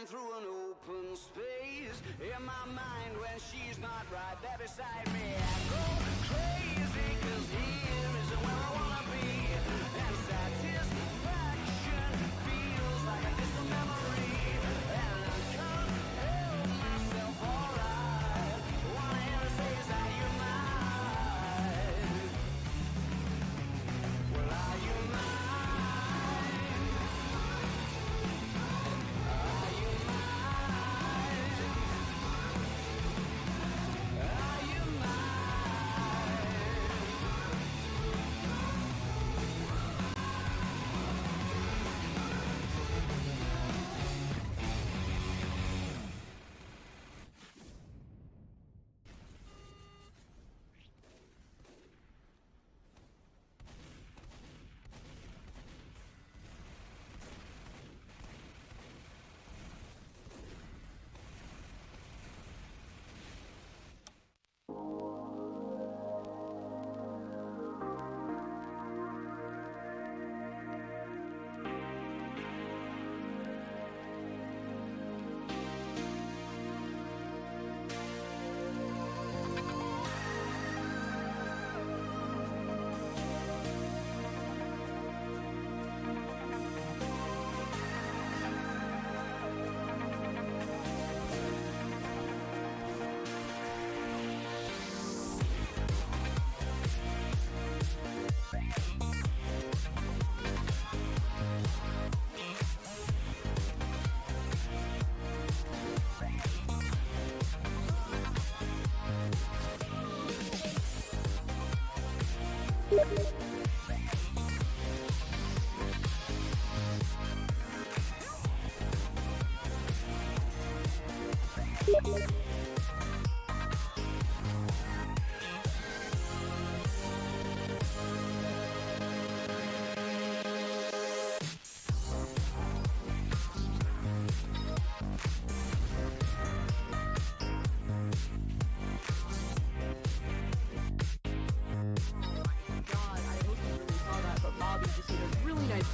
through an open space in my mind when she's not right there beside me. I go crazy 'cause here isn't where I wanna be, and satisfaction feels like a distant memory, and I can't help myself. Alright, wanna hear her say, is that you mine? Well, are you mine?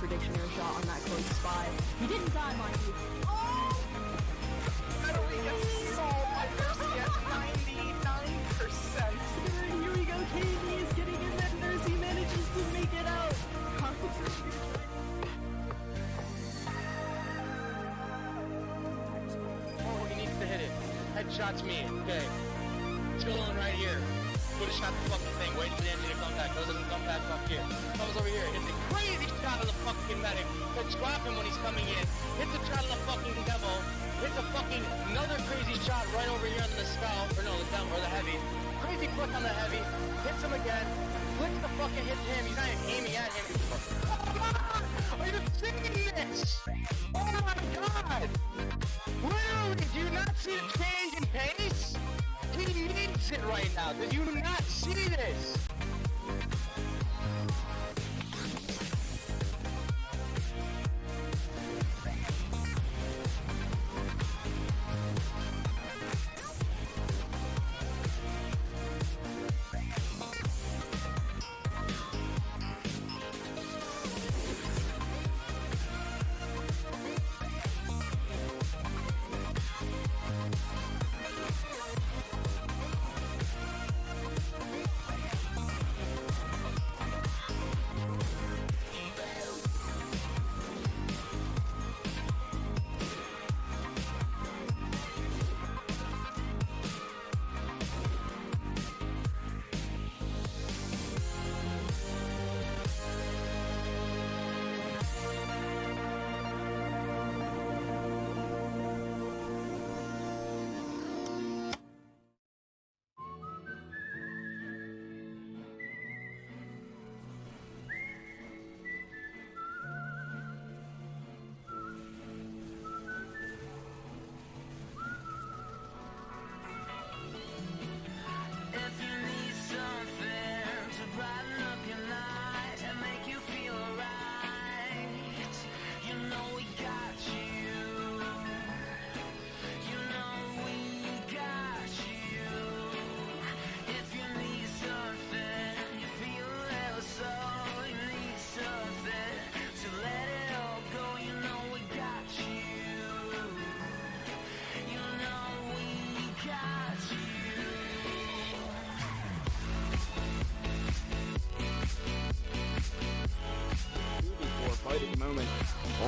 Prediction or shot on that close spy. He didn't die, mind you. Oh! Finally gets sold by Mercy at 99%. Here we go, KD is getting in there. Mercy manages to make it out. Oh, he needs to hit it. Headshot's me. Okay. Still on right here. Would have shot the fucking thing. Wait for the engine to come back. Doesn't come back up here. Comes over here. Hits a crazy shot of the fucking medic. Let's drop him when he's coming in. Hits a shot of the fucking demo. Hits a fucking another crazy shot right over here on the skull. Or no, the demo or the heavy. Crazy flick on the heavy. Hits him again. Flicks the fucking hits him. He's not even aiming at him. Oh, are you seeing this? Oh my god! Literally, do you not see the change in pace? He needs it right now. Did you not see this?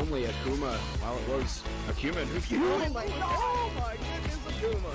only Akuma, while it was Akuma and Huki. Oh my goodness, Akuma!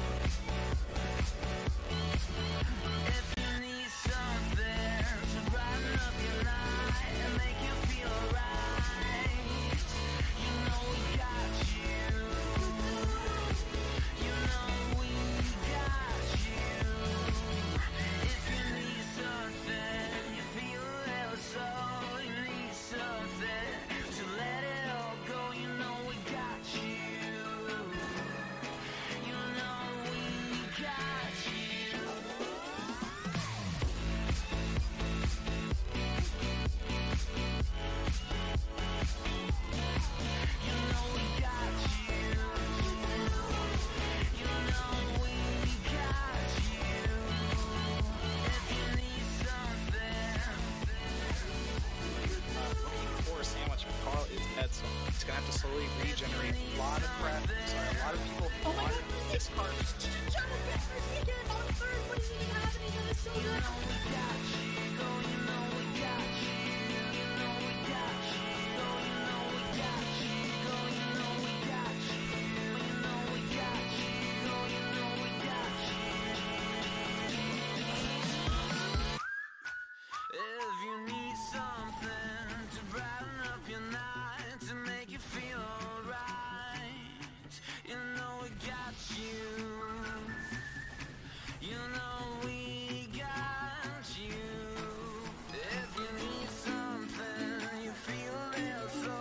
It's gonna have to slowly regenerate a lot of breath. Sorry, a lot of people want this card. If you need something to brighten up your night, to make you feel alright, you know we got you. You know we got you. If you need something, you feel it, so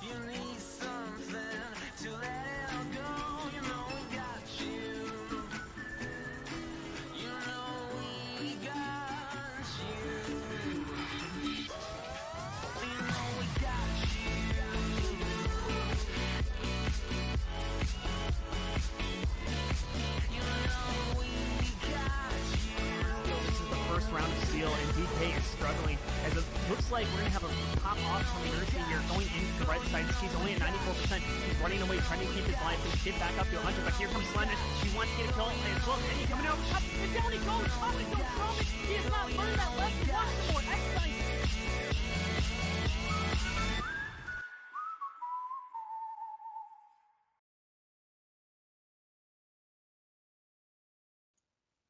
you need something to let it all go. You know we got you. You know we got you. Round of steel, and DK is struggling as it looks like we're going to have a pop off from Mercy here going into the right side. He's only at 94%. He's running away, trying to keep his life and get back up to 100, but here comes Slender. He wants to get a kill, and look, and he's coming over top, and down he goes, up and goes Roman. He has not learned that lesson. Watch some more exercise.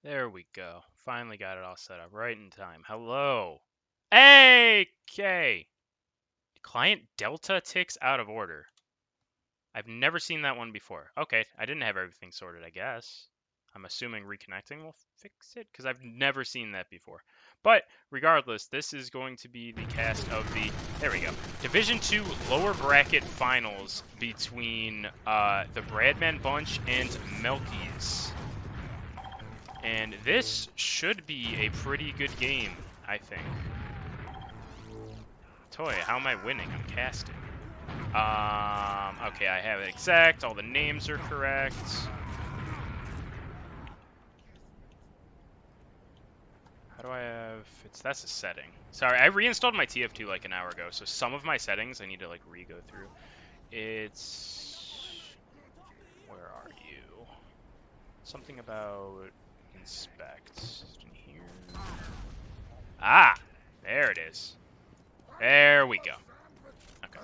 There we go. Finally got it all set up right in time. Hello. AK. Client Delta ticks out of order. I've never seen that one before. Okay, I didn't have everything sorted, I guess. I'm assuming reconnecting will fix it because I've never seen that before. But regardless, this is going to be the cast of the, there we go, Division 2 lower bracket finals between the Bradman bunch and MILKIES. And this should be a pretty good game, I think. Toy, how am I winning? I'm casting. Okay, I have it exact. All the names are correct. How do I have... that's a setting. Sorry, I reinstalled my TF2 like an hour ago, so some of my settings I need to like re-go through. It's... where are you? Something about... inspect. In here. Ah! There it is. There we go. Okay.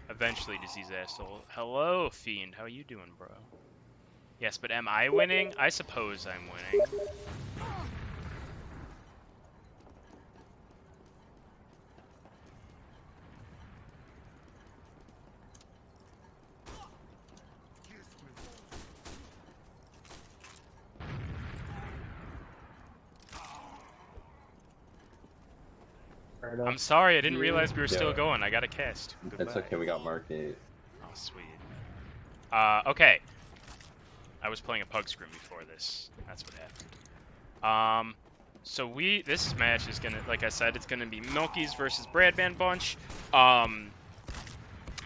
Eventually, disease asshole. Hello, Fiend. How you doing, bro? Yes, but am I winning? I suppose I'm winning. I'm sorry, I didn't realize we were still going. I got a cast. Goodbye. It's okay, we got Mark 8. Oh, sweet. Okay. I was playing a pug scrim before this. That's what happened. So this match is gonna, like I said, it's gonna be MILKIES versus Bradman bunch. I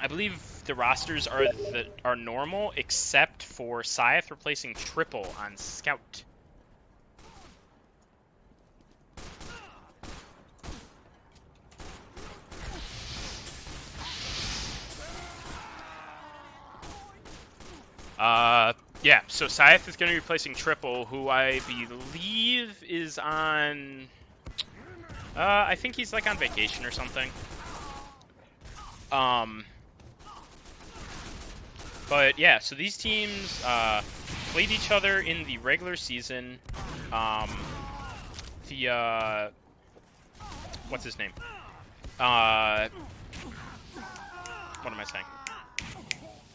believe the rosters are normal, except for Scythe replacing Triple on Scout. Yeah, so Scythe is going to be replacing Triple, who I believe is on... I think he's like on vacation or something. But yeah, so these teams played each other in the regular season. What's his name? What am I saying?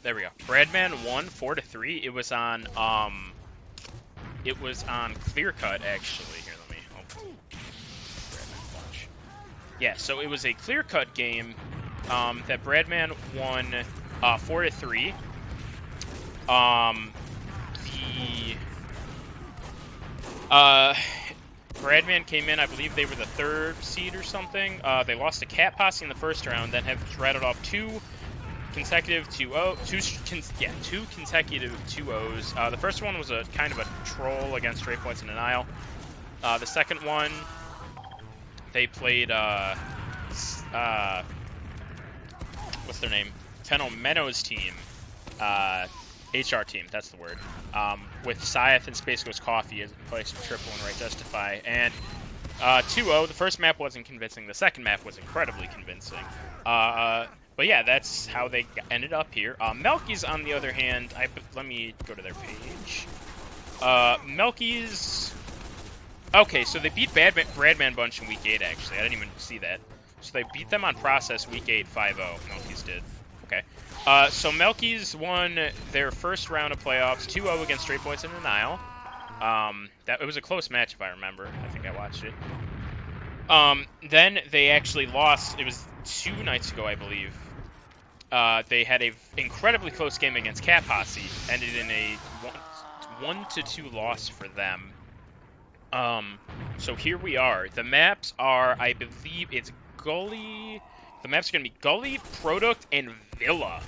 There we go. Bradman won 4-3. It was on Clear Cut actually. Here, let me. Bradman watch. Yeah, so it was a Clear Cut game that Bradman won 4-3. Bradman came in, I believe they were the 3rd seed or something. They lost to Cat Posse in the first round, then have rattled off two consecutive 2-0s. The first one was a kind of a troll against Straight Points and Denial. The second one, they played what's their name? Fenomeno's team. HR team, that's the word. With Scythe and Space Ghost Coffee as a place of triple and right justify. And 2-0, the first map wasn't convincing, the second map was incredibly convincing. But yeah, that's how they ended up here. MILKIES, on the other hand, let me go to their page. MILKIES, okay, so they beat Bradman Bunch in week 8, actually. I didn't even see that. So they beat them on process week 8, 5-0. MILKIES did. Okay. So MILKIES won their first round of playoffs, 2-0 against Straight Points and Denial. It was a close match, if I remember. I think I watched it. Then they actually lost. It was 2 nights ago, I believe. They had a incredibly close game against Cat Posse. Ended in a 1-2 loss for them. So here we are. The maps are, I believe, it's Gully. The maps are going to be Gully, Product, and Villa.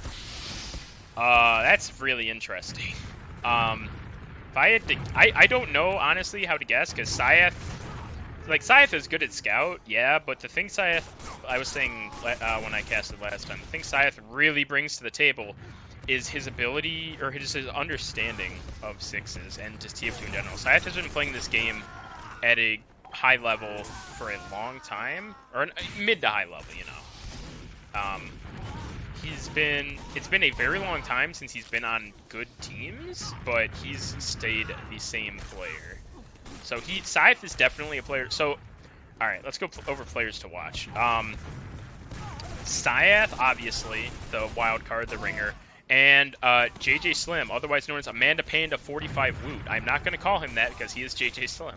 That's really interesting. If I had to, I don't know, honestly, how to guess, because Scythe is good at Scout, yeah, but the thing Scythe, I was saying when I casted last time, the thing Scythe really brings to the table is his ability, or his understanding of sixes, and just TF2 in general. Scythe has been playing this game at a high level for a long time, or mid to high level, you know. It's been a very long time since he's been on good teams, but he's stayed the same player. So Scythe is definitely a player. So, alright, let's go over players to watch. Scythe, obviously, the wild card, the ringer, and JJ Slim, otherwise known as Amanda Panda 45 Woot. I'm not going to call him that because he is JJ Slim.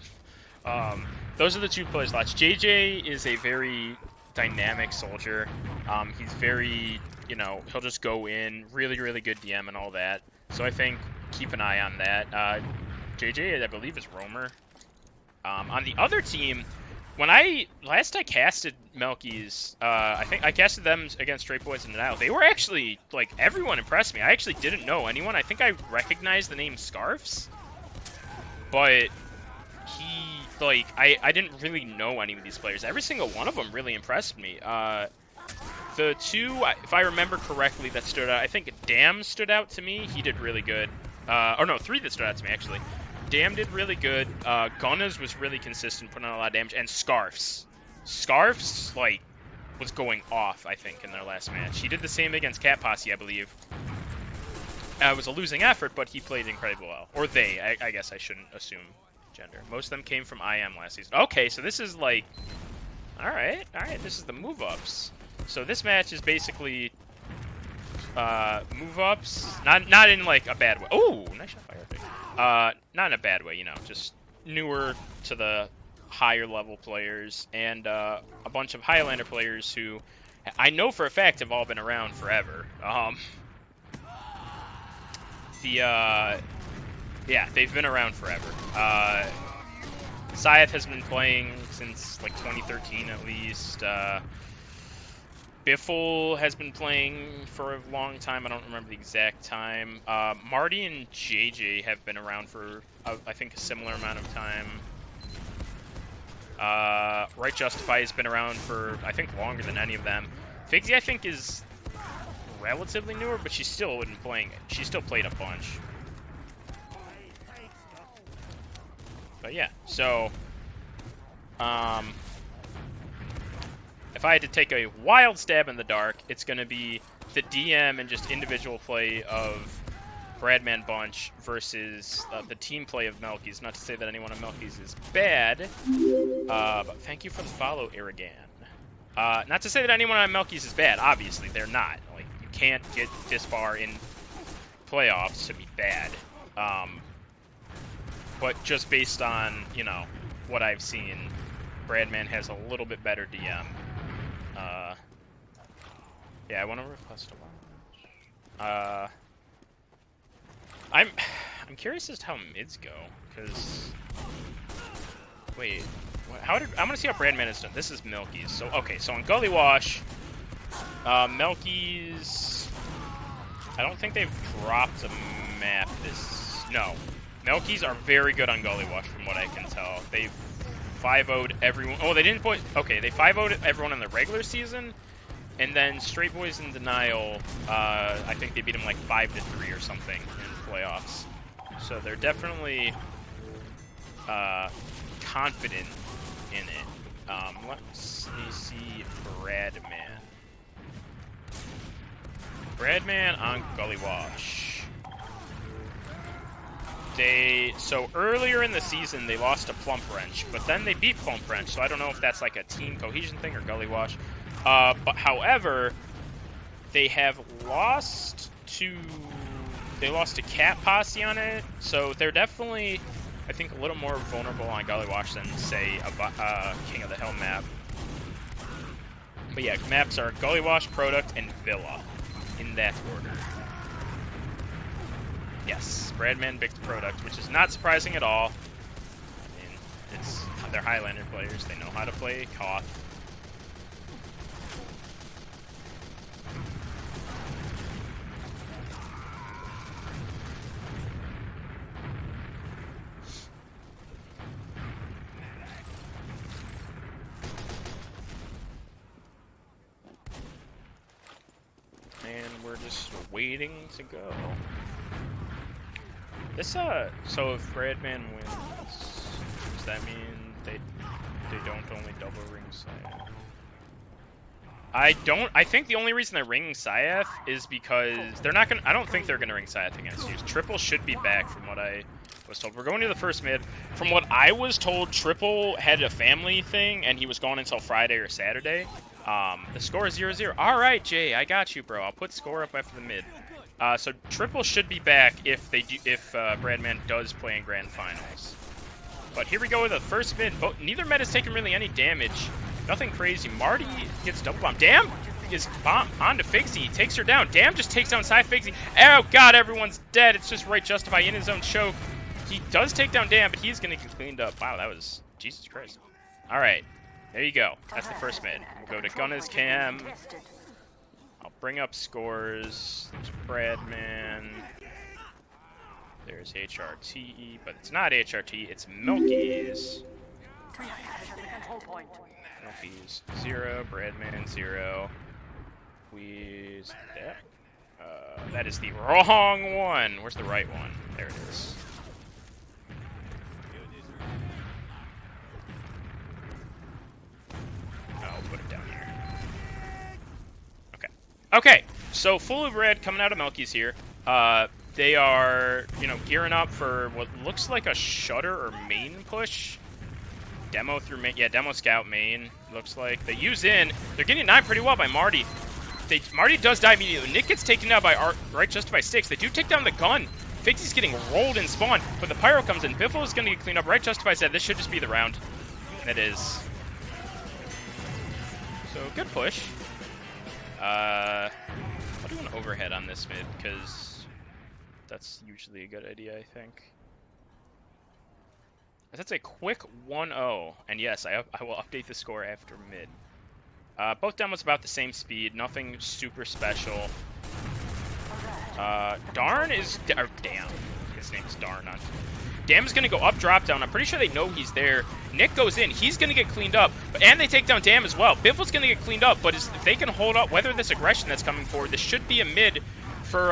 Those are the two players to watch. JJ is a very dynamic soldier. He's very, you know, he'll just go in, really, really good DM and all that. So I think keep an eye on that. JJ, I believe, is Roamer. On the other team, when I casted MILKIES, I think I casted them against Straight Boys and Denial. They were actually, like, everyone impressed me. I actually didn't know anyone. I think I recognized the name Scarfs, but I didn't really know any of these players. Every single one of them really impressed me. The two, if I remember correctly, that stood out, I think Dam stood out to me. He did really good. Or no, 3 that stood out to me, actually. Dam did really good. Gunners was really consistent, putting on a lot of damage. And Scarfs, like, was going off, I think, in their last match. He did the same against Cat Posse, I believe. It was a losing effort, but he played incredibly well. Or they, I guess I shouldn't assume gender. Most of them came from IM last season. Okay, so this is like, all right, this is the move-ups. So this match is basically move-ups, not in like a bad way. Oh, nice shot by Arctic. Not in a bad way, you know, just newer to the higher level players, and a bunch of Highlander players who I know for a fact have all been around forever. Yeah, they've been around forever. Scythe has been playing since like 2013 at least. Biffle has been playing for a long time. I don't remember the exact time. Marty and JJ have been around for, I think, a similar amount of time. Right Justify has been around for, I think, longer than any of them. Figsy, I think, is relatively newer, but she's still been playing. She still played a bunch. But yeah, so if I had to take a wild stab in the dark, it's going to be the DM and just individual play of Bradman Bunch versus the team play of MILKIES. Not to say that anyone on MILKIES is bad, but thank you for the follow, Irigan. Not to say that anyone on MILKIES is bad. Obviously, they're not. Like, you can't get this far in playoffs to be bad. But just based on, you know, what I've seen, Bradman has a little bit better DM. Yeah, I want to request a launch. I'm curious as to how mids go, because wait, I want to see how Bradman is done. This is MILKIES. So okay, so on Gully Wash, MILKIES, I don't think they've dropped a map this. No, MILKIES are very good on Gully Wash from what I can tell. They've 5-0'd everyone. Oh, they didn't put. Okay, they 5-0'd everyone in the regular season. And then Straight Boys in Denial, I think they beat them like 5-3 or something in playoffs. So they're definitely confident in it. Let's see Bradman. Bradman on Gully Wash. So earlier in the season they lost to Plump Wrench, but then they beat Plump Wrench. So I don't know if that's like a team cohesion thing or Gully Wash. But however, they have lost to Cat Posse on it, so they're definitely, I think, a little more vulnerable on Gully Wash than, say, a King of the Hill map. But yeah, maps are Gully Wash, Product, and Villa, in that order. Yes, Bradman picked Product, which is not surprising at all. I mean, they're Highlander players, they know how to play Koth. And we're just waiting to go. This so if Bradman wins, does that mean they don't only double ring Syaf? I think the only reason they're ringing Syaf is because they're not gonna. I don't think they're gonna ring Syaf against you. Triple should be back from what I was told. We're going to the first mid. From what I was told, Triple had a family thing and he was gone until Friday or Saturday. The score is 0-0. All right, Jay, I got you, bro. I'll put score up after the mid. So Triple should be back if Bradman does play in Grand Finals. But here we go with the first mid. Neither mid has taken really any damage. Nothing crazy. Marty gets double bomb. Damn is onto Figsy. Takes her down. Damn just takes down Side Figsy. Oh god, everyone's dead. It's just right Justify in his own choke. He does take down Damn, but he's gonna get cleaned up. Wow, that was Jesus Christ. All right. There you go. That's the first mid. We'll go to Gunna's Cam. I'll bring up scores. There's Bradman. There's HRT, but it's not HRT. It's MILKIES. MILKIES 0. Bradman 0. Squeeze that. That is the wrong one. Where's the right one? There it is. I'll put it down here. Okay. Okay, so full of red coming out of MILKIES here. They are, gearing up for what looks like a Shutter or main push. Demo through main. Yeah, Demo Scout main, looks like. They use in. They're getting 9 pretty well by Marty. Marty does die immediately. Nick gets taken down by right Justify 6. They do take down the gun. Figsy's getting rolled in spawn, but the Pyro comes in. Biffle is going to get cleaned up. Right Justify said this should just be the round. It is. So, good push. I'll do an overhead on this mid, because that's usually a good idea, I think. That's a quick 1-0, and yes, I will update the score after mid. Both demos about the same speed, nothing super special. Darn is... Damn. His name's Darn. Dam is going to go up, drop down. I'm pretty sure they know he's there. Nick goes in. He's going to get cleaned up. And they take down Dam as well. Biffle's going to get cleaned up, but if they can hold up, weather this aggression that's coming forward, this should be a mid for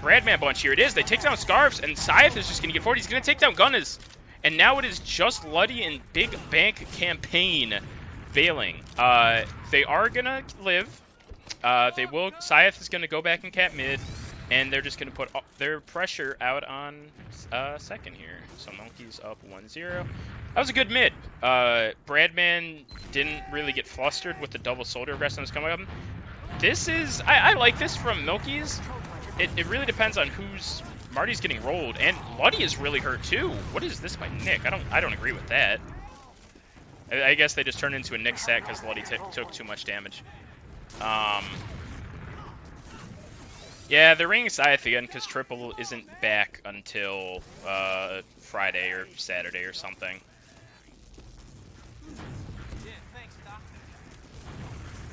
Bradman Bunch here. It is. They take down Scarves, and Syaf is just going to get forward. He's going to take down Gunners. And now it is just Luddy and Big Bank Campaign bailing. They are gonna live. They will. Scythe is gonna go back and cap mid, and they're just gonna put their pressure out on second here. So Monkey's up 1-0. That was a good mid. Bradman didn't really get flustered with the double shoulder aggressive that's coming up. This is I like this from MILKIES. It really depends on who's Marty's getting rolled, and Luddy is really hurt too. What is this by Nick? I don't agree with that. I guess they just turned into a Nick set because Luddy took too much damage. Yeah, they're ringing Scythe again because Triple isn't back until Friday or Saturday or something.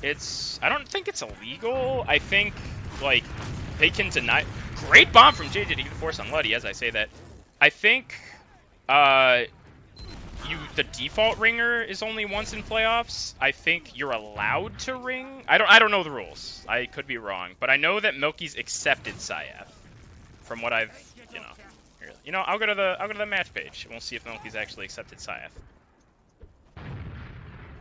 I don't think it's illegal. I think, like, they can deny... Great bomb from JJ to get the force on Luddy, as I say that. I think, the default ringer is only once in playoffs. I think you're allowed to ring. I don't know the rules. I could be wrong, but I know that MILKIES accepted Scythe, from what I've, I'll go to the match page and we'll see if MILKIES actually accepted Scythe.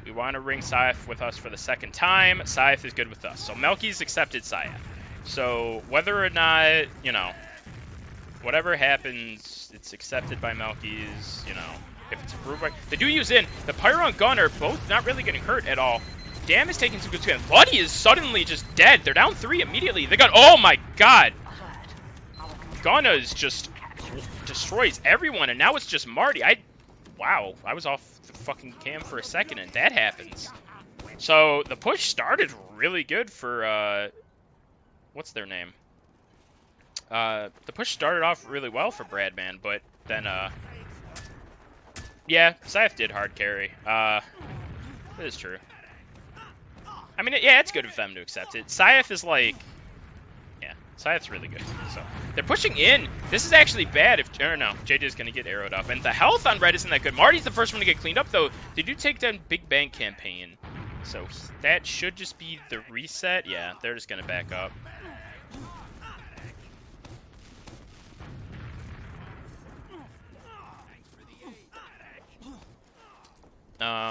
We want to ring Scythe with us for the second time. Scythe is good with us. So MILKIES accepted Scythe. So whether or not, whatever happens, it's accepted by MILKIES, if it's approved by... They do use in. The Pyro and Gun are both not really getting hurt at all. Dam is taking some good spin. Luddy is suddenly just dead. They're down 3 immediately. They got... Oh my god! Gunna is just destroys everyone, and now it's just Marty. Wow, I was off the fucking cam for a second, and that happens. So, the push started really good for, what's their name? The push started off really well for Bradman, but then, yeah, Scythe did hard carry. That is true. I mean, yeah, it's good of them to accept it. Scythe is like... Yeah, Scythe's really good. So they're pushing in. This is actually bad if... Or no, JJ's going to get arrowed up. And the health on red isn't that good. Marty's the first one to get cleaned up, though. They do take down Big Bang campaign. So that should just be the reset. Yeah, they're just going to back up.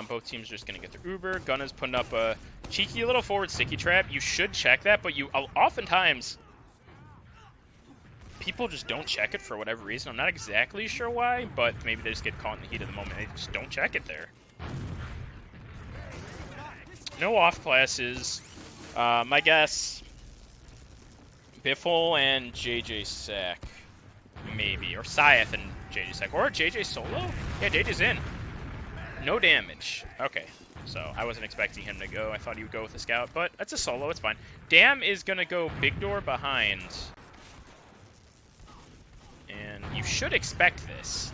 Both teams are just going to get their Uber. Gunna's putting up a cheeky little forward sticky trap. You should check that, but you oftentimes... People just don't check it for whatever reason. I'm not exactly sure why, but maybe they just get caught in the heat of the moment. They just don't check it there. No off classes. My guess... Biffle and JJ Sack. Maybe. Or Scythe and JJ Sack. Or JJ solo? Yeah, JJ's in. No damage. Okay, so I wasn't expecting him to go. I thought he would go with a scout, but that's a solo. It's fine. Dam is going to go big door behind. And you should expect this.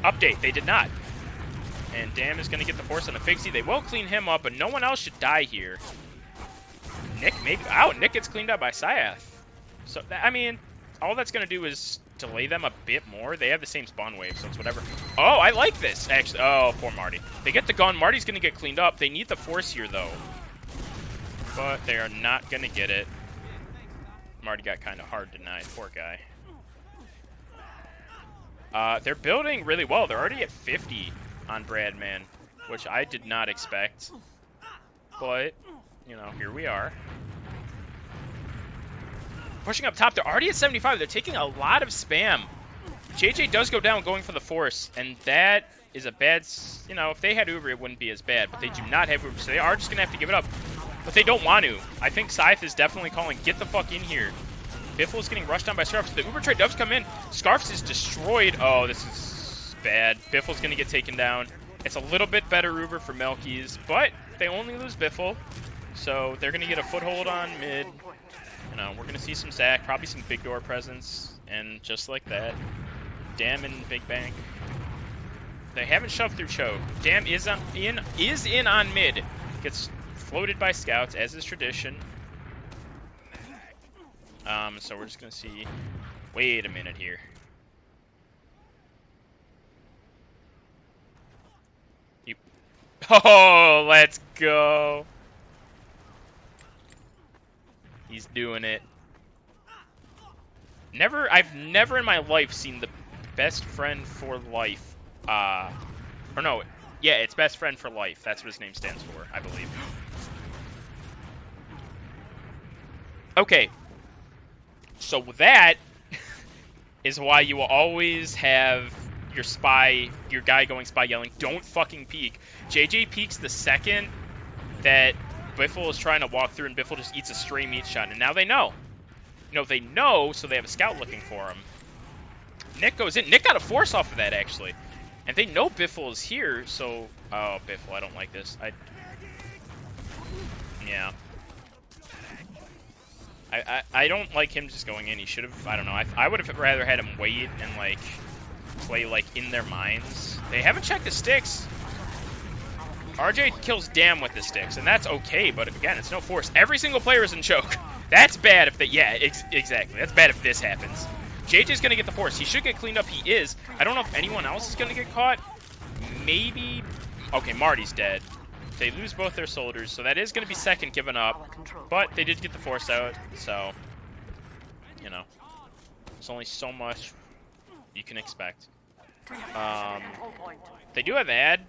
Update, they did not. And Dam is going to get the force on a Figsy. They will clean him up, but no one else should die here. Nick, maybe. Ow, Nick gets cleaned up by Scythe. So, I mean, all that's going to do is delay them a bit more. They have the same spawn wave, so it's whatever. Oh, I like this, actually. Oh, poor Marty. They get the gun. Marty's going to get cleaned up. They need the force here, though. But they are not going to get it. Marty got kind of hard denied. Poor guy. They're building really well. They're already at 50 on Bradman, which I did not expect. But, here we are. Pushing up top, they're already at 75. They're taking a lot of spam. JJ does go down going for the force, and that is a bad... if they had Uber, it wouldn't be as bad, but they do not have Uber, so they are just going to have to give it up. But they don't want to. I think Scythe is definitely calling, get the fuck in here. Biffle is getting rushed on by Scarfs. The Uber trade does come in. Scarfs is destroyed. Oh, this is bad. Biffle's going to get taken down. It's a little bit better Uber for MILKIES, but they only lose Biffle, so they're going to get a foothold on mid. We're going to see some Zac, probably some big door presence, and just like that, Dam and Big Bang. They haven't shoved through choke. Dam is in on mid. Gets floated by scouts, as is tradition. So we're just going to see... Wait a minute here. Oh, let's go. He's doing it. I've never in my life seen the best friend for life. Or no, Yeah, it's best friend for life. That's what his name stands for, I believe. Okay. So that is why you will always have your spy, your guy going spy yelling, don't fucking peek. JJ peeks the second that Biffle is trying to walk through and Biffle just eats a stray meat shot. And now they know. You know, they know, so they have a scout looking for him. Nick goes in. Nick got a force off of that, actually. And they know Biffle is here, so... Oh, Biffle, I don't like this. Yeah. I don't like him just going in. He should have... I don't know. I would have rather had him wait and, like, play, like, in their minds. They haven't checked the sticks. RJ kills Dam with the sticks, and that's okay, but again, it's no force. Every single player is in choke. That's bad if they... Yeah, exactly. That's bad if this happens. JJ's going to get the force. He should get cleaned up. He is. I don't know if anyone else is going to get caught. Maybe... Okay, Marty's dead. They lose both their soldiers, so that is going to be second given up. But they did get the force out, so... You know. There's only so much you can expect. They do have ad.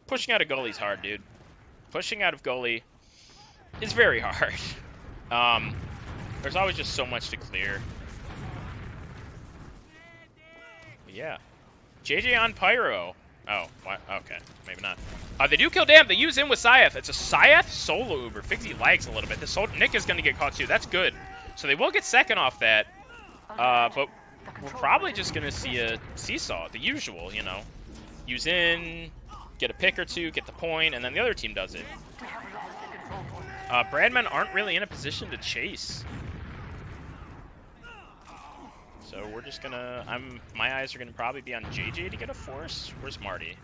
Pushing out of goalie's hard, dude. Pushing out of goalie is very hard. There's always just so much to clear. But yeah. JJ on Pyro. Oh, what? Okay. Maybe not. They do kill Dam. They use him with Scythe. It's a Scythe solo Uber. Figsy lags a little bit. Nick is going to get caught too. That's good. So they will get second off that. But we're probably just going to see a seesaw. The usual, you know. Use in, get a pick or two, get the point, and then the other team does it. Bradman aren't really in a position to chase. So we're just gonna... My eyes are gonna probably be on JJ to get a force. Where's Marty?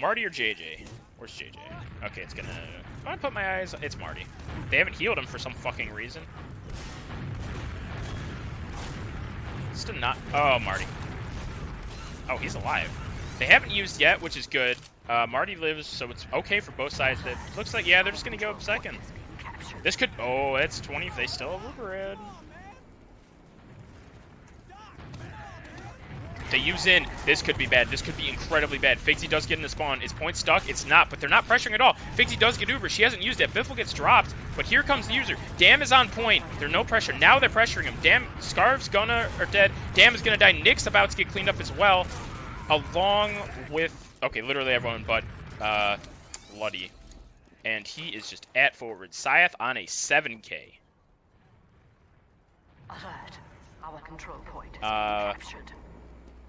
Marty or JJ? Where's JJ? Okay, it's gonna... I'm gonna put my eyes... It's Marty. They haven't healed him for some fucking reason. Still not... Oh, Marty. Oh, he's alive. They haven't used yet, which is good. Marty lives, so it's okay for both sides. It looks like, yeah, they're just gonna go up second. This could... Oh, it's 20 if they still have Uber. They use in. This could be bad. This could be incredibly bad. Figsy does get in the spawn. Is point stuck? It's not, but they're not pressuring at all. Figsy does get Uber. She hasn't used it. Biffle gets dropped, but here comes the user. Dam is on point. There's no pressure. Now they're pressuring him. Dam, Scarves gonna are dead. Dam is gonna die. Nick's about to get cleaned up as well, along with literally everyone but Luddy, and he is just at forward. Scythe on a 7K. Alert. Our control point has been captured.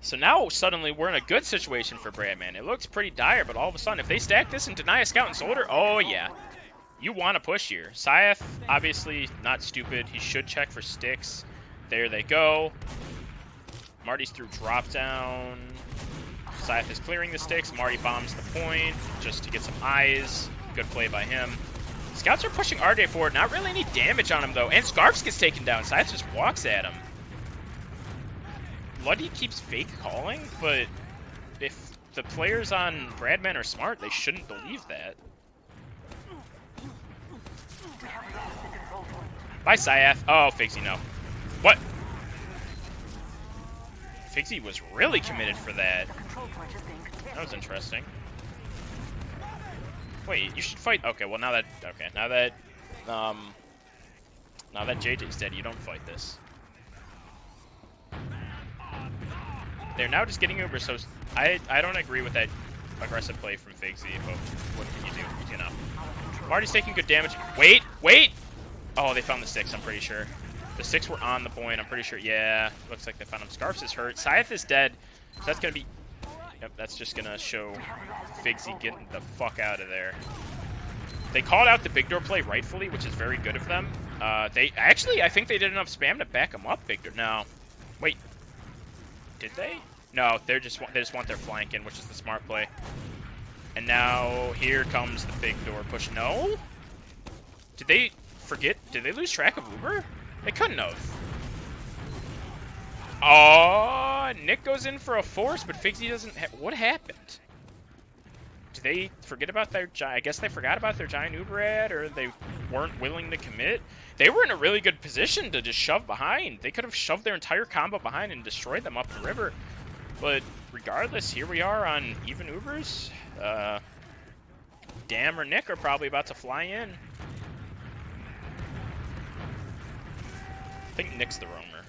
So now, suddenly, we're in a good situation for Bradman. It looks pretty dire, but all of a sudden, if they stack this and deny a scout and soldier, oh yeah. You want to push here. Scythe, obviously, not stupid. He should check for sticks. There they go. Marty's through drop down. Scythe is clearing the sticks. Marty bombs the point just to get some eyes. Good play by him. Scouts are pushing RJ forward. Not really any damage on him, though. And Scarves gets taken down. Scythe just walks at him. Luddy keeps fake calling, but if the players on Bradman are smart, they shouldn't believe that. Bye, Scythe. Oh, Figsy, no. What? Figsy was really committed for that. That was interesting. Wait, you should fight. Okay, well now that JJ's dead, you don't fight this. They're now just getting Uber, so I don't agree with that aggressive play from Figsy, but what can you do? You know. Marty's taking good damage. Wait! Oh, they found the sticks, I'm pretty sure. The sticks were on the point, I'm pretty sure. Yeah, looks like they found him. Scarves is hurt. Scythe is dead, so that's going to be... Yep, that's just going to show Figsy getting the fuck out of there. They called out the big door play rightfully, which is very good of them. They actually, I think they did enough spam to back him up, big door. No. Wait. Did they? No, they just want their flank in, which is the smart play. And now here comes the big door push. No? Did they forget? Did they lose track of Uber? They couldn't have. Oh, Nick goes in for a force, but Figsy doesn't. What happened? Did they forget about their? I guess they forgot about their giant Uber ad, or they weren't willing to commit. They were in a really good position to just shove behind. They could have shoved their entire combo behind and destroyed them up the river. But regardless, here we are on even Ubers. Dam or Nick are probably about to fly in. I think Nick's the roamer.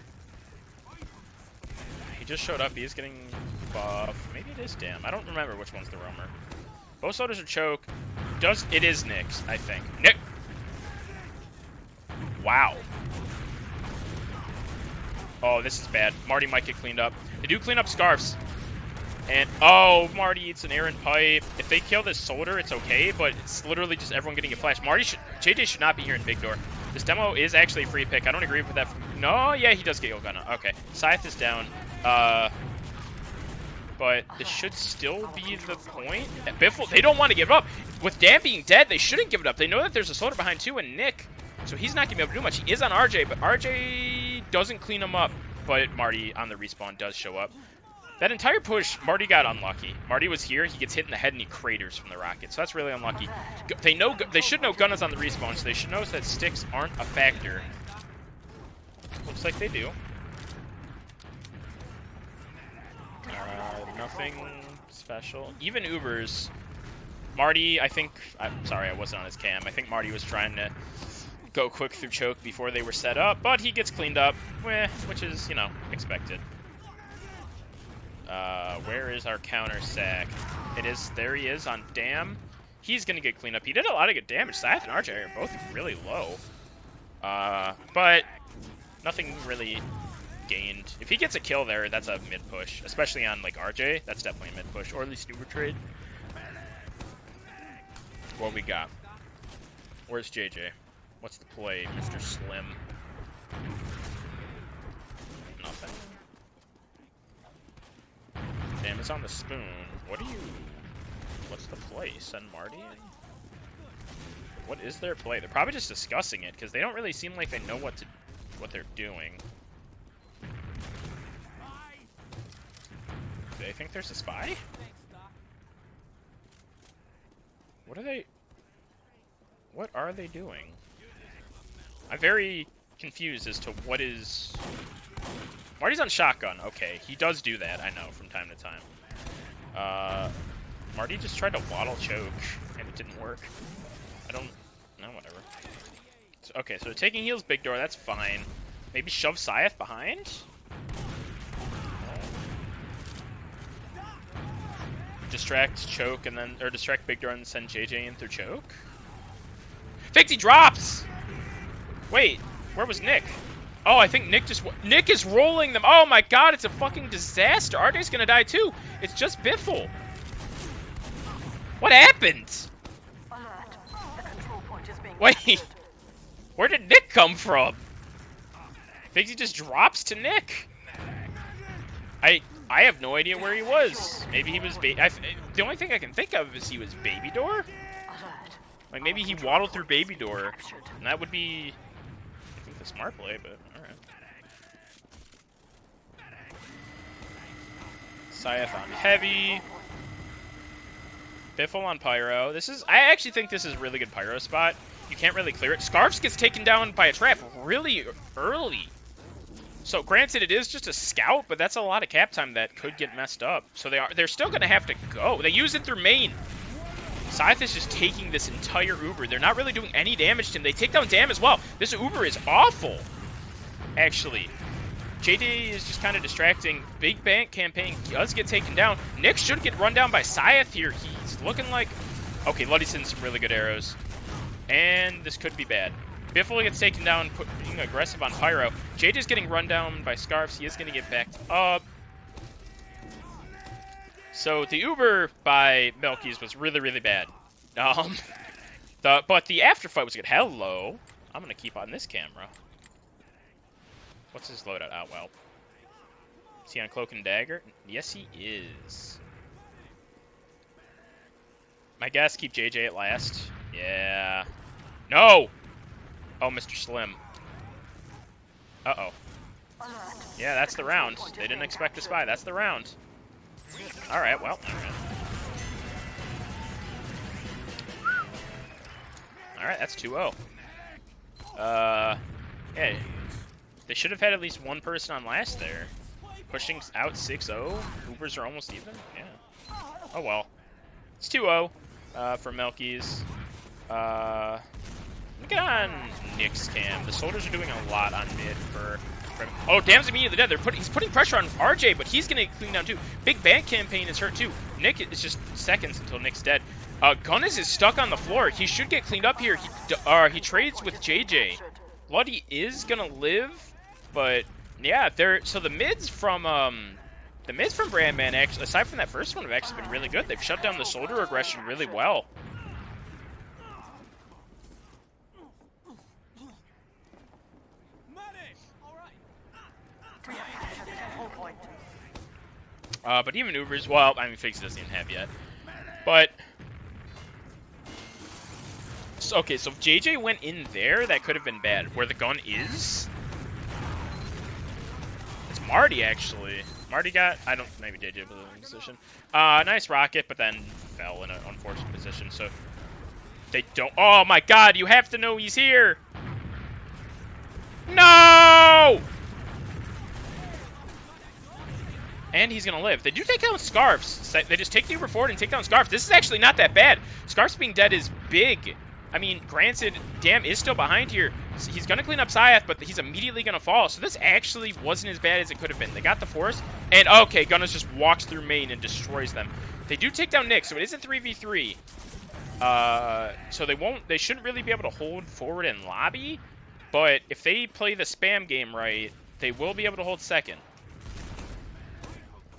He just showed up. He is getting buff. Maybe it is Dam. I don't remember which one's the roamer. Both sodas are choke. It is Nick's, I think. Nick! Wow. Oh, this is bad. Marty might get cleaned up. They do clean up scarves. And, oh, Marty eats an errant pipe. If they kill this soldier, it's okay, but it's literally just everyone getting a flash. JJ should not be here in Big Door. This demo is actually a free pick. I don't agree with that. No, yeah, he does get Yogana. Okay. Scythe is down. But this should still be the point. Biffle, they don't want to give up. With Dan being dead, they shouldn't give it up. They know that there's a soldier behind too, and Nick. So he's not going to be able to do much. He is on RJ, but RJ doesn't clean him up. But Marty on the respawn does show up. That entire push, Marty got unlucky. Marty was here, he gets hit in the head, and he craters from the rocket. So that's really unlucky. They should know Gunna's on the respawn, so they should know that sticks aren't a factor. Looks like they do. Nothing special. Even Ubers. Marty, I think... I'm sorry, I wasn't on his cam. I think Marty was trying to go quick through choke before they were set up, but he gets cleaned up, which is, you know, expected. Where is our counter sack? There he is on Dam. He's gonna get cleaned up. He did a lot of good damage. Scythe and RJ are both really low. But nothing really gained. If he gets a kill there, that's a mid push. Especially on like RJ, that's definitely a mid push. Or at least Uber trade. What we got? Where's JJ? What's the play, Mr. Slim? Nothing. Damn, it's on the spoon. What's the play? Send Marty in? What is their play? They're probably just discussing it, because they don't really seem like they know what they're doing. Do they think there's a spy? What are they doing? I'm very confused as to what is... Marty's on shotgun. Okay, he does do that, I know, from time to time. Marty just tried to waddle choke, and it didn't work. I don't... No, whatever. Okay, so they're taking heals Big Door, that's fine. Maybe shove Scythe behind? Distract choke, and then... Or distract Big Door and send JJ in through choke? Fixie drops! Wait, where was Nick? Oh, I think Nick is rolling them. Oh my god, it's a fucking disaster. RJ's gonna die too. It's just Biffle. What happened? Alert. The control point is being Wait, captured. where did Nick come from? Fixie just drops to Nick. I have no idea where he was. Maybe he was the only thing I can think of is he was Baby Door. Alert. Like maybe he waddled through Baby Door, and that would be the smart play, but alright. Scythe on heavy. Biffle on pyro. I actually think this is a really good pyro spot. You can't really clear it. Scarfs gets taken down by a trap really early. So granted, it is just a scout, but that's a lot of cap time that could get messed up. So they're still gonna have to go. They use it through main. Scythe is just taking this entire Uber. They're not really doing any damage to him. They take down Dam as well. This Uber is awful, actually. JD is just kind of distracting. Big Bank campaign does get taken down. Nick should get run down by Scythe here. He's looking like... Okay, Luddy's in some really good arrows. And this could be bad. Biffle gets taken down, being aggressive on Pyro. JJ's getting run down by Scarfs. He is going to get backed up. So the Uber by MILKIES was really, really bad. But the afterfight was good. Hello. I'm going to keep on this camera. What's his loadout? Oh, well. Is he on Cloak and Dagger? Yes, he is. My guess, keep JJ at last. Yeah. No! Oh, Mr. Slim. Uh-oh. Yeah, that's the round. They didn't expect a spy. That's the round. Alright, well. Alright, that's 2-0. Yeah. They should have had at least one person on last there. pushing out 6-0. Ubers are almost even. Yeah. Oh well. It's 2-0 for Milkies. Look at on Nick's cam. The soldiers are doing a lot on mid for. Oh, Dam's immediately dead. He's putting pressure on RJ, but he's gonna get cleaned down too. Big Bang campaign is hurt too. Nick is just seconds until Nick's dead. Gunners is stuck on the floor. He should get cleaned up here. He trades with JJ. Luddy is gonna live, but yeah, so the mids from Bradman, actually, aside from that first one, have actually been really good. They've shut down the soldier aggression really well. But even Ubers, well, I mean, Figs doesn't even have yet. But, so, okay, so if JJ went in there, that could have been bad. Where the gun is, it's Marty, actually. Marty got, maybe JJ was in position. Nice rocket, but then fell in an unfortunate position, so they don't, oh my god, you have to know he's here! No! And he's going to live. They do take down Scarfs. They just take the Uber forward and take down Scarfs. This is actually not that bad. Scarfs being dead is big. I mean, granted, Dam is still behind here. He's going to clean up Syath, but he's immediately going to fall. So this actually wasn't as bad as it could have been. They got the force. And, okay, Gunners just walks through main and destroys them. They do take down Nick, so it is a 3v3. So they shouldn't really be able to hold forward in lobby. But if they play the spam game right, they will be able to hold second.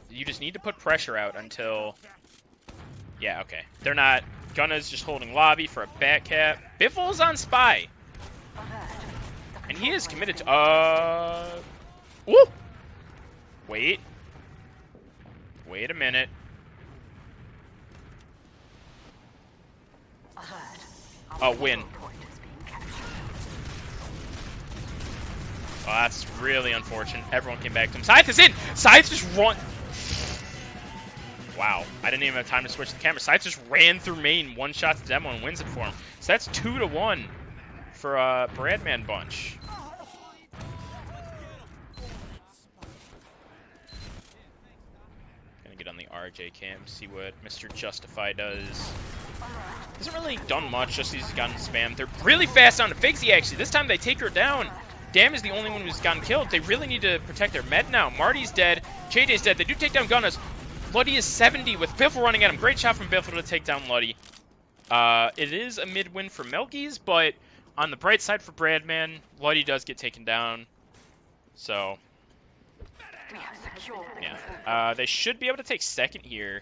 You just need to put pressure out until... Yeah, okay. They're not... Gunna's just holding lobby for a bat cap. Biffle's on spy. And he is committed to... Woo! Wait. Wait a minute. Win. Oh, that's really unfortunate. Everyone came back to him. Scythe is in! Scythe just run... Wow, I didn't even have time to switch the camera. Scythe just ran through main, one shot to demo and wins it for him. So that's 2-1 for Bradman bunch. Gonna get on the RJ cam, see what Mr. Justify does. Hasn't really done much, just he's gotten spammed. They're really fast on Figsy, actually. This time they take her down. Dam is the only one who's gotten killed. They really need to protect their med now. Marty's dead. JJ's dead. They do take down Gunners. Luddy is 70 with Biffle running at him. Great shot from Biffle to take down Luddy. It is a mid-win for Milkies, but on the bright side for Bradman, Luddy does get taken down. So, yeah. They should be able to take second here.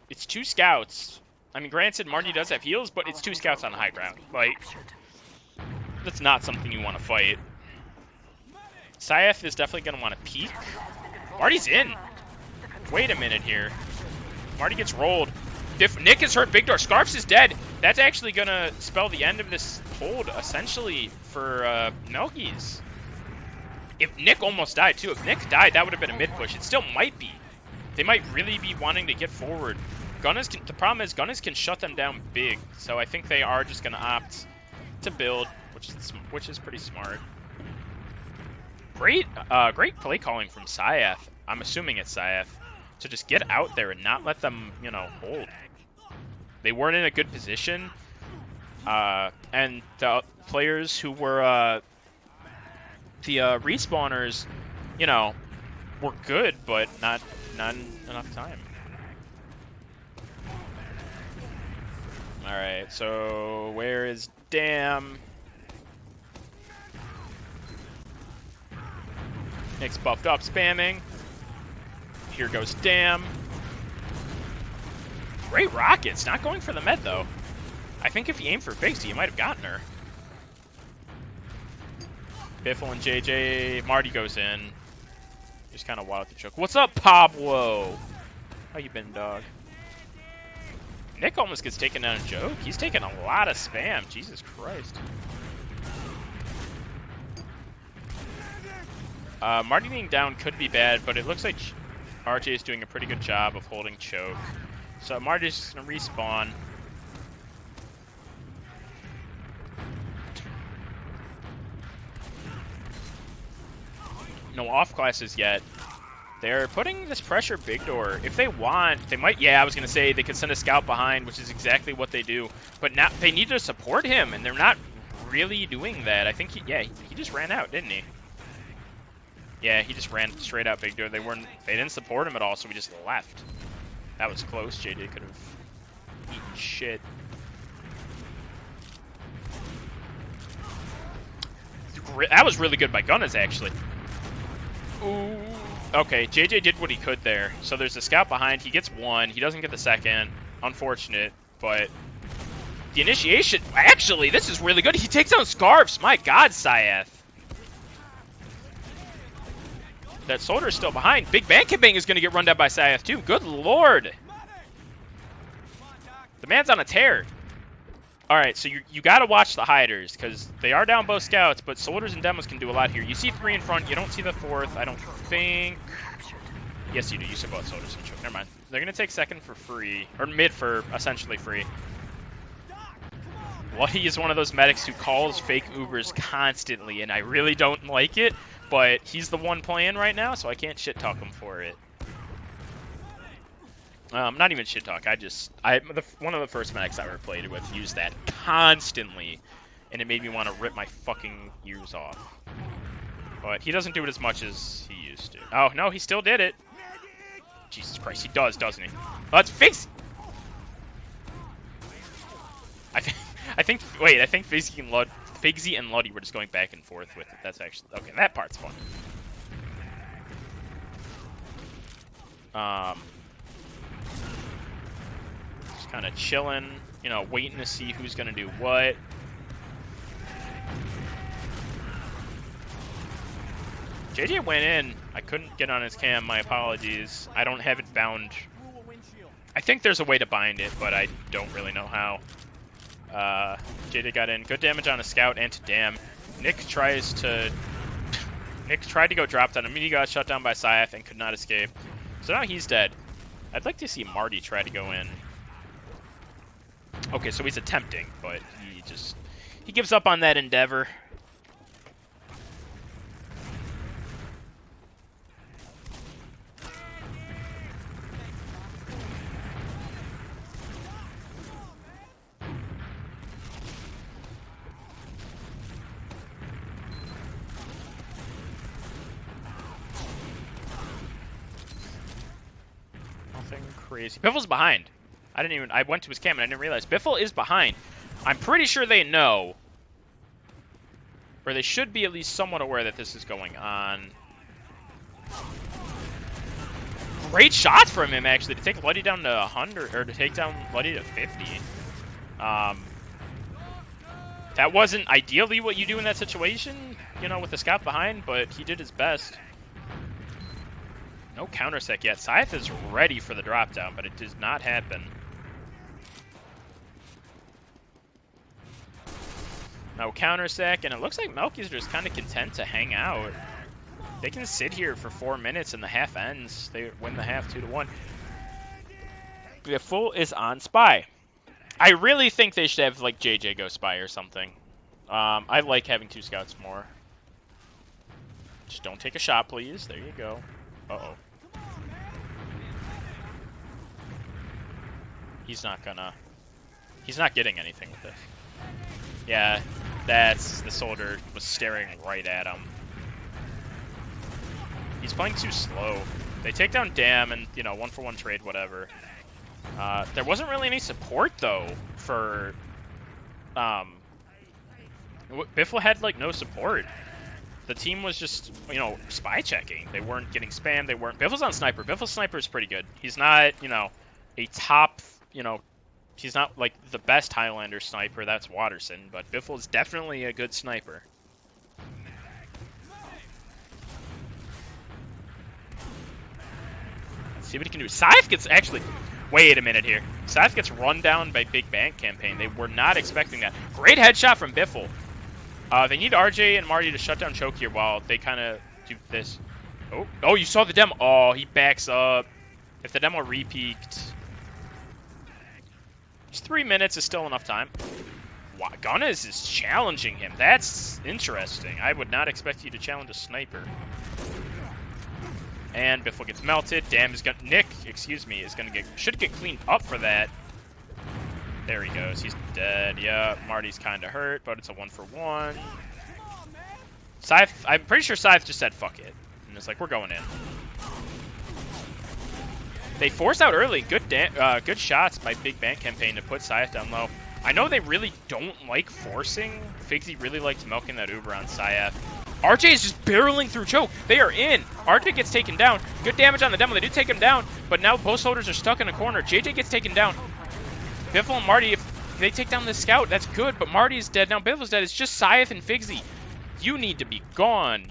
It's 2 scouts. I mean, granted, Marty does have heals, but it's 2 scouts on high ground. Like, that's not something you want to fight. Syath is definitely going to want to peek. Marty's in. Wait a minute here. Marty gets rolled. Nick is hurt. Big Door. Scarfs is dead. That's actually going to spell the end of this hold, essentially, for Milkies. If Nick almost died, too. If Nick died, that would have been a mid-push. It still might be. They might really be wanting to get forward. The problem is Gunners can shut them down big, so I think they are just going to opt to build, which is pretty smart. Great play calling from Syath. I'm assuming it's Syath. To just get out there and not let them, hold. They weren't in a good position. And the players who were the respawners, were good, but not enough time. Alright, so where is Dam? Nick's buffed up, spamming. Here goes Dam. Great rockets. Not going for the med, though. I think if he aimed for Figsy, he might have gotten her. Biffle and JJ. Marty goes in. Just kind of wild the choke. What's up, Pablo? How you been, dog? Nick almost gets taken down in joke. He's taking a lot of spam. Jesus Christ. Marty being down could be bad, but it looks like RJ is doing a pretty good job of holding choke. So Marty's just going to respawn. No off classes yet. They're putting this pressure big door. If they want, they might. Yeah, I was gonna say they could send a scout behind, which is exactly what they do. But now they need to support him, and they're not really doing that. I think he just ran out, didn't he? Yeah, he just ran straight out big door. They didn't support him at all, so we just left. That was close. JJ could have eaten shit. That was really good by Gunners, actually. Ooh. Okay, JJ did what he could there. So there's a scout behind. He gets one. He doesn't get the second. Unfortunate, but the initiation... Actually, this is really good. He takes down Scarves. My God, Syath. That soldier is still behind. Big Bang Camping is going to get run down by Syath, too. Good Lord. The man's on a tear. All right, so you got to watch the hiders because they are down both scouts, but soldiers and demos can do a lot here. You see 3 in front. You don't see the 4th, I don't think. Yes, you do. You see both soldiers and choke. Never mind. They're going to take second for free, or mid for essentially free. Luddy is one of those medics who calls fake Ubers constantly, and I really don't like it, but he's the one playing right now, so I can't shit talk him for it. Not even shit talk. One of the first medics I ever played with used that constantly, and it made me want to rip my fucking ears off. But he doesn't do it as much as he used to. Oh no, he still did it. Jesus Christ, he does, doesn't he? Let's fix. I think Figsy and Luddy were just going back and forth with it. That's actually okay. That part's fun. Kind of chilling, you know, waiting to see who's gonna do what. JJ went in. I couldn't get on his cam. My apologies. I don't have it bound. I think there's a way to bind it, but I don't really know how. JJ got in. Good damage on a scout and to Dam. Nick tried to go drop down. Immediately got shut down by Syath and could not escape. So now he's dead. I'd like to see Marty try to go in. Okay, so he's attempting, but he gives up on that endeavor. Nothing crazy. Biffle's behind. I went to his cam and I didn't realize. Biffle is behind. I'm pretty sure they know. Or they should be at least somewhat aware that this is going on. Great shot from him, actually, to take Luddy down to 100, or to take down Luddy to 50. That wasn't ideally what you do in that situation, you know, with the scout behind, but he did his best. No countersec yet. Scythe is ready for the drop down, but it does not happen. No countersec, and it looks like MILKIES are just kind of content to hang out. They can sit here for 4 minutes and the half ends. They win the half 2-1. Biffle is on Spy. I really think they should have like JJ go Spy or something. I like having 2 scouts more. Just don't take a shot, please. There you go. Uh-oh. He's not getting anything with this. Yeah, the soldier was staring right at him. He's playing too slow. They take down Dam and, you know, 1-for-1 trade, whatever. There wasn't really any support, though, for... Biffle had, like, no support. The team was just, you know, spy checking. They weren't getting spammed. Biffle's on Sniper. Biffle's Sniper is pretty good. He's not, you know, a top, you know... He's not, like, the best Highlander sniper. That's Watterson. But Biffle's definitely a good sniper. Let's see what he can do. Scythe gets actually... Wait a minute here. Scythe gets run down by Big Bang Campaign. They were not expecting that. Great headshot from Biffle. They need RJ and Marty to shut down Choke here while they kind of do this. Oh, you saw the demo. Oh, he backs up. If the demo re-peaked... Just 3 minutes is still enough time. Wow, Gunners is challenging him. That's interesting. I would not expect you to challenge a sniper. And Biffle gets melted. Damn is gonna Nick, excuse me, is gonna should get cleaned up for that. There he goes. He's dead. Yeah, Marty's kind of hurt, but it's a 1-for-1. Scythe, I'm pretty sure Scythe just said fuck it, and it's like we're going in. They force out early. Good shots by Big Bang Campaign to put Scythe down low. I know they really don't like forcing. Figsy really likes milking that Uber on Scythe. RJ is just barreling through choke. They are in. RJ gets taken down. Good damage on the demo. They do take him down, but now both soldiers are stuck in a corner. JJ gets taken down. Biffle and Marty, if they take down the scout, that's good, but Marty is dead. Now Biffle's dead. It's just Scythe and Figsy. You need to be gone.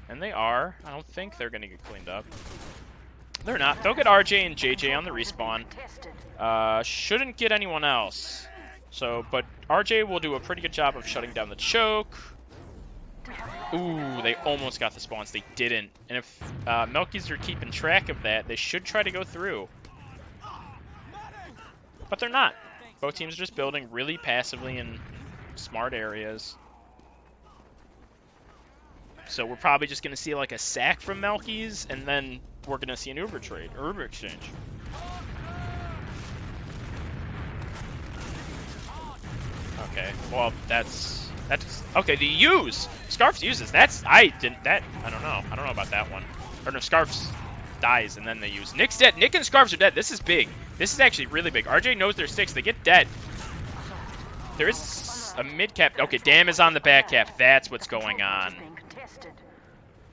And they are. I don't think they're going to get cleaned up. They're not. They'll get RJ and JJ on the respawn. Shouldn't get anyone else. So, but RJ will do a pretty good job of shutting down the choke. Ooh, they almost got the spawns. They didn't. And if Milkies are keeping track of that, they should try to go through. But they're not. Both teams are just building really passively in smart areas. So we're probably just going to see like a sack from Milkies, and then we're going to see an Uber trade, or Uber exchange. Okay, well, that's okay, the use! Scarfs uses, I don't know about that one. Or no, Scarfs dies, and then they use. Nick's dead. Nick and Scarfs are dead. This is big. This is actually really big. RJ knows their sticks. They get dead. There is a mid cap. Okay, Dam is on the back cap. That's what's going on.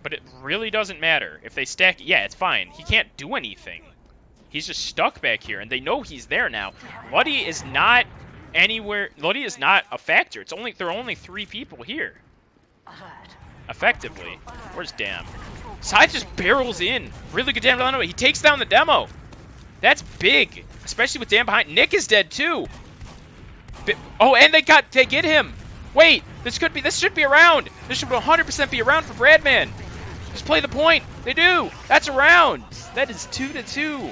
But it really doesn't matter. If they stack, yeah, it's fine. He can't do anything. He's just stuck back here, and they know he's there now. Luddy is not anywhere. Luddy is not a factor. There are only 3 people here. Effectively. Where's Dam? Scythe just barrels in. Really good damage on the demo. He takes down the demo. That's big, especially with Dam behind. Nick is dead too. Oh, and they get him. Wait, this should be a round. This should 100% be a round for Bradman. Just play the point. They do. That's a round. That is 2-2.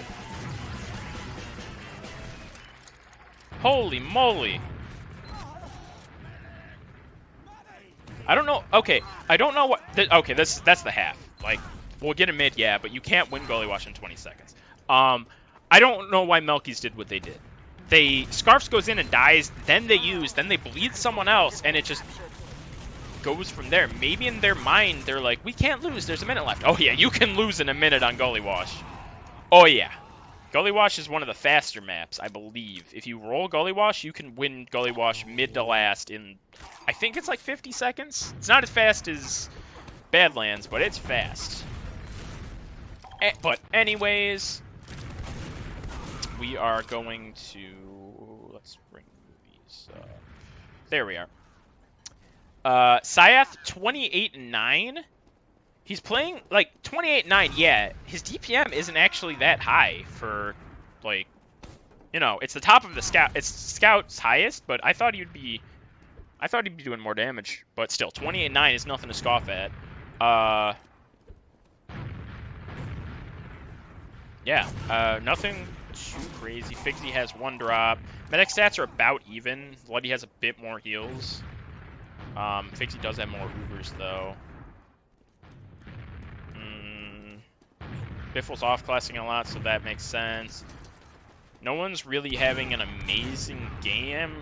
Holy moly. I don't know. Okay, I don't know what. Okay, that's the half. Like, we'll get a mid, yeah, but you can't win Goalie Wash in 20 seconds. I don't know why Milkies did what they did. Scarfs goes in and dies, then they use, then they bleed someone else, and it just goes from there. Maybe in their mind, they're like, we can't lose, there's a minute left. Oh yeah, you can lose in a minute on Goalie Wash. Oh yeah. Goalie Wash is one of the faster maps, I believe. If you roll Goalie Wash, you can win Goalie Wash mid to last in, I think it's like 50 seconds. It's not as fast as Badlands, but it's fast. But anyways, we are going to, let's bring these, there we are. Scythe 28-9. He's playing, like, 28-9, yeah. His DPM isn't actually that high for, like, you know, it's the top of the Scout. It's Scout's highest, but I thought he'd be doing more damage. But still, 28-9 is nothing to scoff at. Yeah, nothing too crazy. Figsy has 1 drop. Medic stats are about even. Luddy has a bit more heals. Figsy does have more Ubers, though. Biffle's off-classing a lot, so that makes sense. No one's really having an amazing game.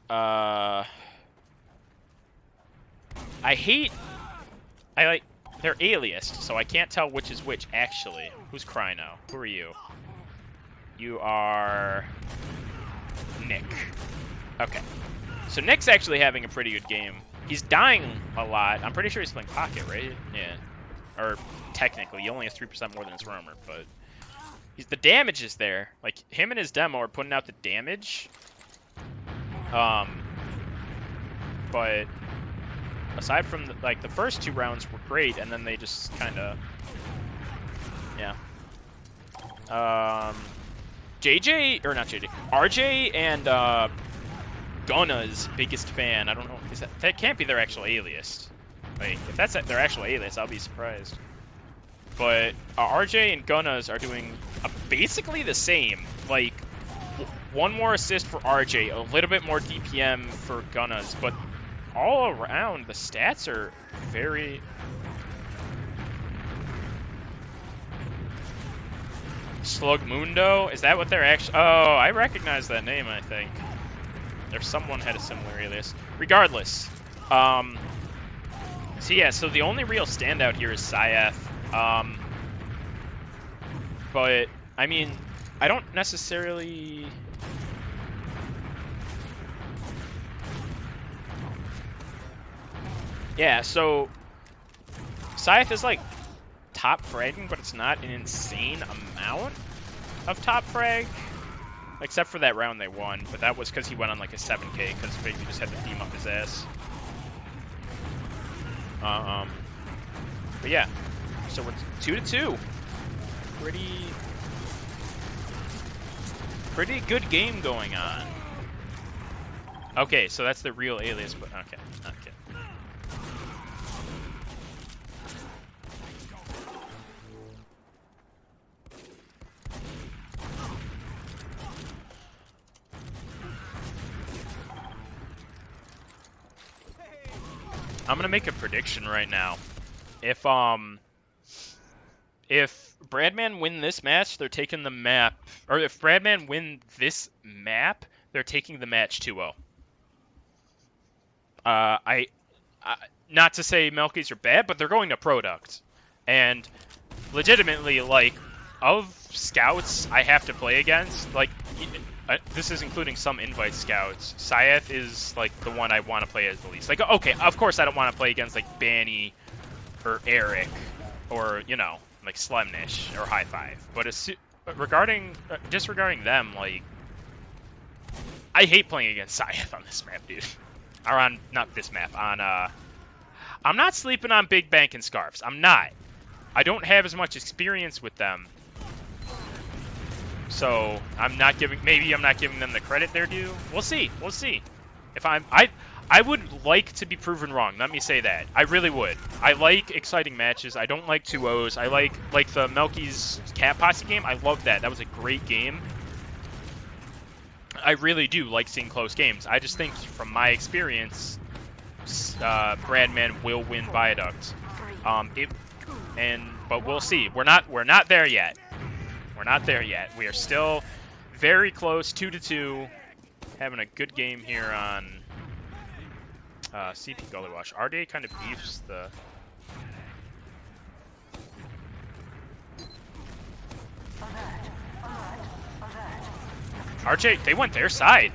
They're aliased, so I can't tell which is which, actually. Who's Kryno? Who are you? You are Nick. Okay. So Nick's actually having a pretty good game. He's dying a lot. I'm pretty sure he's playing Pocket, right? Yeah. Or technically, he only has 3% more than his roamer, but the damage is there. Like, him and his demo are putting out the damage. But aside from the first 2 rounds were great, and then they just kind of, yeah. RJ and Gunna's biggest fan. I don't know. That can't be their actual alias. Like, if that's their actual alias, I'll be surprised. But RJ and Gunna's are doing basically the same. Like, 1 more assist for RJ, a little bit more DPM for Gunna's, but all around the stats are very Slugmundo? Is that what they're actually... Oh, I recognize that name, I think. Or someone had a similar alias. Regardless. So yeah, so the only real standout here is Syeth. But, I mean, I don't necessarily... Yeah, so... Syeth is, like, top fragging, but it's not an insane amount of top frag. Except for that round they won, but that was because he went on, like, a 7k, because Figsy just had to beam up his ass. But yeah, so we're 2-2. Pretty good game going on. Okay, so that's the real alias, but okay. I'm gonna make a prediction right now. If Bradman win this match, they're taking the map. Or if Bradman win this map, they're taking the match 2-0. Not to say MILKIES are bad, but they're going to product. And legitimately, like, of scouts I have to play against, like, this is including some invite scouts, Syeth is, like, the one I want to play as the least. Like, okay, of course I don't want to play against, like, Banny or Eric or, you know, like, Slemnish or High Five. But disregarding them, like, I hate playing against Syeth on this map, dude. Or on, not this map, on, I'm not sleeping on Big Bank and Scarves. I'm not. I don't have as much experience with them. So, maybe I'm not giving them the credit they're due. We'll see. We'll see. I would like to be proven wrong. Let me say that. I really would. I like exciting matches. I don't like 2-0s. I like the MILKIES Cat Posse game. I love that. That was a great game. I really do like seeing close games. I just think, from my experience, Bradman will win Viaduct. But we'll see. We're not there yet. We're not there yet. We are still very close, 2-2. Having a good game here on CP Gullywash. RDA kind of beefs the... RJ, they went their side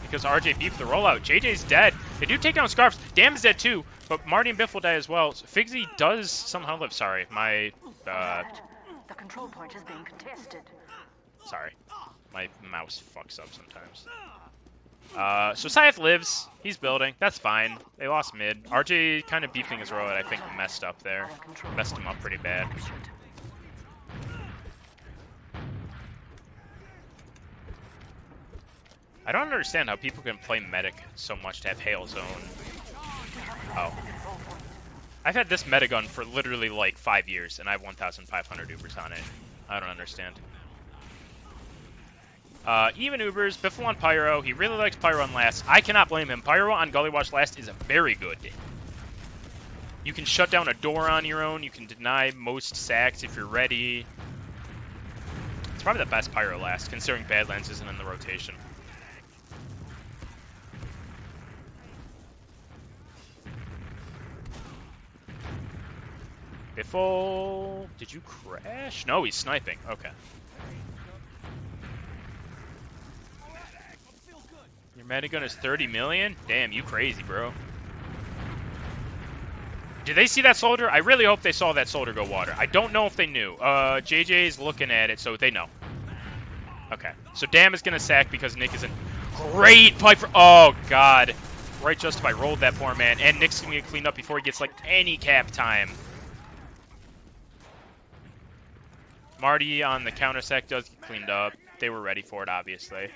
because RJ beefed the rollout. JJ's dead. They do take down Scarves. Damn is dead too, but Marty and Biff will die as well. So Figsy does somehow live. Sorry, my... The control point is being contested. Sorry. My mouse fucks up sometimes. So Syeth lives. He's building. That's fine. They lost mid. RJ kind of beefing his rollout, I think, messed up there. Messed him up pretty bad. I don't understand how people can play Medic so much to have Hail Zone. Oh. I've had this Metagun for literally like 5 years, and I have 1,500 Ubers on it. I don't understand. Even Ubers, Biffle on Pyro. He really likes Pyro on last. I cannot blame him. Pyro on Gullywash last is very good. You can shut down a door on your own. You can deny most sacks if you're ready. It's probably the best Pyro last, considering Badlands isn't in the rotation. Biffle, did you crash? No, he's sniping. Okay. Your Metagun is 30 million? Damn, you crazy, bro. Did they see that soldier? I really hope they saw that soldier go water. I don't know if they knew. JJ's looking at it, so they know. Okay. So Dam is going to sack because Nick is in great pipe for... Oh, God. Right just if I rolled that poor man. And Nick's going to get cleaned up before he gets, like, any cap time. Marty on the counter sack does get cleaned up. They were ready for it, obviously.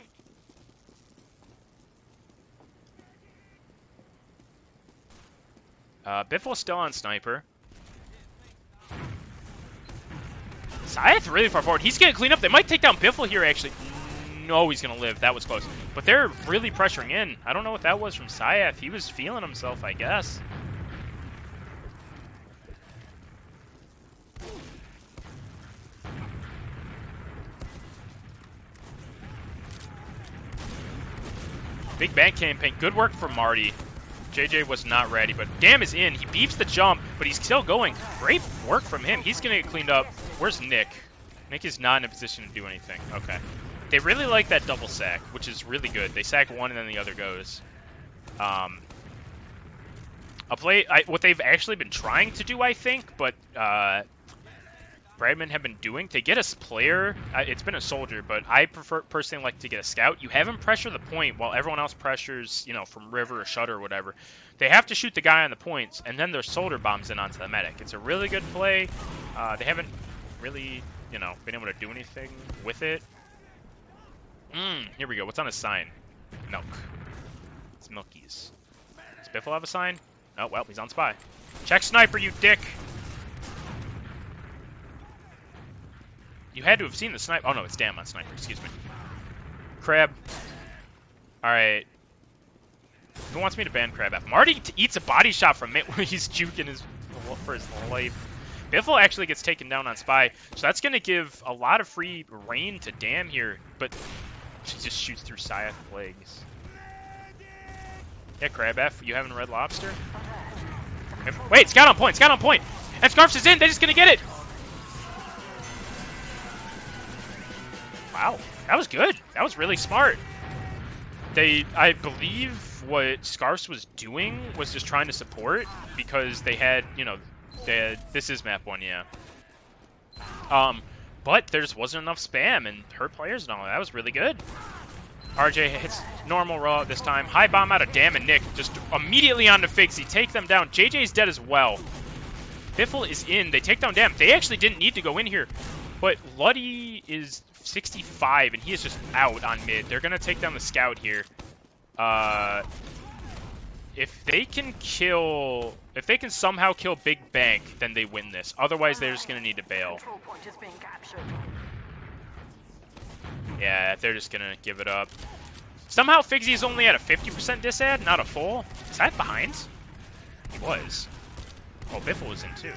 Biffle's still on Sniper. Syeth really far forward. He's getting cleaned up. They might take down Biffle here, actually. No, he's going to live. That was close. But they're really pressuring in. I don't know what that was from Syeth. He was feeling himself, I guess. Big bank campaign. Good work from Marty. JJ was not ready, but Dam is in. He beeps the jump, but he's still going. Great work from him. He's going to get cleaned up. Where's Nick? Nick is not in a position to do anything. Okay. They really like that double sack, which is really good. They sack one and then the other goes. What they've actually been trying to do, I think, but Bradman have been doing, they get a player, it's been a soldier, but I personally like to get a scout. You have him pressure the point while everyone else pressures, you know, from river or shutter or whatever. They have to shoot the guy on the points, and then their soldier bombs in onto the medic. It's a really good play. They haven't really, you know, been able to do anything with it. Here we go. What's on his sign? Milk. It's Milkies. Does Biffle have a sign? Oh, well, he's on spy. Check sniper, you dick! You had to have seen the sniper. Oh, no, it's Dam on sniper. Excuse me. Crab. Alright. Who wants me to ban Crab F? Marty eats a body shot from it when he's juking for his life. Biffle actually gets taken down on spy, so that's going to give a lot of free reign to Dam here, but she just shoots through Scythe legs. Yeah, Crab F, you having Red Lobster? Wait, Scout on point, Scout on point! And Scarfs is in, they're just going to get it! Wow, that was good. That was really smart. I believe what Scarfs was doing was just trying to support because they had, you know, this is map 1, yeah. But there just wasn't enough spam and hurt players and all. That was really good. RJ hits normal roll this time. High bomb out of Dam and Nick. Just immediately onto Figsy. Take them down. JJ's dead as well. Biffle is in. They take down Dam. They actually didn't need to go in here. But Luddy is 65, and he is just out on mid. They're going to take down the scout here. If they can somehow kill Big Bank, then they win this. Otherwise, they're just going to need to bail. Yeah, they're just going to give it up. Somehow, Figsy's only at a 50% disad, not a full. Is that behind? He was. Oh, Biffle was in too.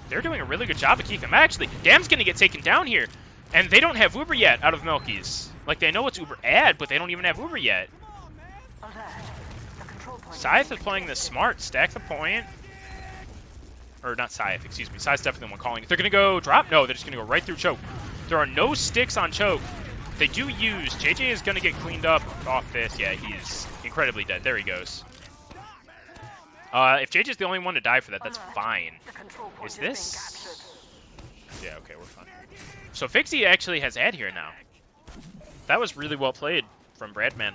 They're doing a really good job of keeping him. Actually, Dam's going to get taken down here. And they don't have Uber yet out of Milkies. Like, they know it's Uber ad, but they don't even have Uber yet. Scythe is playing this smart. Stack the point. Or not Scythe, excuse me. Scythe's definitely the one calling it. They're going to go drop? No, they're just going to go right through choke. There are no sticks on choke. They do use. JJ is going to get cleaned up off this. Yeah, he's incredibly dead. There he goes. If JJ's the only one to die for that, that's fine. Is this? Yeah, okay, we're fine. So Figsy actually has ad here now. That was really well played from Bradman.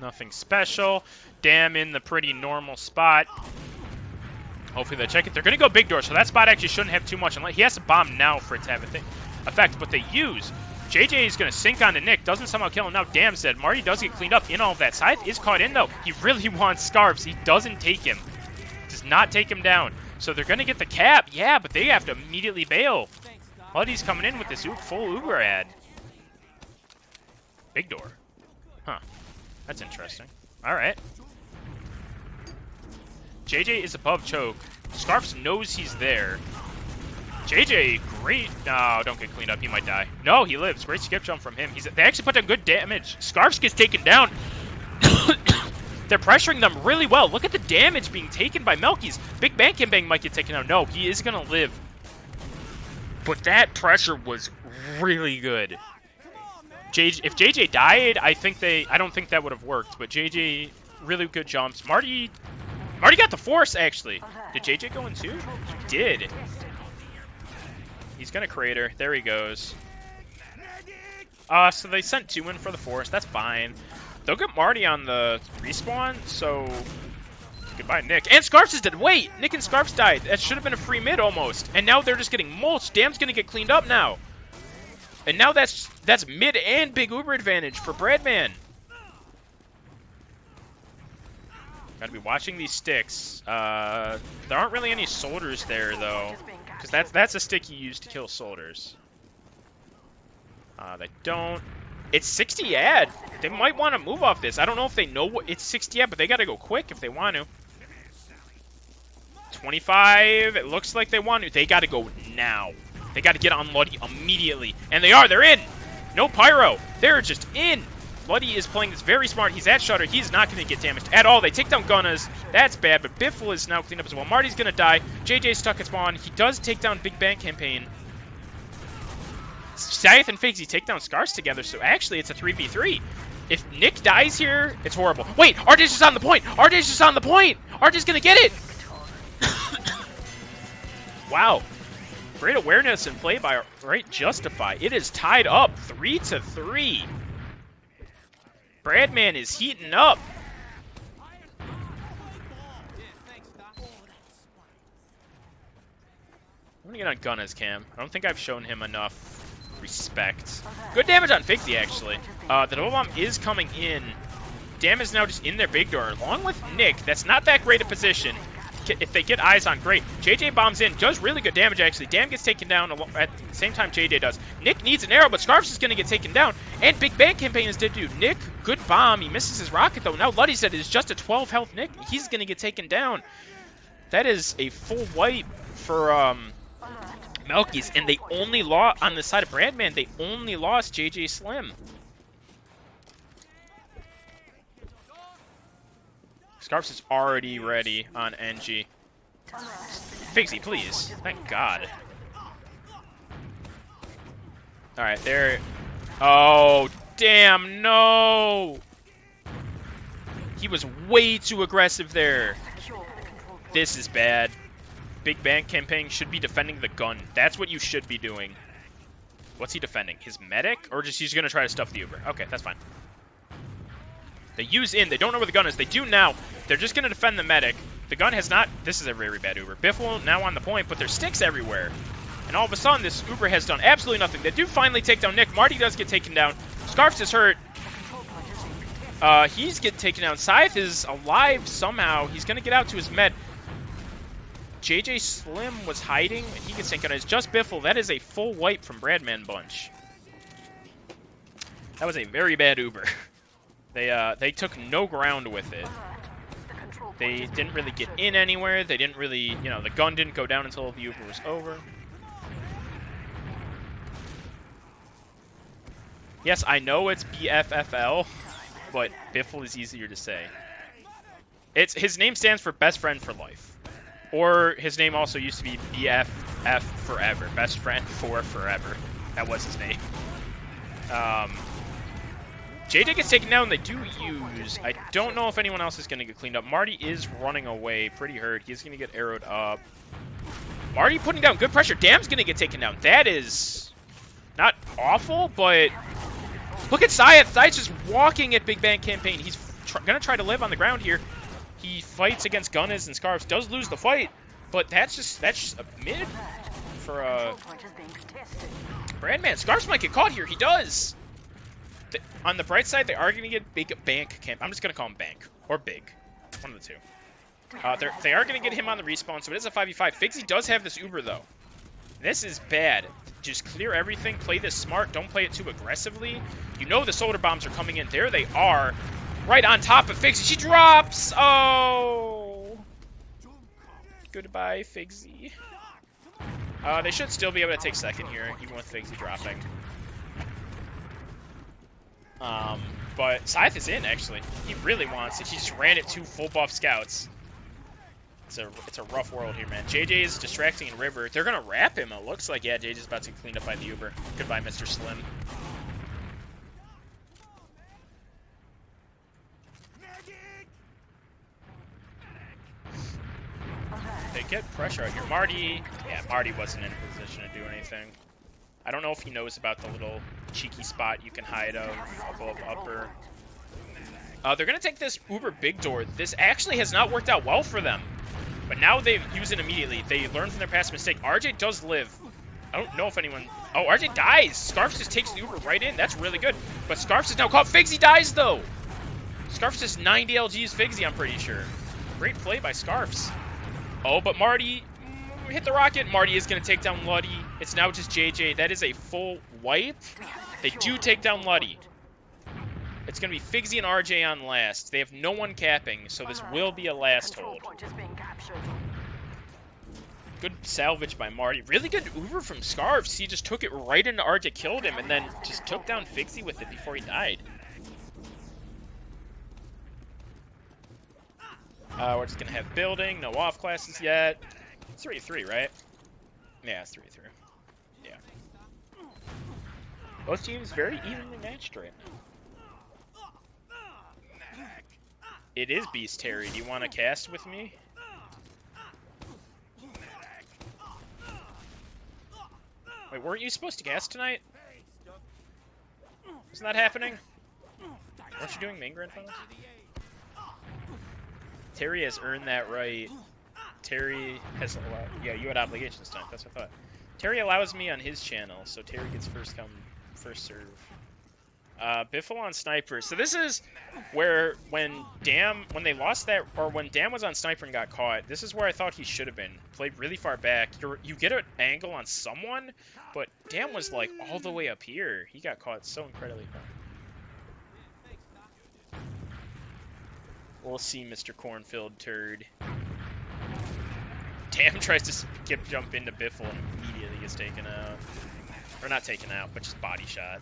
Nothing special. Dam in the pretty normal spot. Hopefully they check it. They're going to go big door, so that spot actually shouldn't have too much. He has to bomb now for it to have effect, but they use. JJ is going to sink onto Nick. Doesn't somehow kill him. Now Dam's dead. Marty does get cleaned up in all of that. Scythe is caught in, though. He really wants Scarfs. He doesn't take him. Does not take him down. So they're going to get the cap. Yeah, but they have to immediately bail. Buddy's coming in with this full Uber ad. Big door. Huh. That's interesting. All right. JJ is above choke. Scarfs knows he's there. JJ, great. No, don't get cleaned up. He might die. No, he lives. Great skip jump from him. They actually put down good damage. Scarfs gets taken down. They're pressuring them really well. Look at the damage being taken by Milkies. Big Bang Kim Bang might get taken down. No, he is going to live. But that pressure was really good. If JJ died, I don't think that would have worked. But JJ, really good jumps. Marty got the force, actually. Did JJ go in too? He did. He's going to crater. There he goes. So they sent 2 in for the force. That's fine. They'll get Marty on the respawn, so goodbye, Nick. And Scarfs is dead. Wait, Nick and Scarfs died. That should have been a free mid almost. And now they're just getting mulched. Dam's going to get cleaned up now. And now that's mid and big Uber advantage for Bradman. Gotta be watching these sticks. There aren't really any soldiers there, though. Because that's a stick you use to kill soldiers. They don't. It's 60 ad. They might want to move off this. I don't know if they know what it's 60 ad, but they got to go quick if they want to. 25. It looks like they want to. They got to go now. They got to get on Luddy immediately. And they are. They're in. No pyro. They're just in. Luddy is playing this very smart. He's at Shutter. He's not going to get damaged at all. They take down Gunnas. That's bad, but Biffle is now cleaned up as well. Marty's going to die. JJ's stuck at spawn. He does take down Big Bang Campaign. Scythe and Figsy take down Scars together, so actually it's a 3v3. If Nick dies here, it's horrible. Wait, RJ's just on the point. RJ's just on the point. RJ's going to get it. Wow. Great awareness and play by right Justify. It is tied up 3-3. Bradman is heating up. I'm gonna get on Gunna's cam. I don't think I've shown him enough respect. Good damage on Figsy, actually. The double bomb is coming in. Dam is now just in their big door, along with Nick. That's not that great a position. If they get eyes on, great. JJ bombs in, does really good damage, actually. Dam gets taken down at the same time JJ does. Nick needs an arrow, but Scarf's is going to get taken down. And Big Bang Campaign is dead, dude. Nick, good bomb. He misses his rocket, though. Now Luddy said it's just a 12 health Nick. He's going to get taken down. That is a full wipe for MILKIES. And they only lost, on the side of Bradman, they only lost JJ Slim. Scarfs is already ready on NG. Figsy, please. Thank God. Alright, there. Oh, damn, no! He was way too aggressive there. This is bad. Big Bang Campaign should be defending the gun. That's what you should be doing. What's he defending? His medic? Or just he's going to try to stuff the Uber? Okay, that's fine. They use in. They don't know where the gun is. They do now. They're just going to defend the medic. The gun has not... This is a very bad Uber. Biffle now on the point, but there's sticks everywhere. And all of a sudden, this Uber has done absolutely nothing. They do finally take down Nick. Marty does get taken down. Scarfs is hurt. He's getting taken down. Scythe is alive somehow. He's going to get out to his med. JJ Slim was hiding. He gets taken down. It's just Biffle. That is a full wipe from Bradman Bunch. That was a very bad Uber. They took no ground with it. They didn't really get in anywhere. They didn't really, you know, the gun didn't go down until the Uber was over. Yes, I know it's BFFL, but Biffle is easier to say. His name stands for Best Friend for Life. Or his name also used to be BFF Forever. Best Friend for Forever. That was his name. JJ gets taken down. They do use... I don't know if anyone else is going to get cleaned up. Marty is running away. Pretty hurt. He's going to get arrowed up. Marty putting down good pressure. Dam's going to get taken down. That is not awful, but... Look at Scythe. Scythe's just walking at Big Bang Campaign. He's going to try to live on the ground here. He fights against Gunnas and Scarfs. Does lose the fight, but that's just a mid for Bradman. Scarfs might get caught here. He does. On the bright side, they are going to get Big Bank Camp. I'm just going to call him Bank. Or Big. One of the two. They are going to get him on the respawn, so it is a 5v5. Figsy does have this Uber, though. This is bad. Just clear everything. Play this smart. Don't play it too aggressively. You know the solar bombs are coming in. There they are. Right on top of Figsy. She drops! Oh! Goodbye, Figsy. They should still be able to take second here, even with Figsy dropping. But Scythe is in, actually. He really wants it. He just ran it 2 full buff scouts. It's a rough world here, man. JJ is distracting in River. They're going to wrap him, it looks like. Yeah, JJ's about to get cleaned up by the Uber. Goodbye, Mr. Slim. They get pressure out here. Marty wasn't in a position to do anything. I don't know if he knows about the little cheeky spot you can hide of above upper. They're going to take this Uber big door. This actually has not worked out well for them. But now they use it immediately. They learn from their past mistake. RJ does live. I don't know if anyone... Oh, RJ dies. Scarfs just takes the Uber right in. That's really good. But Scarfs is now caught. Figsy dies, though. Scarfs just 90 LGs Figsy, I'm pretty sure. Great play by Scarfs. Oh, but Marty hit the rocket. Marty is going to take down Luddy. It's now just JJ. That is a full wipe. They do take down Luddy. It's going to be Figsy and RJ on last. They have no one capping, so this will be a last Control hold. point is being captured. Good salvage by Marty. Really good Uber from Scarves. He just took it right into RJ, killed him, and then just took down Figsy with it before he died. We're just going to have building. No off classes yet. It's 3-3, right? Yeah, it's 3-3. Yeah. Both teams very evenly matched right now. It is Beast Terry. Do you want to cast with me? Wait, weren't you supposed to cast tonight? Isn't that happening? Aren't you doing main grand finals? Terry has earned that right. Terry has allowed... Yeah, you had obligations tonight. That's what I thought. Terry allows me on his channel, so Terry gets first come, first serve. Biffle on Sniper. So this is where when they lost that, or when Dam was on Sniper and got caught, this is where I thought he should have been. Played really far back. You get an angle on someone, but Dam was like all the way up here. He got caught so incredibly far. We'll see, Mr. Cornfield Turd. Dam tries to jump into Biffle and immediately gets taken out. Or not taken out, but just body shot.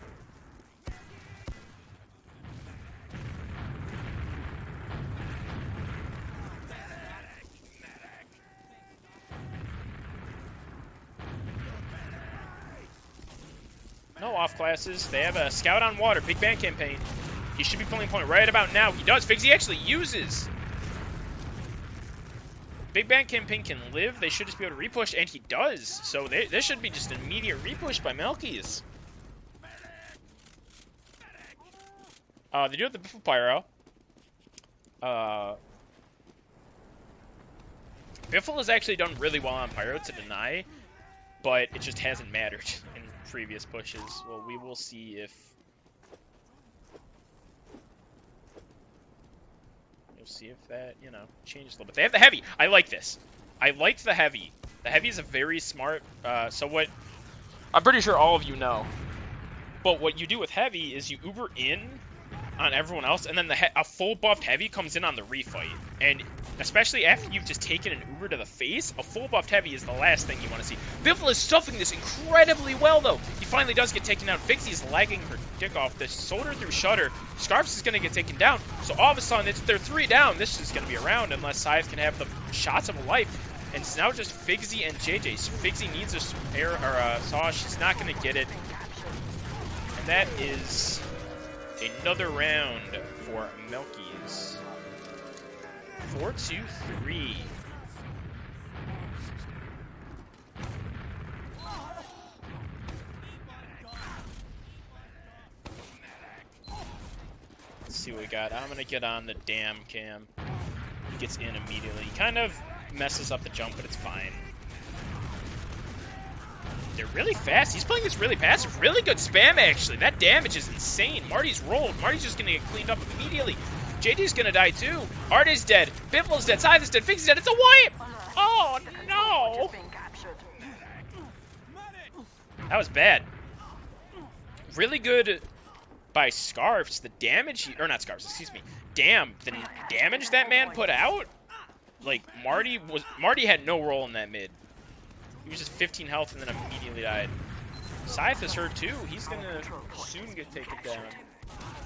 No off classes. They have a scout on water. Big bang campaign. He should be pulling point right about now. He does. Figsy actually uses. Big bang campaign can live. They should just be able to repush, and he does. So this should be just an immediate repush by MILKIES. They do have the Biffle Pyro. Biffle has actually done really well on Pyro to deny, but it just hasn't mattered in previous pushes. Well, we will see if... We'll see if that, you know, changes a little bit. They have the heavy. I like this. I liked the heavy. The heavy is a very smart... so what... I'm pretty sure all of you know. But what you do with heavy is you Uber in on everyone else, and then a full buffed heavy comes in on the refight. And especially after you've just taken an Uber to the face, a full buffed heavy is the last thing you want to see. Biffle is stuffing this incredibly well, though. He finally does get taken down. Figsy is lagging her dick off. The soldier through Shutter. Scarps is going to get taken down. So all of a sudden, they're 3 down. This is going to be around unless Scythe can have the shots of a life. And it's now just Figsy and JJ. So Figsy needs a air or a saw. She's not going to get it. And that is another round for MILKIES. 4-2-3. Let's see what we got. I'm going to get on the Dam cam. He gets in immediately. He kind of messes up the jump, but it's fine. They're really fast. He's playing this really passive. Really good spam, actually. That damage is insane. Marty's rolled. Marty's just going to get cleaned up immediately. JD's going to die, too. Art's dead. Biffle's dead. Scythe is dead. Figsy's dead. It's a wipe! Oh, no! That was bad. Really good by Scarves. The damage... Or not Scarves, excuse me. Damn. The damage that man put out? Like, Marty had no role in that mid. He was just 15 health and then immediately died. Scythe is hurt too. He's gonna soon get taken down.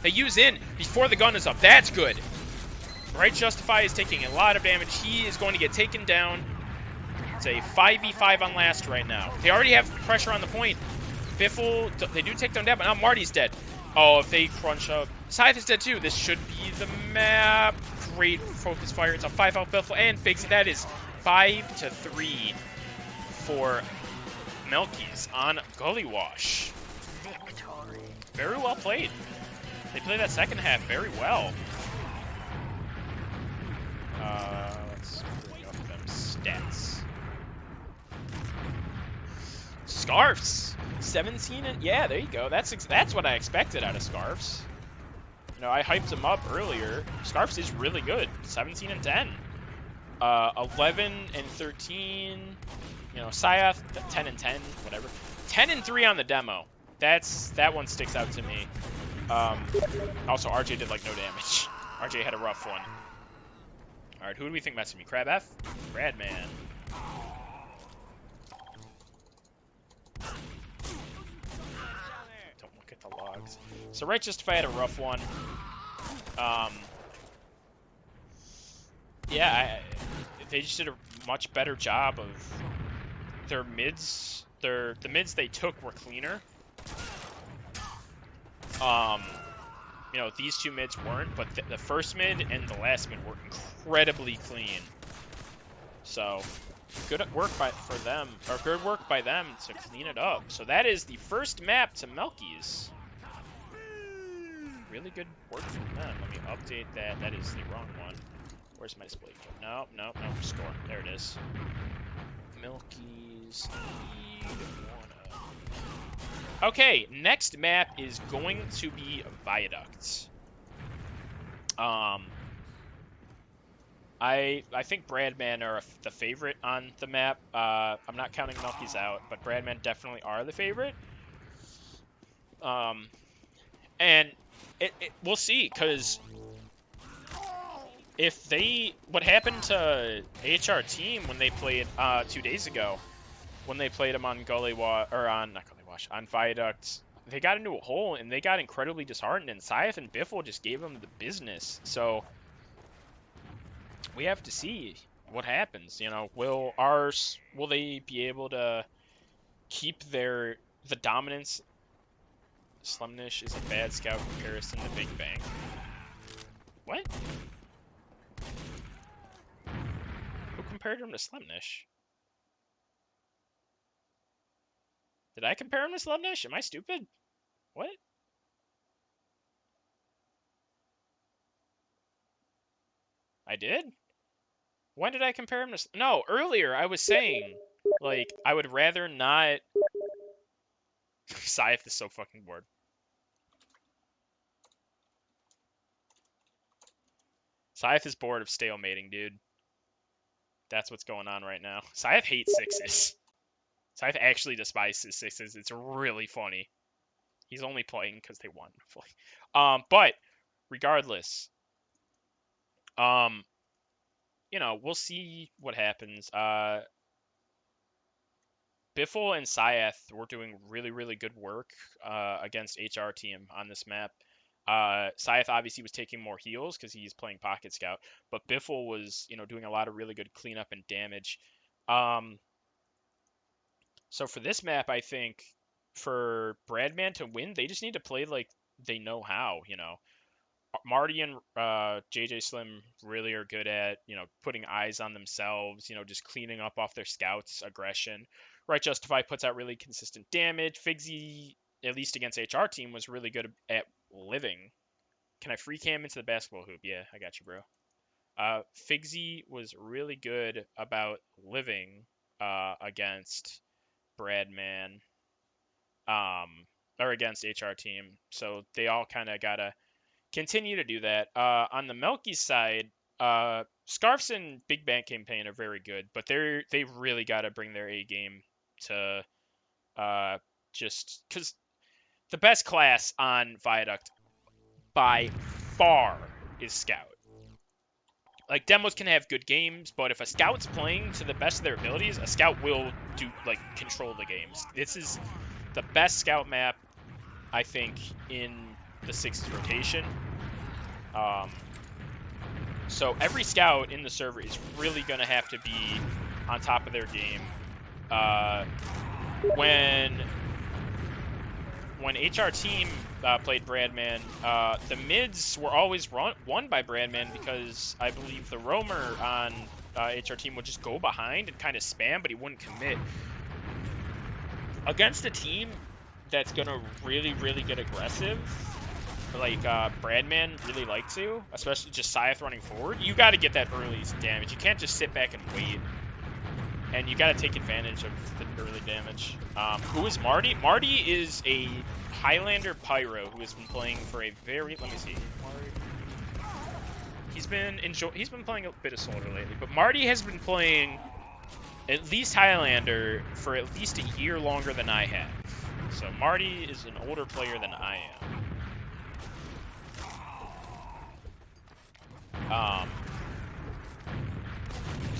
They use in before the gun is up. That's good. Right Justify is taking a lot of damage. He is going to get taken down. It's a 5v5 on last right now. They already have pressure on the point. Biffle, they do take them down, but now Marty's dead. Oh, if they crunch up. Scythe is dead too. This should be the map. Great focus fire. It's a 5-out Biffle and Figsy. That is 5-3. For MILKIES on Gully Wash. Very well played. They played that second half very well. Let's bring up them stats. Scarves, 17 and yeah, there you go. That's what I expected out of Scarves. You know, I hyped him up earlier. Scarves is really good. 17 and 10. 11 and 13. You know, Scythe, 10 and 10, whatever. 10 and 3 on the demo. That one sticks out to me. Also, RJ did like no damage. RJ had a rough one. Alright, who do we think messed with me? Crab F? Bradman. Don't look at the logs. So Right Justify had a rough one. Yeah, they just did a much better job of their mids. The mids they took were cleaner. You know, these two mids weren't, but the first mid and the last mid were incredibly clean. So, good work by them to clean it up. So that is the first map to MILKIES. Really good work from them. Let me update that. That is the wrong one. Where's my display? No, score. There it is. MILKIES. Okay, next map is going to be Viaduct. I think Bradman are the favorite on the map. I'm not counting MILKIES out, but Bradman definitely are the favorite. And we'll see, because if what happened to HR team when they played 2 days ago, when they played them on on Viaduct, they got into a hole and they got incredibly disheartened, and Scythe and Biffle just gave them the business. So we have to see what happens. You know, will they be able to keep the dominance? Slumnish is a bad scout comparison to Big Bang. What? Who compared him to Slumnish? Did I compare him to Slumnish? Am I stupid? What? I did? When did I compare him to... No, earlier I was saying, like, I would rather not... Scythe is so fucking bored. Scythe is bored of stalemating, dude. That's what's going on right now. Scythe hates sixes. Scythe actually despises sixes. It's really funny. He's only playing because they won. But regardless, you know, we'll see what happens. Biffle and Scythe were doing really, really good work against HR team on this map. Scythe obviously was taking more heals because he's playing Pocket Scout, but Biffle was, you know, doing a lot of really good cleanup and damage. So for this map, I think for Bradman to win, they just need to play like they know how, you know. Marty and JJ Slim really are good at, you know, putting eyes on themselves, you know, just cleaning up off their scouts' aggression. Right Justify puts out really consistent damage. Figsy, at least against HR team, was really good at living. Can I free cam into the basketball hoop? Yeah, I got you, bro. Figsy was really good about living against Bradman, or against HR team. So they all kind of gotta continue to do that. On the MILKIES side, Scarfs and Big Bang Campaign are very good, but they really got to bring their A game to just because the best class on Viaduct by far is Scout. Like, demos can have good games, but if a Scout's playing to the best of their abilities, a Scout will control the games. This is the best Scout map, I think, in the sixes rotation. So every Scout in the server is really going to have to be on top of their game. When HR team played Bradman, the mids were always won by Bradman because I believe the roamer on HR team would just go behind and kind of spam, but he wouldn't commit. Against a team that's going to really, really get aggressive, like Bradman really like to, especially just Scythe running forward, you got to get that early damage. You can't just sit back and wait. And you got to take advantage of the early damage. Who is Marty? Marty is a Highlander Pyro who has been playing for a very... Let me see. He's been playing a bit of Soldier lately, but Marty has been playing at least Highlander for at least a year longer than I have. So Marty is an older player than I am.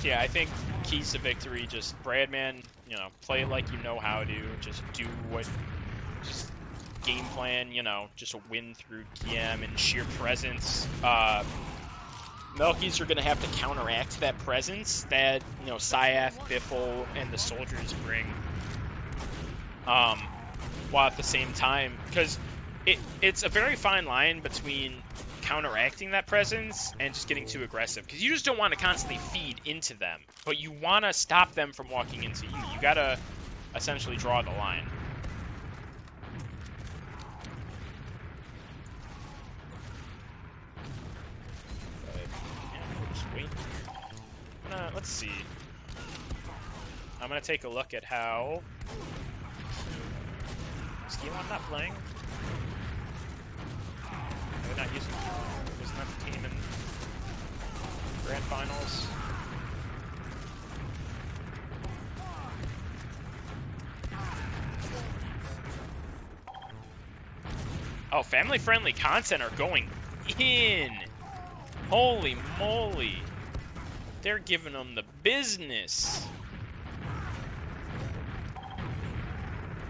Yeah, I think keys to victory, just Bradman, you know, play it like you know how to, just do what, just game plan, you know, just win through TM and sheer presence. MILKIES are going to have to counteract that presence that, you know, Syath, Biffle, and the soldiers bring. While at the same time, because it's a very fine line between counteracting that presence and just getting too aggressive, because you just don't want to constantly feed into them, but you want to stop them from walking into you. You gotta essentially draw the line. But, yeah, we'll just wait. Let's see. I'm gonna take a look at how I'm not playing. They're not using enough team in grand finals. Oh, family-friendly content are going in. Holy moly. They're giving them the business.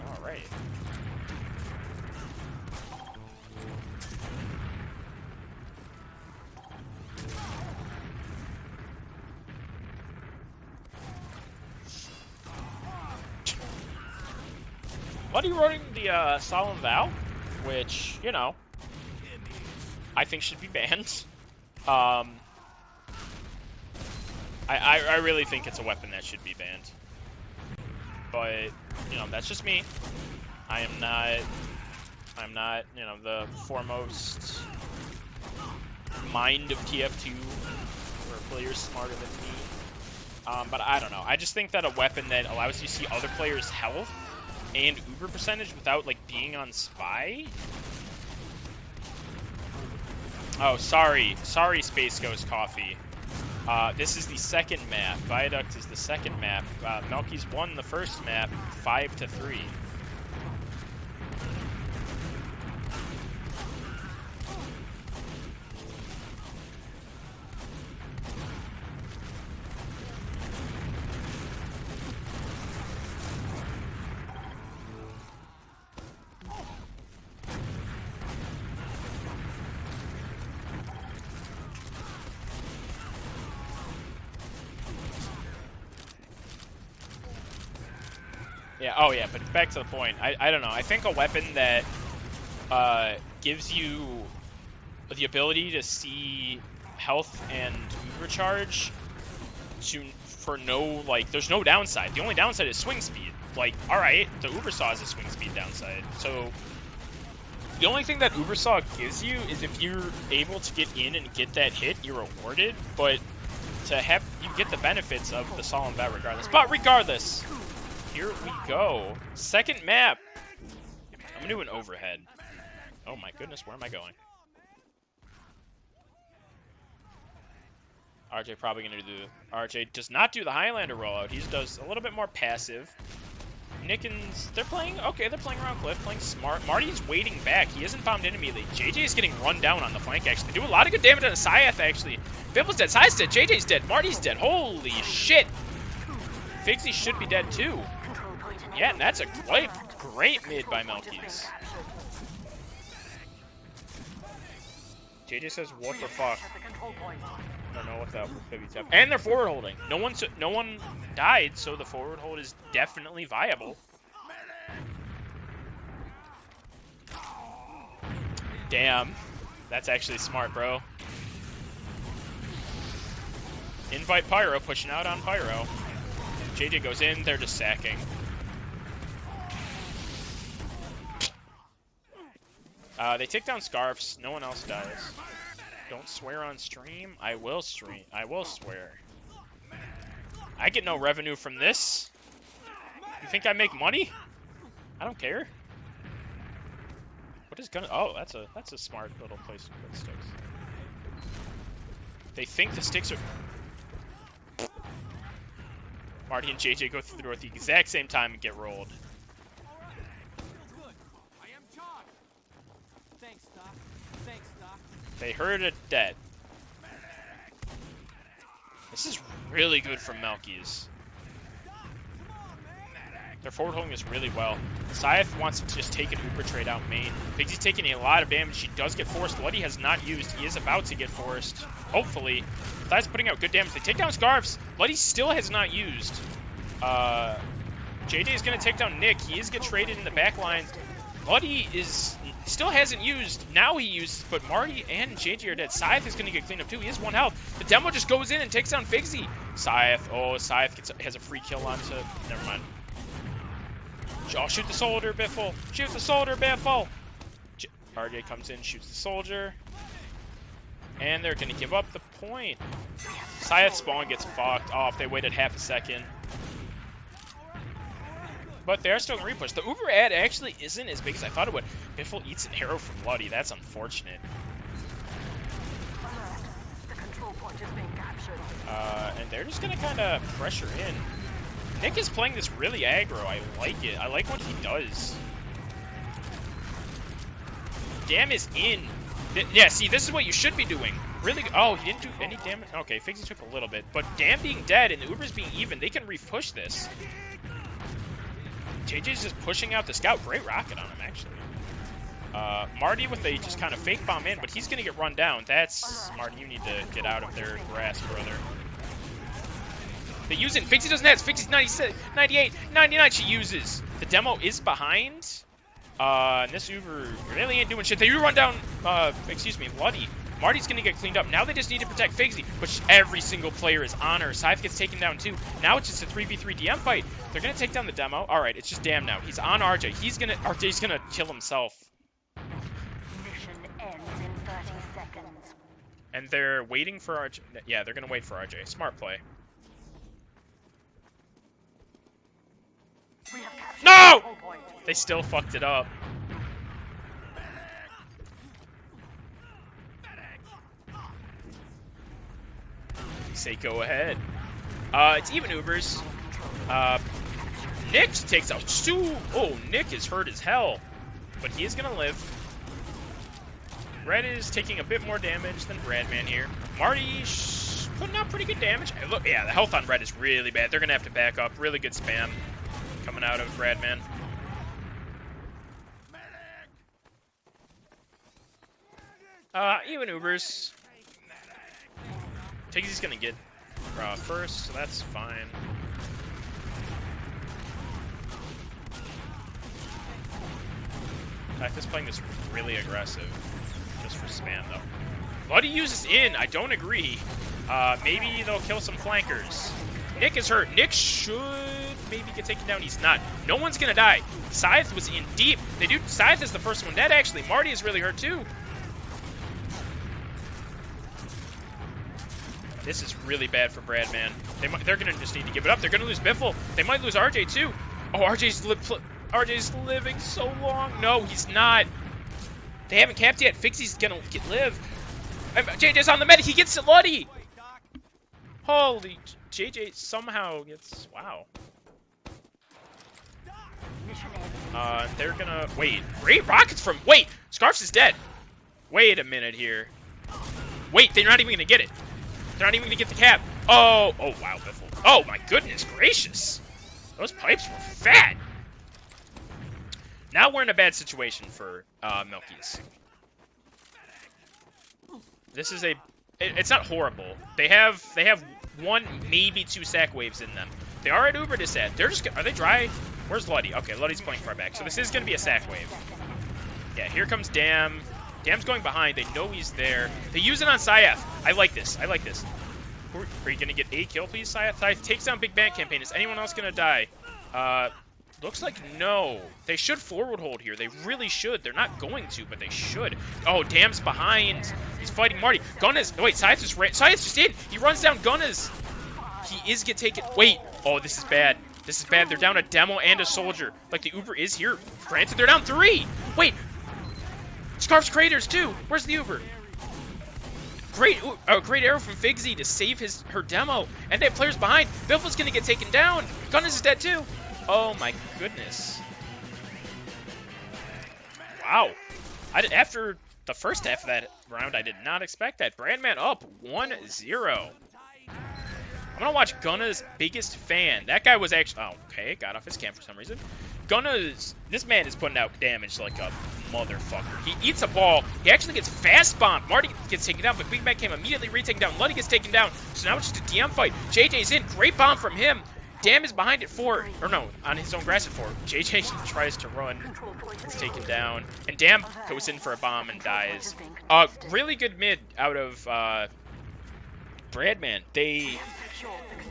All right. Buddy running the Solemn Vow, which, you know, I think should be banned. I really think it's a weapon that should be banned. But, you know, that's just me. I'm not, you know, the foremost mind of TF2 or players smarter than me. But I don't know. I just think that a weapon that allows you to see other players' health and Uber percentage without, like, being on Spy? Oh, sorry. Sorry, Space Ghost Coffee. This is the second map. Viaduct is the second map. MILKIES won the first map 5-3. Yeah, oh yeah, but back to the point. I don't know. I think a weapon that gives you the ability to see health and Uber charge for no, like, there's no downside. The only downside is swing speed. Like, alright, the Uber Saw is a swing speed downside. So, the only thing that Uber Saw gives you is if you're able to get in and get that hit, you're rewarded. But to have, you get the benefits of the Solemn Vow regardless. But regardless, here we go. Second map. I'm gonna do an overhead. Oh my goodness, where am I going? RJ probably gonna do. RJ does not do the Highlander rollout. He does a little bit more passive. Nickens, they're playing okay. They're playing around Cliff, playing smart. Marty's waiting back. He hasn't bombed immediately. JJ is getting run down on the flank. Actually, they do a lot of good damage on the Syath. Actually, Biffle's dead. Syath's dead. JJ's dead. Marty's dead. Holy shit! Figsy should be dead too. Yeah, and that's a great mid by MILKIES. JJ says, "What the fuck?" I don't know what that would be. And they're forward holding. No one died, so the forward hold is definitely viable. Damn, that's actually smart, bro. Invite Pyro, pushing out on Pyro. JJ goes in, they're just sacking. They take down Scarfs. No one else dies. Don't swear on stream. I will stream. I will swear. I get no revenue from this. You think I make money? I don't care. What is gonna? Oh, that's a smart little place to put sticks. They think the sticks are. Marty and JJ go through the door at the exact same time and get rolled. They heard it dead. This is really good from MILKIES. Their forward holding is really well. Scythe wants to just take an Uber trade out main. Figsy's taking a lot of damage. She does get forced. Luddy has not used. He is about to get forced. Hopefully. Scythe's putting out good damage. They take down Scarves. Luddy still has not used. JJ is going to take down Nick. He is get traded in the back line. Luddy still hasn't used. Now he used, but Marty and JJ are dead. Scythe is going to get cleaned up too. He has one health. The demo just goes in and takes down Figsy. Scythe. Oh, Scythe has a free kill onto. Never mind. Oh, shoot the soldier, Biffle. Shoot the soldier, Biffle. RJ comes in, shoots the soldier. And they're going to give up the point. Scythe spawn gets fucked. Oh, if they waited half a second. But they are still going to repush. The Uber ad actually isn't as big as I thought it would. Biffle eats an arrow from Luddy. That's unfortunate. And they're just going to kind of pressure in. Nick is playing this really aggro. I like it. I like what he does. Dam is in. Yeah, see, this is what you should be doing. Really. Oh, he didn't do any damage. Okay, Figsy took a little bit. But Dam being dead and the Uber's being even, they can re-push this. JJ's just pushing out the scout. Great rocket on him, actually. Marty with a just kind of fake bomb in, but he's going to get run down. That's... Marty, you need to get out of their grasp, brother. They use it. Figsy doesn't have. Figsy's 96, 98, 99. She uses. The demo is behind. And this Uber really ain't doing shit. They do run down, excuse me, Luddy. Marty's going to get cleaned up. Now they just need to protect Figsy, which every single player is on her. Scythe gets taken down too. Now it's just a 3v3 DM fight. They're going to take down the demo. All right, it's just Dam now. He's on RJ. RJ's going to kill himself. Mission ends in 30 seconds. And they're waiting for RJ. Yeah, they're going to wait for RJ. Smart play. No! They still fucked it up. Say go ahead. It's even Ubers. Nick takes out two. Oh, Nick is hurt as hell. But he is going to live. Red is taking a bit more damage than Bradman here. Marty putting out pretty good damage. Look, yeah, the health on Red is really bad. They're going to have to back up. Really good spam coming out of Bradman. Even Ubers. Tigsy's gonna get first, so that's fine. Is playing this really aggressive, just for spam though. Luddy uses in. I don't agree. Maybe they'll kill some flankers. Nick is hurt. Nick should maybe get taken down. He's not. No one's gonna die. Scythe was in deep. Scythe is the first one dead, actually. Marty is really hurt too. This is really bad for Bradman. They're gonna just need to give it up. They're gonna lose Biffle. They might lose RJ too. Oh, RJ's living so long. No, he's not. They haven't capped yet. Figsy's gonna live. JJ's on the medic. He gets it, Luddy. Holy, JJ somehow gets, wow. They're gonna, wait, great rockets from, wait, Scarfs is dead. Wait a minute here. Wait, they're not even gonna get it. They're not even gonna get the cap. Oh, wow, Biffle. Oh my goodness gracious. Those pipes were fat. Now we're in a bad situation for MILKIES. This is it's not horrible. They have one, maybe two sack waves in them. They are at Uber Disad. They're just, are they dry? Where's Luddy? Okay, Luddy's playing far back. So this is going to be a sack wave. Yeah, here comes Dam. Dam's going behind. They know he's there. They use it on Scythe. I like this. I like this. Are you going to get a kill, please, Scythe? Scythe takes down Big Bang Campaign. Is anyone else going to die? Looks like no. They should forward hold here. They really should. They're not going to, but they should. Oh, Dam's behind. He's fighting Marty. Gunna's. Wait, Scythe just in. He runs down Gunna's. He is get taken. Wait. Oh, this is bad. This is bad. They're down a demo and a soldier. Like, the Uber is here. Granted, they're down 3. Wait. Scarf's Craters, too. Where's the Uber? Great arrow from Figsy to save her demo. And they have players behind. Biffle's going to get taken down. Gunna's is dead, too. Oh, my goodness. Wow. After the first half of that round, I did not expect that. Bradman up 1-0. I'm gonna watch Gunna's biggest fan. That guy was actually, oh, okay, got off his camp for some reason. This man is putting out damage like a motherfucker. He eats a ball. He actually gets fast bombed. Marty gets taken down, but Big Mac came immediately retaken down. Luddy gets taken down. So now it's just a DM fight. JJ's in. Great bomb from him. Dam is behind at 4. Or no, on his own grass at 4. JJ tries to run. Gets taken down. And Dam goes in for a bomb and dies. Really good mid out of Bradman.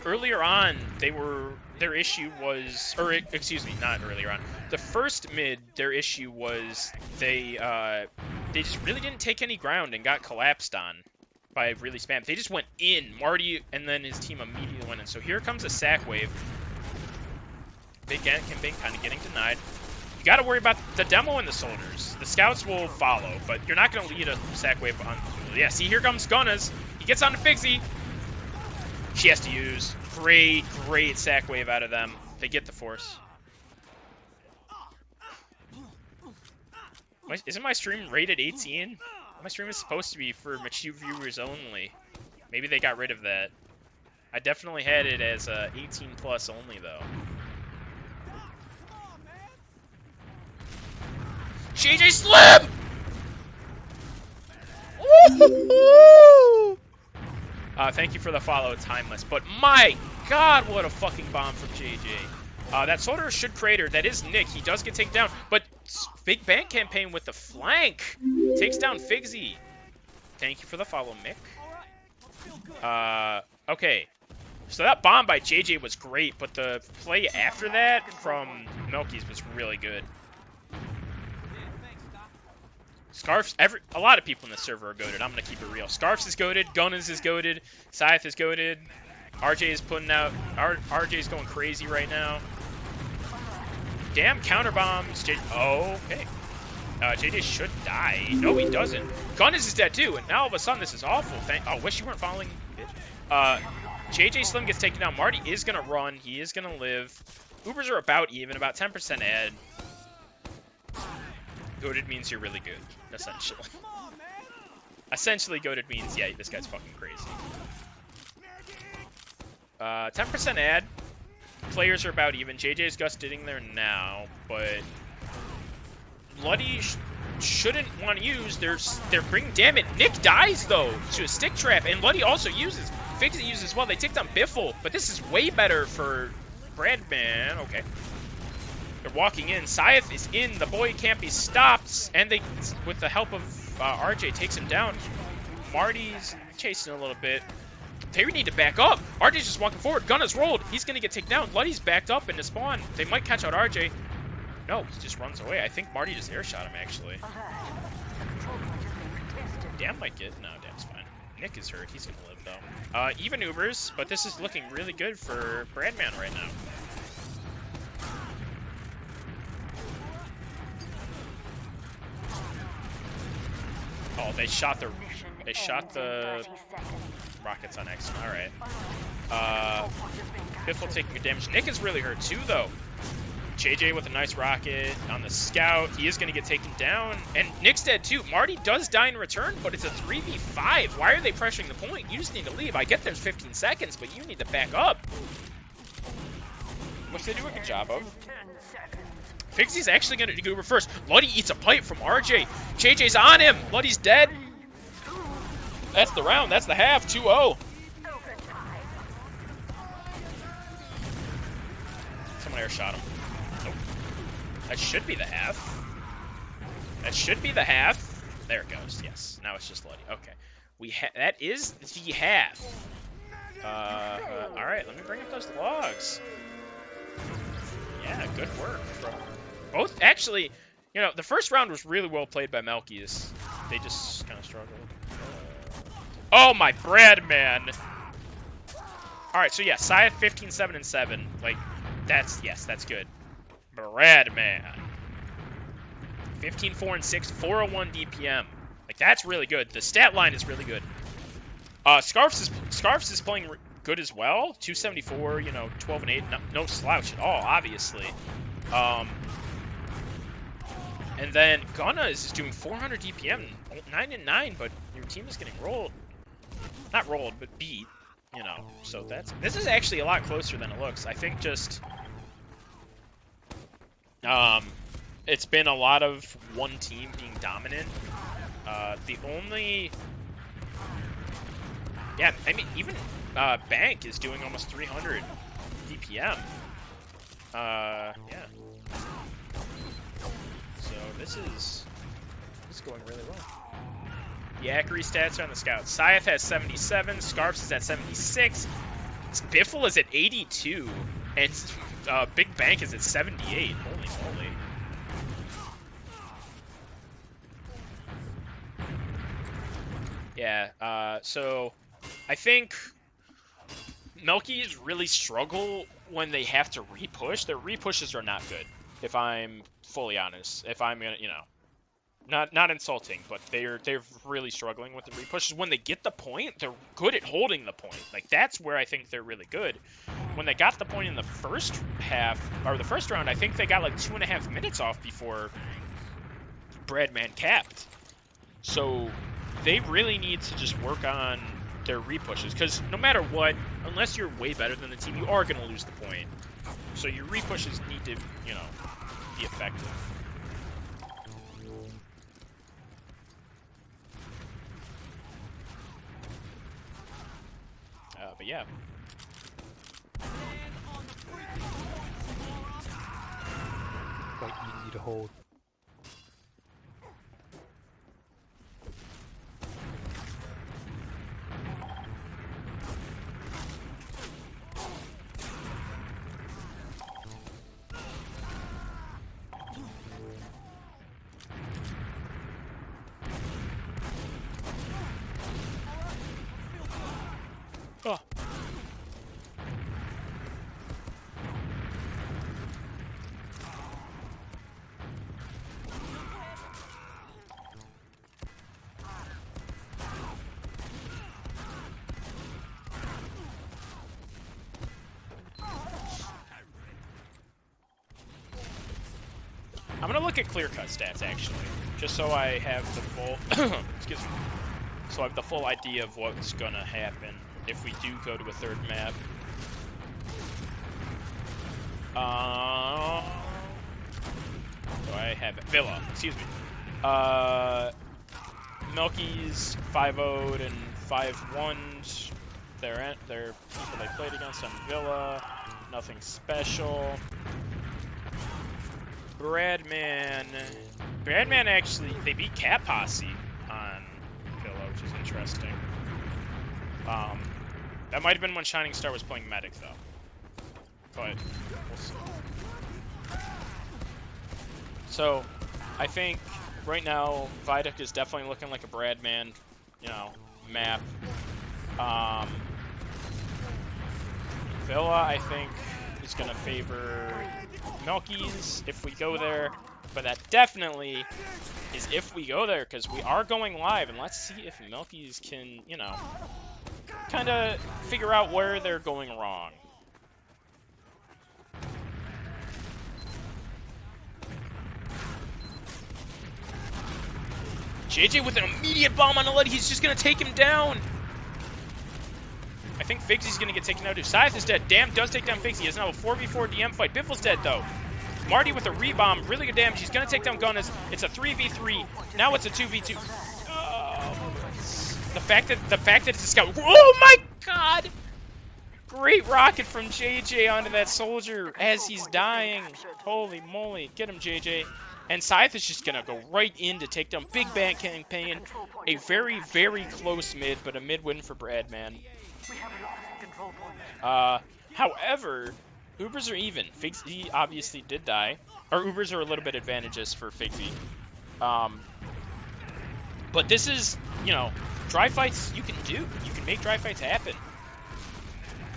Earlier on, their issue was, or excuse me, not earlier on. The first mid, their issue was they just really didn't take any ground and got collapsed on by really spam. They just went in. Marty and then his team immediately went in. So here comes a sack wave. Big camping kind of getting denied. You got to worry about the demo and the soldiers. The scouts will follow, but you're not going to lead a sack wave on. Yeah, see, here comes Gunnas. He gets on to Figsy. She has to use. Great sack wave out of them. They get the force. Isn't my stream rated 18? My stream is supposed to be for mature viewers only. Maybe they got rid of that. I definitely had it as 18 plus only though. JJ Slim! Woo-hoo-hoo! Thank you for the follow, Timeless. But my God, what a fucking bomb from JJ. That soldier should crater. That is Nick. He does get taken down. But Big Bang Campaign with the flank takes down Figsy. Thank you for the follow, Mick. Okay. So that bomb by JJ was great, but the play after that from MILKIES was really good. Scarfs, a lot of people in the server are goated. I'm going to keep it real. Scarfs is goated. Gunners is goated. Scythe is goated. RJ is putting out... RJ is going crazy right now. Damn counter bombs. Oh, okay. JJ should die. No, he doesn't. Gunners is dead too, and now all of a sudden this is awful. Oh, wish you weren't following, bitch. JJ Slim gets taken down. Marty is going to run. He is going to live. Ubers are about even, about 10% ad. Goated means you're really good, essentially. Essentially, goated means, yeah, this guy's fucking crazy. 10% ad. Players are about even. JJ's Gus getting there now, but Luddy shouldn't want to use. They're bringing. Damn it, Nick dies though to a stick trap, and Luddy also uses. Figsy uses as well. They take down Biffle, but this is way better for Bradman. Okay. They're walking in. Scythe is in. The boy can't be stopped. And they, with the help of RJ, takes him down. Marty's chasing a little bit. They need to back up. RJ's just walking forward. Gunna's rolled. He's going to get taken down. Luddy's backed up into spawn. They might catch out RJ. No, he just runs away. I think Marty just airshot him, actually. Dam might get... No, Dam's fine. Nick is hurt. He's going to live, though. Even Ubers, but this is looking really good for Bradman right now. Oh, they shot the rockets on X. All right. Biffle taking good damage. Nick is really hurt too, though. JJ with a nice rocket on the scout. He is going to get taken down, and Nick's dead too. Marty does die in return, but it's a 3v5. Why are they pressuring the point? You just need to leave. I get there's 15 seconds, but you need to back up. Which they do a good job of. Figsy's actually going to go over first. Luddy eats a pipe from RJ. JJ's on him. Luddy's dead. That's the round. That's the half. 2-0. Someone airshot him. Nope. That should be the half. That should be the half. There it goes. Yes. Now it's just Luddy. Okay. That is the half. All right. Let me bring up those logs. Yeah, good work from both. Actually, you know, the first round was really well played by MILKIES. They just kind of struggled. Oh my Bradman! All right, so yeah, Scythe 15, 7, and 7. Like, that's good. Bradman 15, 4, and 6, 401 DPM. Like, that's really good. The stat line is really good. Scarfs is playing good as well. 274, you know, 12 and 8. No slouch at all, obviously. And then Gunna is just doing 400 DPM, 9 and 9, but your team is getting rolled. Not rolled, but beat. you know, so this is actually a lot closer than it looks. I think just it's been a lot of one team being dominant. The only, yeah, I mean, even Bank is doing almost 300 DPM. Yeah. So this is going really well. The accuracy stats are on the scout. Scythe has 77, Scarps is at 76, Biffle is at 82, and Big Bank is at 78. Holy moly. Yeah, so I think MILKIES really struggle when they have to repush. Their repushes are not good, if I'm fully honest. If I'm gonna, you know, not insulting, but they're really struggling with the repushes. When they get the point, they're good at holding the point. Like, that's where I think they're really good. When they got the point in the first half, or the first round, I think they got like 2.5 minutes off before Bradman capped. So they really need to just work on their repushes, because no matter what, unless you're way better than the team, you are going to lose the point. So your repushes need to, you know, be effective. But yeah. Quite easy to hold. Oh. I'm gonna look at clear-cut stats, actually, just so I have the full excuse me, so I have the full idea of what's gonna happen if we do go to a third map. So I have Villa, excuse me. MILKIES 5-0'd and 5-1'd. They're people they played against on Villa. Nothing special. Bradman actually, they beat Cat Posse on Villa, which is interesting. That might have been when Shining Star was playing Medic, though. But we'll see. So, I think right now Vidoc is definitely looking like a Bradman, you know, map. Villa, I think, is going to favor MILKIES if we go there, but that definitely is if we go there, because we are going live, and let's see if MILKIES can, you know, kind of figure out where they're going wrong. JJ with an immediate bomb on the lead, he's just going to take him down. I think Figsy's going to get taken out too. Scythe is dead. Damn does take down Figsy. He has now a 4v4 DM fight. Biffle's dead, though. Marty with a rebomb. Really good damage. He's going to take down Gunness. It's a 3v3. Now it's a 2v2. Oh, the fact that it's a scout. Oh, my God! Great rocket from JJ onto that soldier as he's dying. Holy moly. Get him, JJ. And Scythe is just going to go right in to take down Big Bang Campaign. A very, very close mid, but a mid win for Bradman. However, Ubers are even. Figsy obviously did die. Or Ubers are a little bit advantageous for Figsy. But this is, you know, dry fights you can do. You can make dry fights happen.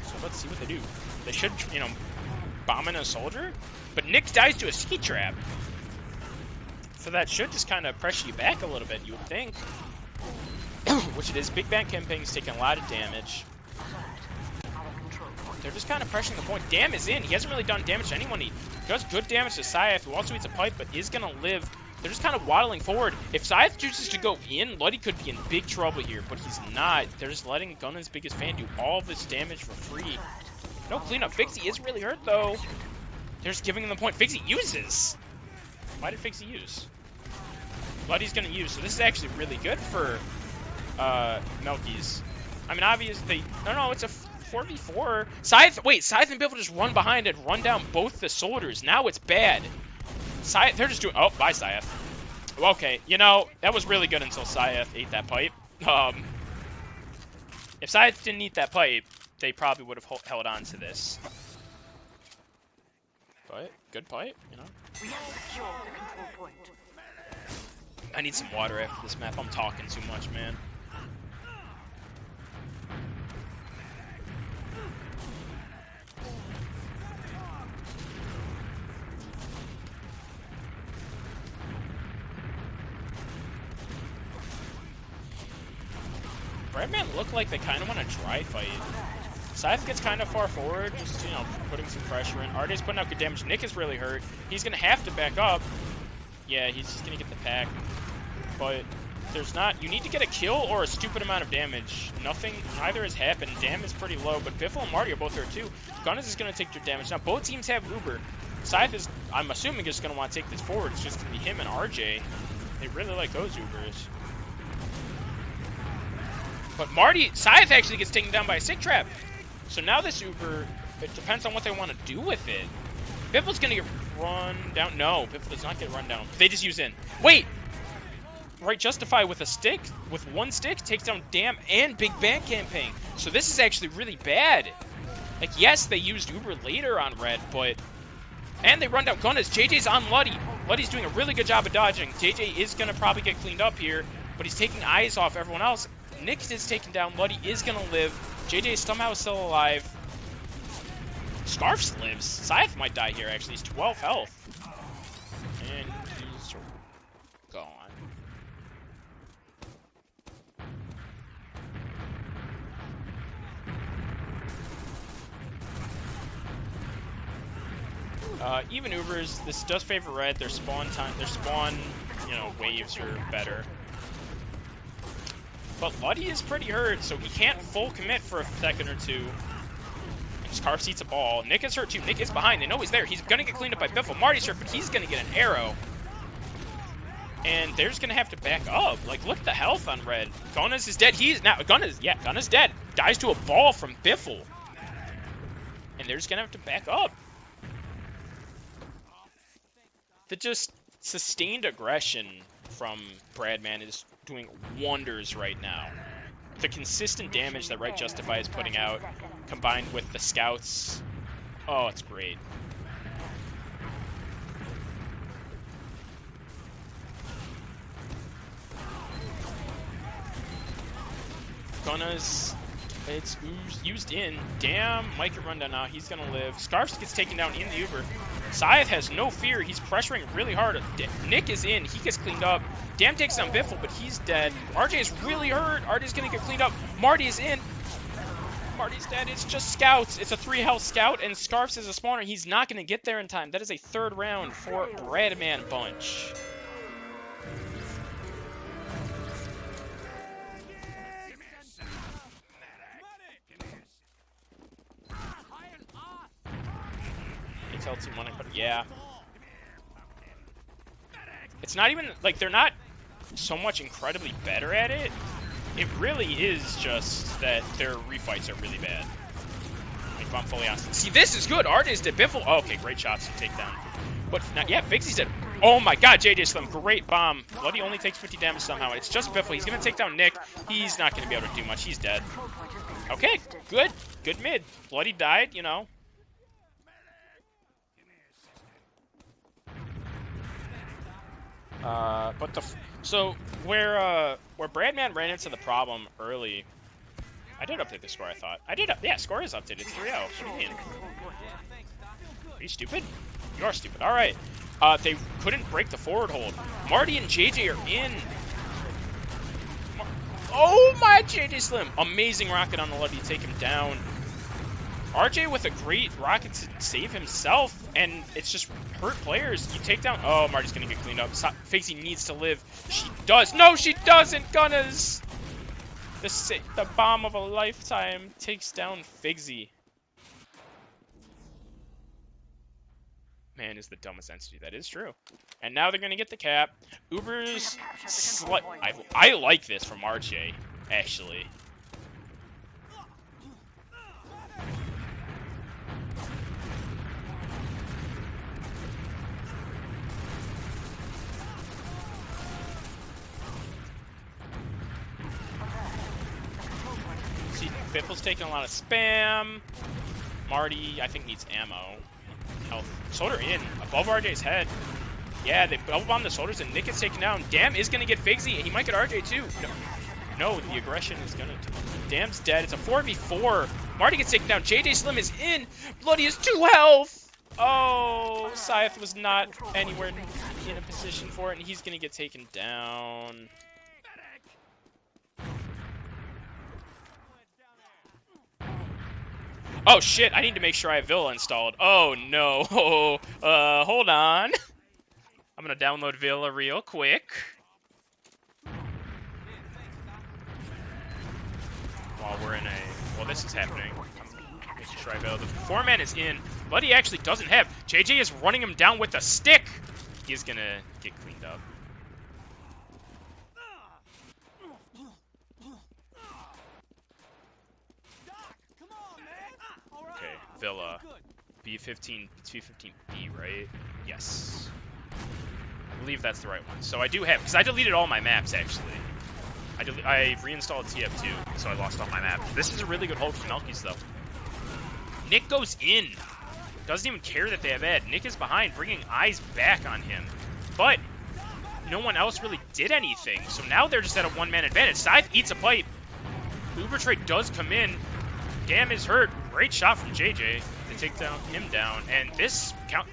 So let's see what they do. They should, you know, bomb in a soldier. But Nick dies to a ski trap. So that should just kind of pressure you back a little bit, you would think. Which it is. Big Bang Campaign's taking a lot of damage. They're just kind of pressuring the point. Dam is in. He hasn't really done damage to anyone. He does good damage to Scythe, who also eats a pipe, but is going to live They're just kind of waddling forward. If Scythe chooses to go in, Luddy could be in big trouble here, but he's not. They're just letting Gunnan's biggest fan do all this damage for free. No cleanup. Fixie is really hurt, though. They're just giving him the point. Fixie uses. Why did Fixie use? Luddy's going to use. So this is actually really good for MILKIES. I mean, obviously, no, it's a 4v4. Scythe, wait, Scythe and Biffle just run behind and run down both the soldiers. Now it's bad. Scythe, they're just doing, oh, bye, Scythe. Okay, you know, that was really good until Scythe ate that pipe. If Scythe didn't eat that pipe, they probably would have held on to this. But, good pipe, you know. We have secured the control point. I need some water after this map. I'm talking too much, man. Bradman look like they kind of want a dry fight. Scythe gets kind of far forward, just, you know, putting some pressure in. RJ's putting out good damage. Nick is really hurt. He's going to have to back up. Yeah, he's just going to get the pack. But there's not... You need to get a kill or a stupid amount of damage. Nothing... Neither has happened. Dam is pretty low, but Biffle and Marty are both hurt, too. Gunners is going to take their damage. Now, both teams have Uber. Scythe is, I'm assuming, is going to want to take this forward. It's just going to be him and RJ. They really like those Ubers. But Marty... Scythe actually gets taken down by a sick trap. So now this Uber, it depends on what they want to do with it. Biffle's going to get run down. No, Biffle does not get run down. They just use in. Wait! Right, Justify with a stick, with one stick, takes down Dam and Big Bang Campaign. So this is actually really bad. Like, yes, they used Uber later on Red, but... And they run down Gunners. JJ's on Luddy. Luddy's doing a really good job of dodging. JJ is going to probably get cleaned up here, but he's taking eyes off everyone else. Nick is taken down. Luddy is going to live. JJ is somehow still alive. Scarfs lives. Scythe might die here, actually. He's 12 health. And he's gone. Even Ubers, this does favor Red. Their spawn time, you know, waves are better. But Luddy is pretty hurt, so he can't full commit for a second or two. And Scarf eats a ball. Nick is hurt too. Nick is behind. They know he's there. He's going to get cleaned up by Biffle. Marty's hurt, but he's going to get an arrow. And they're just going to have to back up. Like, look at the health on Red. Gunners is dead. He's now... Gunners dead. Dies to a ball from Biffle. And they're just going to have to back up. The just sustained aggression from Bradman is doing wonders right now. The consistent damage that Right Justify is putting out, combined with the scouts, oh, it's great. Gunners, it's used in. Damn, Mike can run down now. He's gonna live. Scarfs gets taken down in the Uber. Scythe has no fear. He's pressuring really hard. Nick is in. He gets cleaned up. Dam takes down Biffle, but he's dead. RJ is really hurt. RJ's gonna get cleaned up. Marty is in. Marty's dead. It's just scouts. It's a 3-health scout, and Scarfs is a spawner. He's not gonna get there in time. That is a 3rd round for Bradman Bunch. Team money, but yeah. It's not even, like, they're not so much incredibly better at it. It really is just that their refights are really bad. Like, if I'm fully honest. See, this is good. RJ's dead. Biffle. Oh, okay, great shots to take down. But, yeah, Fixie's dead. Oh my god, JJ Slim. Great bomb. Bloody only takes 50 damage somehow. It's just Biffle. He's going to take down Nick. He's not going to be able to do much. He's dead. Okay, good. Good mid. Bloody died, you know. But so where Bradman ran into the problem early, I did update the score. I thought I did. Yeah, score is updated. It's 3-0. What do you mean? Are you stupid? You are stupid. All right. They couldn't break the forward hold. Marty and JJ are in. Oh my JJ Slim! Amazing rocket on the Luddy to take him down. RJ with a great rocket to save himself, and it's just hurt players. You take down... Oh, Marty's going to get cleaned up. Figsy needs to live. She does. No, she doesn't, Gunners! The bomb of a lifetime takes down Figsy. Man is the dumbest entity. That is true. And now they're going to get the cap. Uber's... I like this from RJ, actually. See, Biffle's taking a lot of spam. Marty, I think, needs ammo. Health. Soldier in, above RJ's head. Yeah, they double bomb the soldiers, and Nick is taken down. Damn is going to get Figsy, and he might get RJ too. No, the aggression is going to... Damn's dead. It's a 4v4. Marty gets taken down. JJ Slim is in. Bloody has 2 health. Oh, Scythe was not anywhere in a position for it, and he's going to get taken down. Oh shit, I need to make sure I have Villa installed. Oh no. Hold on. I'm gonna download Villa real quick. While we're in a... Well, this is happening. I'm making sure I Villa. The 4-man is in. Bloody actually doesn't have. JJ is running him down with a stick. He's gonna get cleaned up. Okay, Villa. B15, it's B15B, right? Yes. I believe that's the right one. So I do have, because I deleted all my maps, actually. I reinstalled TF2, so I lost all my maps. This is a really good hold for MILKIES, though. Nick goes in. Doesn't even care that they have Ed. Nick is behind, bringing eyes back on him. But no one else really did anything. So now they're just at a one-man advantage. Scythe eats a pipe. Uber Trade does come in. Damn is hurt. Great shot from JJ to take him down. And this count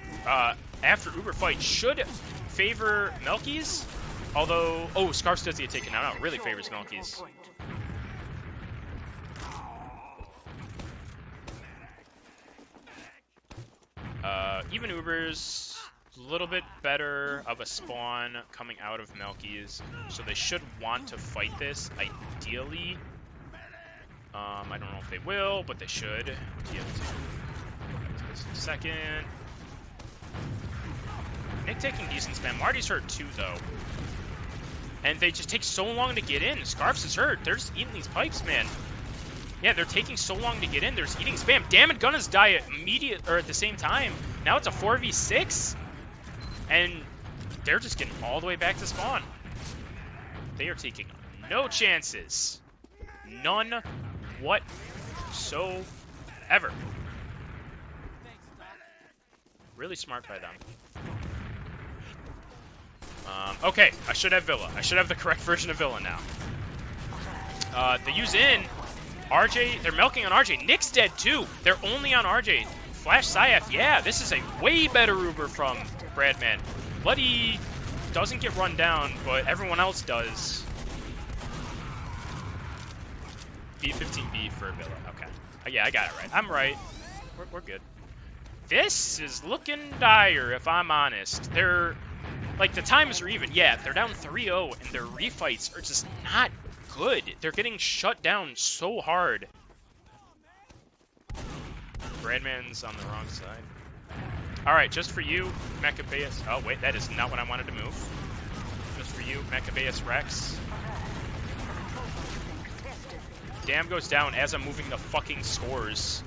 after Uber fight should favor MILKIES. Although, oh, Scarfs does get taken out. No, it really favors MILKIES. Even Uber's a little bit better of a spawn coming out of MILKIES, so they should want to fight this, ideally. I don't know if they will, but they should. TF2. Second. Nick taking decent spam. Marty's hurt too, though. And they just take so long to get in. Scarfs is hurt. They're just eating these pipes, man. Yeah, they're taking so long to get in. They're just eating spam. Damn it, Gunna's die at the same time. Now it's a 4v6. And they're just getting all the way back to spawn. They are taking no chances. None whatsoever. Really smart by them. Okay, I should have Villa. I should have the correct version of Villa now. They use in. RJ, they're milking on RJ. Nick's dead too. They're only on RJ. Flash Scythe, yeah, this is a way better Uber from Bradman. Bloody doesn't get run down, but everyone else does. B15B for Villa, okay. Yeah, I got it right. I'm right. We're good. This is looking dire, if I'm honest. They're, like, the times are even. Yeah, they're down 3-0, and their refights are just not good. They're getting shut down so hard. Bradman's on the wrong side. Alright, just for you, Maccabeus. Oh, wait, that is not what I wanted to move. Just for you, Maccabeus Rex. Dam goes down as I'm moving the fucking scores.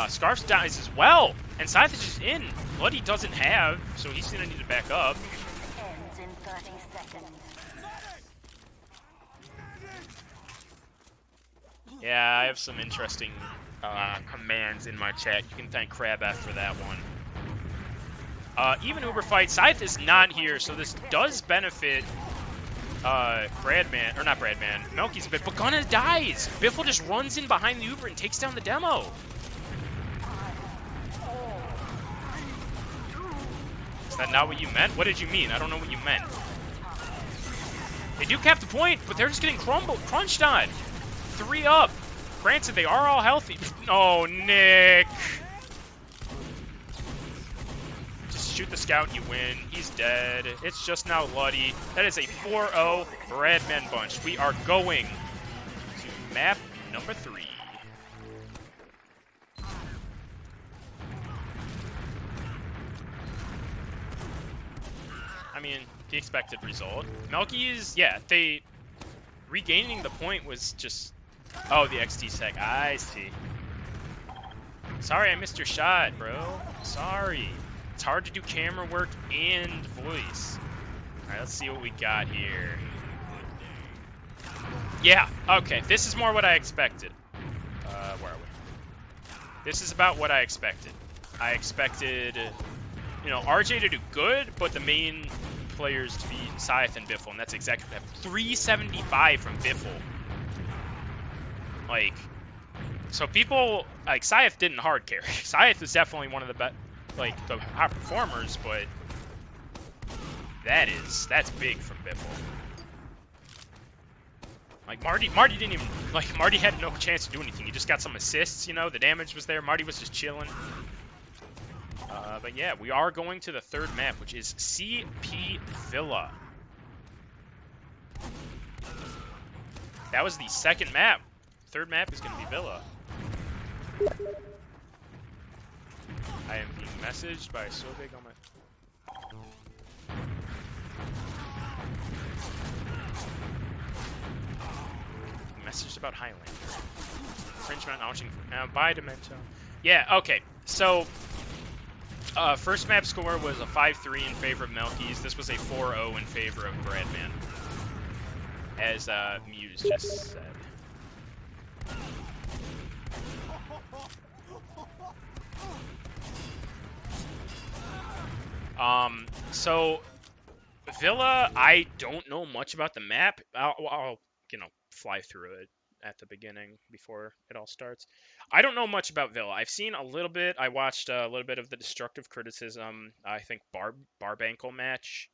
Scarfs dies as well, and Scythe is just in. Bloody doesn't have, so he's gonna need to back up. Ends in 30 seconds. Yeah, I have some interesting commands in my chat. You can thank CrabF for that one. Even Uber fight, Scythe is not here, so this does benefit Bradman, or not Bradman, MILKIES a bit, but Gunna dies! Biffle just runs in behind the Uber and takes down the demo. Is that not what you meant? What did you mean? I don't know what you meant. They do cap the point, but they're just getting crunched on. 3 up. Granted, they are all healthy. Oh, Nick. Just shoot the scout and you win. He's dead. It's just now Luddy. That is a 4-0 Bradman bunch. We are going to map number 3. I mean, the expected result. MILKIES, yeah, they... Regaining the point was just... Oh, the XD sec. I see. Sorry, I missed your shot, bro. Sorry. It's hard to do camera work and voice. Alright, let's see what we got here. Yeah, okay. This is more what I expected. Where are we? This is about what I expected. I expected, you know, RJ to do good, but the main players to be Scythe and Biffle, and that's exactly what happened. 375 from Biffle. Like, so people, like, Scythe didn't hard carry. Scythe was definitely one of the best, like, the hot performers, but that's big from Biffle. Like, Marty didn't even, like, Marty had no chance to do anything. He just got some assists, you know, the damage was there. Marty was just chilling. But yeah, we are going to the third map, which is CP Villa. That was the second map. Third map is going to be Villa. I am being messaged by Sobig on my... Messaged about Highlander. Infringement launching by Demento. Yeah, okay. So, first map score was a 5-3 in favor of MILKIES. This was a 4-0 in favor of Bradman. As Muse just said. So Villa, I don't know much about the map. I'll you know, fly through it at the beginning before it all starts. I don't know much about Villa. I've seen a little bit. I watched a little bit of the Destructive Criticism, I think Barbankle match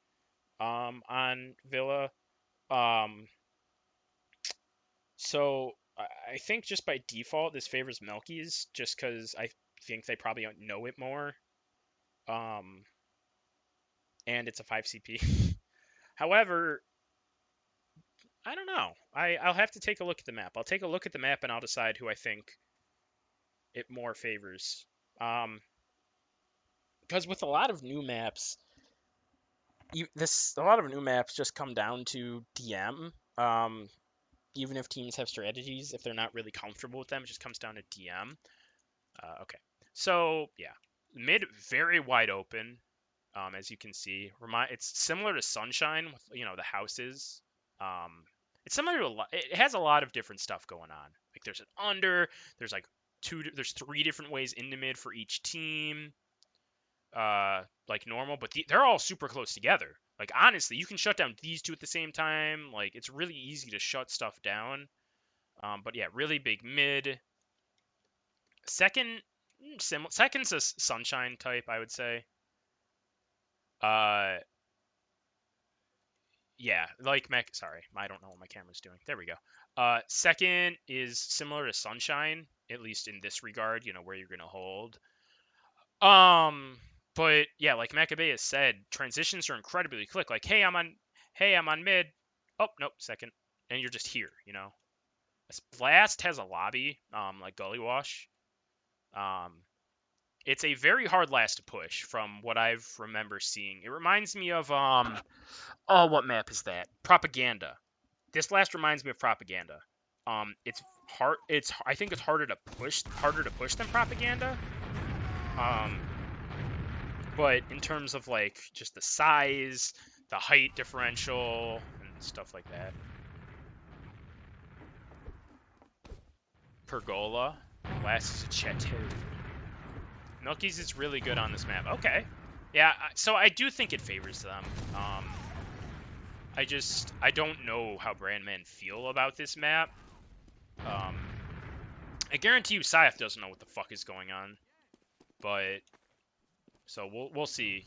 on Villa. So I think just by default this favors MILKIES just because I think they probably know it more. And it's a 5 CP. However, I don't know. I'll have to take a look at the map. I'll take a look at the map and I'll decide who I think it more favors. Because with a lot of new maps, a lot of new maps just come down to DM. Even if teams have strategies, if they're not really comfortable with them, it just comes down to DM. Okay. So yeah, mid very wide open. As you can see, it's similar to Sunshine with, you know, the houses. It's similar to it has a lot of different stuff going on. Like there's an under, there's like there's 3 different ways into mid for each team. Like normal, but they're all super close together. Like honestly, you can shut down these 2 at the same time. Like it's really easy to shut stuff down. But yeah, really big mid. Second's a Sunshine type, I would say. Yeah, like sorry, I don't know what my camera's doing. There we go. Second is similar to Sunshine, at least in this regard, you know, where you're gonna hold. But yeah, like Maccabeus said, transitions are incredibly quick. Like, hey, I'm on mid. Oh, nope, second. And you're just here, you know. Blast has a lobby, like Gully Wash. It's a very hard last to push from what I've remember seeing. It reminds me of oh, what map is that? Propaganda. This last reminds me of Propaganda. It's hard. I think it's harder to push than Propaganda. But in terms of like just the size, the height differential, and stuff like that. Pergola. Last is a Chateau. MILKIES is really good on this map. Okay. Yeah, so I do think it favors them. I don't know how Bradman feel about this map. I guarantee you Scythe doesn't know what the fuck is going on. But, so we'll see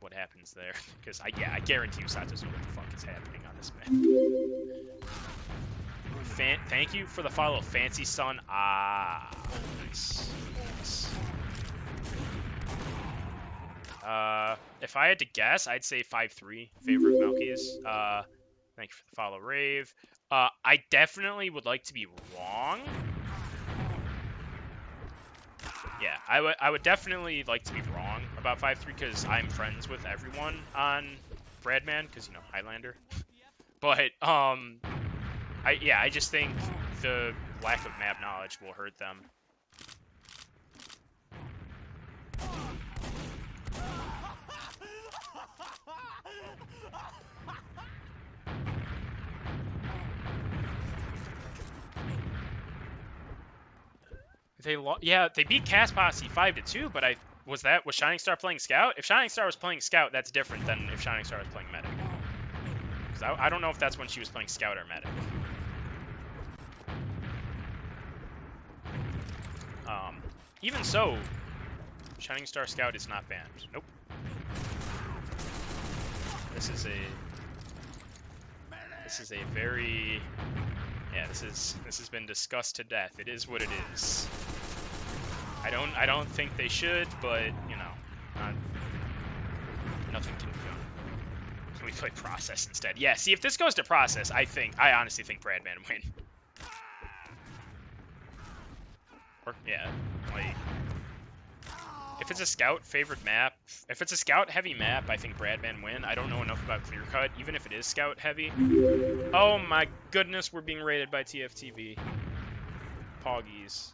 what happens there. Because, I guarantee you Scythe doesn't know what the fuck is happening on this map. Thank you for the follow, Fancy Son. Ah, nice. If I had to guess, I'd say 5-3 favor of Milkies. Thank you for the follow, Rave. I definitely would like to be wrong. Yeah, I would definitely like to be wrong about 5-3 because I'm friends with everyone on Bradman because, you know, Highlander. But, I just think the lack of map knowledge will hurt them. They beat Cast Posse 5-2, but was Shining Star playing Scout? If Shining Star was playing Scout, that's different than if Shining Star was playing Medic. Because I don't know if that's when she was playing Scout or Medic. Even so, Shining Star Scout is not banned. Nope. This is a very, yeah, this has been discussed to death. It is what it is. I don't think they should, but you know, nothing can be done. So we play Process instead. Yeah, see, if this goes to Process, I honestly think Bradman win. Or, yeah, like, if it's a Scout favored map, if it's a Scout heavy map, I think Bradman win. I don't know enough about Clear Cut, even if it is Scout heavy. Oh my goodness, we're being raided by TFTV. Poggies.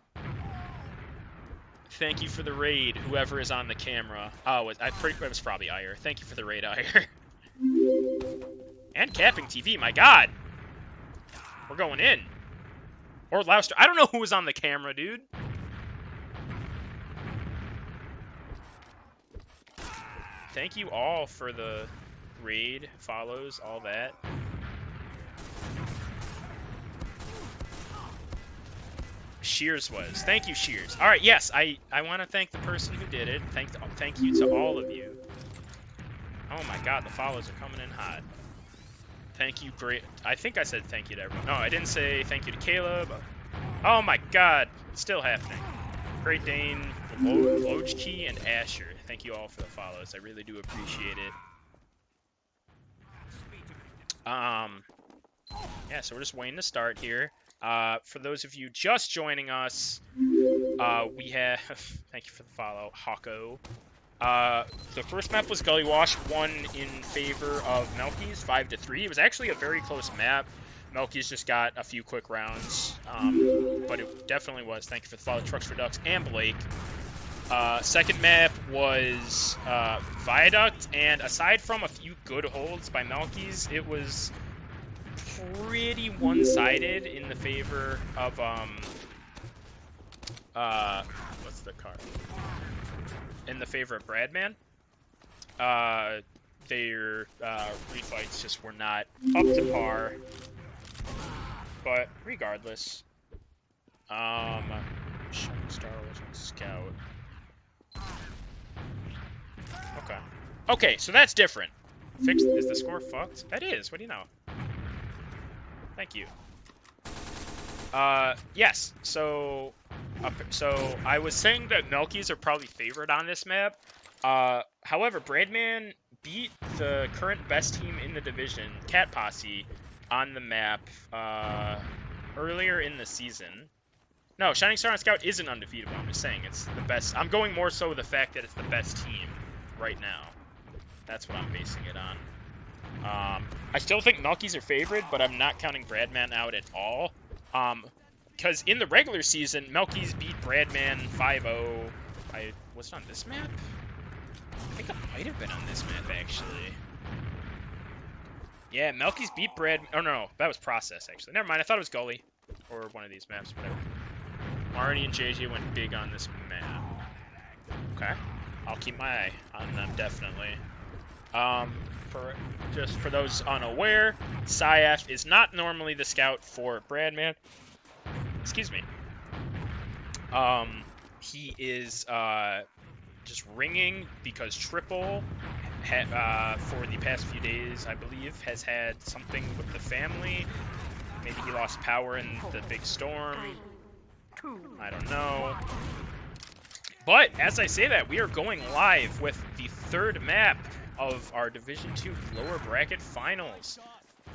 Thank you for the raid, whoever is on the camera. Oh, it was probably Ire. Thank you for the raid, Ire. And Capping TV, my god! We're going in. Or Louster. I don't know who was on the camera, dude. Thank you all for the raid, follows, all that. Shears was. Thank you, Shears. All right, yes, I want to thank the person who did it. Thank you to all of you. Oh my god, the follows are coming in hot. Thank you, great. I think I said thank you to everyone. No, I didn't say thank you to Caleb. Oh my god, it's still happening. Great Dane, Lojki, and Asher. Thank you all for the follows. I really do appreciate it. Yeah, so we're just waiting to start here. For those of you just joining us, we have, thank you for the follow, Hawko. The first map was Gully Wash, won in favor of MILKIES, 5-3. It was actually a very close map. MILKIES just got a few quick rounds, but it definitely was. Thank you for the follow, Trucks for Ducks, and Blake. Second map was Viaduct, and aside from a few good holds by MILKIES, it was pretty one-sided in the favor of what's the card? In the favor of Bradman. Their refights just were not up to par. But regardless, Shining Star was on Scout. Okay. Okay, so that's different. Is the score fucked? That is. What do you know? Thank you. Yes. So I was saying that MILKIES are probably favored on this map. However, Bradman beat the current best team in the division, Cat Posse, on the map earlier in the season. No, Shining Star on Scout isn't undefeatable. I'm just saying it's the best. I'm going more so with the fact that it's the best team right now. That's what I'm basing it on. I still think MILKIES are favored, but I'm not counting Bradman out at all. Because in the regular season, MILKIES beat Bradman 5-0. Was it on this map? I think it might have been on this map, actually. Yeah, MILKIES beat Bradman. Oh, no, that was Process, actually. Never mind, I thought it was Gully. Or one of these maps, whatever. Marnie and JJ went big on this map. Okay. I'll keep my eye on them, definitely. For those unaware, Syaf is not normally the scout for Bradman. Excuse me. He is just ringing because Triple, for the past few days, I believe, has had something with the family. Maybe he lost power in the big storm. I don't know. But as I say that, we are going live with the third map of our Division 2 lower bracket finals.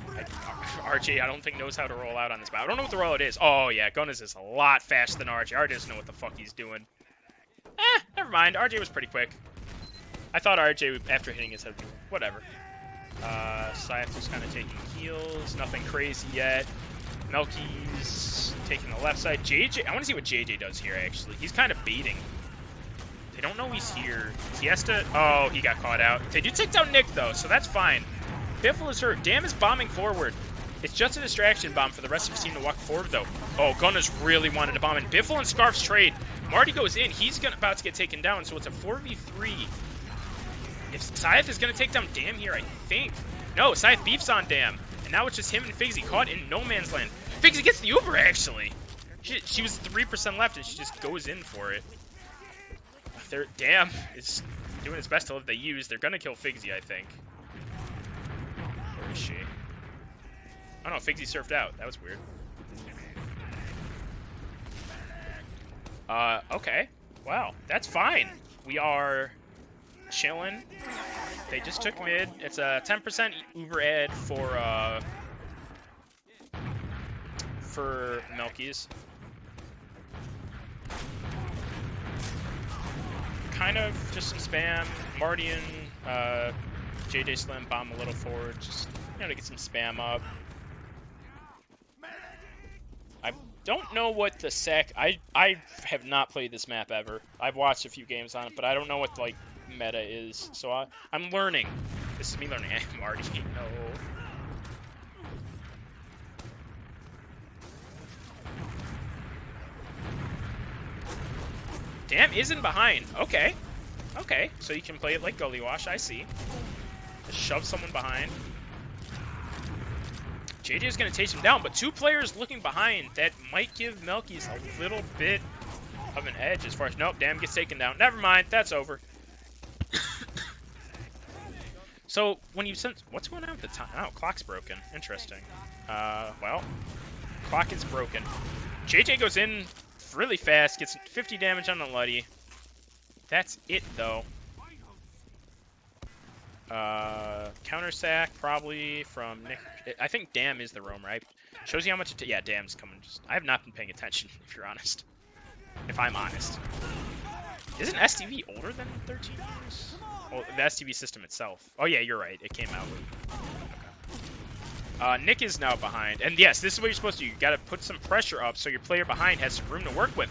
RJ, I don't think knows how to roll out on this map. I don't know what the rollout is. Oh yeah, Gunners is a lot faster than RJ. RJ doesn't know what the fuck he's doing. Never mind. RJ was pretty quick. I thought RJ, after hitting his head, whatever. Scythe just kind of taking heals. Nothing crazy yet. MILKIES taking the left side. JJ, I want to see what JJ does here, actually. He's kind of baiting. They don't know he's here. He has to... Oh, he got caught out. They do take down Nick, though, so that's fine. Biffle is hurt. Dam is bombing forward. It's just a distraction bomb for the rest of his team to walk forward, though. Oh, Gunners really wanted to bomb in. Biffle and Scarf's trade. Marty goes in. He's about to get taken down, so it's a 4v3. If Scythe is going to take down Dam here, I think. No, Scythe beefs on Dam. And now it's just him and Figsy caught in no man's land. Figsy gets the Uber, actually. She was 3% left, and she just goes in for it. Dam is doing his best to live the use. They're going to kill Figsy, I think. Where is she? Oh no, Figsy surfed out. That was weird. Okay. Wow, that's fine. We are chilling. They just took mid. It's a 10% Uber ad for MILKIES. Kind of just some spam. Marty and JJ Slim bomb a little forward, just to get some spam up. I don't know what the sack. I have not played this map ever. I've watched a few games on it, but I don't know what like meta is. So I'm learning. This is me learning. Marty, no. Damn, isn't behind. Okay. Okay, so you can play it like Gully Wash, I see. Just shove someone behind. JJ is going to chase him down, but two players looking behind. That might give MILKIES a little bit of an edge as far as... Nope, Damn gets taken down. Never mind, that's over. So, when you sense... What's going on with the time? Oh, clock's broken. Interesting. Well, clock is broken. JJ goes in really fast, gets 50 damage on the Luddy. That's it, though. Counter sack, probably, from Nick. I think Dam is the roam, right? Shows you how much... Yeah, Dam's coming. I have not been paying attention, if you're honest. If I'm honest. Isn't STV older than 13 years? Well, the STV system itself. Oh, yeah, you're right. It came out with... Okay. Nick is now behind. And yes, this is what you're supposed to do. You got to put some pressure up so your player behind has some room to work with.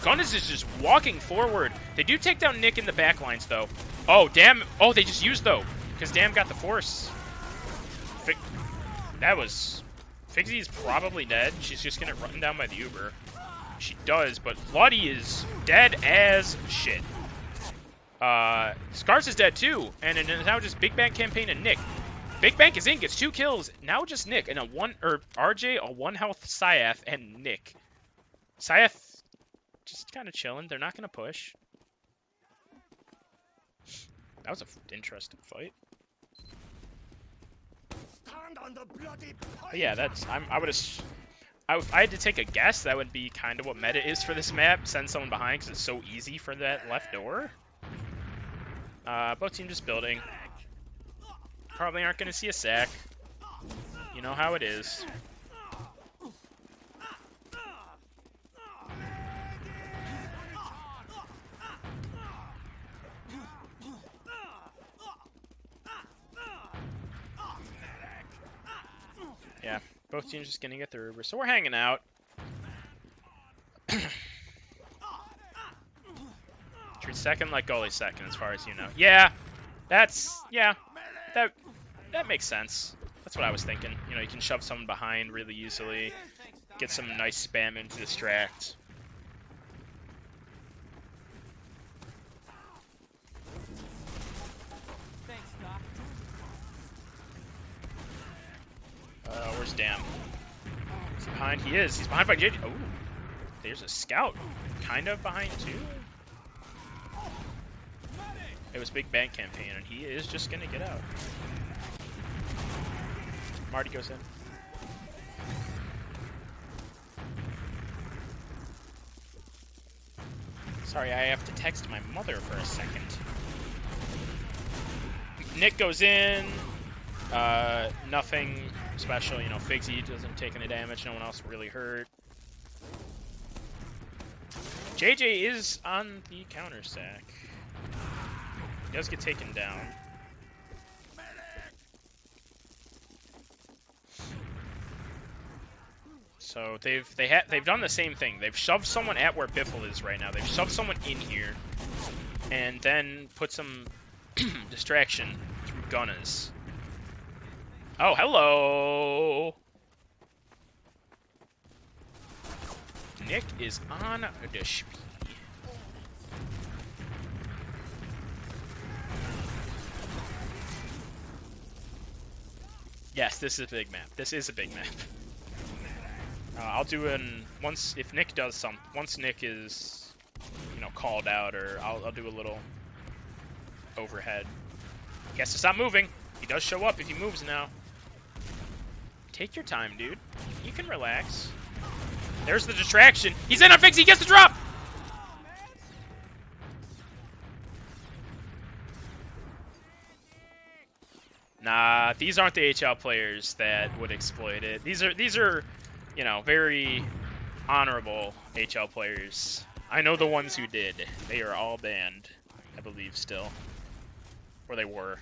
Gunners is just walking forward. They do take down Nick in the backlines, though. Oh, Dam. Oh, they just used, though. Because Dam got the force. That was... Figsy is probably dead. She's just going to run down by the Uber. She does, but Luddy is dead as shit. Scars is dead, too. And now just Big Bang Campaign and Nick. Big Bank is in, gets 2 kills. Now just Nick and RJ, a 1 health Scythe, and Nick. Scythe just kind of chilling. They're not going to push. That was an interesting fight. But yeah, that's if I had to take a guess, that would be kind of what meta is for this map. Send someone behind because it's so easy for that left door. Both teams just building. Probably aren't going to see a sack. You know how it is. Yeah, both teams just going to get their Uber. So we're hanging out. Treat second like goalie second, as far as you know. Yeah, that makes sense. That's what I was thinking. You know, you can shove someone behind really easily, get some nice spam in to distract. Where's Dam? Is he behind? He is. He's behind by JJ. Oh, there's a scout. Kind of behind, too. It was Big Bang Campaign, and he is just going to get out. Marty goes in. Sorry, I have to text my mother for a second. Nick goes in. Nothing special. You know, Figsy doesn't take any damage. No one else really hurt. JJ is on the counter stack. He does get taken down. So they've done the same thing. They've shoved someone at where Biffle is right now. They've shoved someone in here, and then put some distraction through Gunners. Oh, hello. Nick is on the speed. Yes, this is a big map. This is a big map. I'll do once Nick does something. Once Nick is, you know, called out, or I'll do a little overhead. Guess to stop moving. He does show up if he moves now. Take your time, dude. You can relax. There's the distraction. He's in on Fix. He gets the drop. Nah, these aren't the HL players that would exploit it. These are, you know, very honorable HL players. I know the ones who did. They are all banned, I believe, still. Or they were.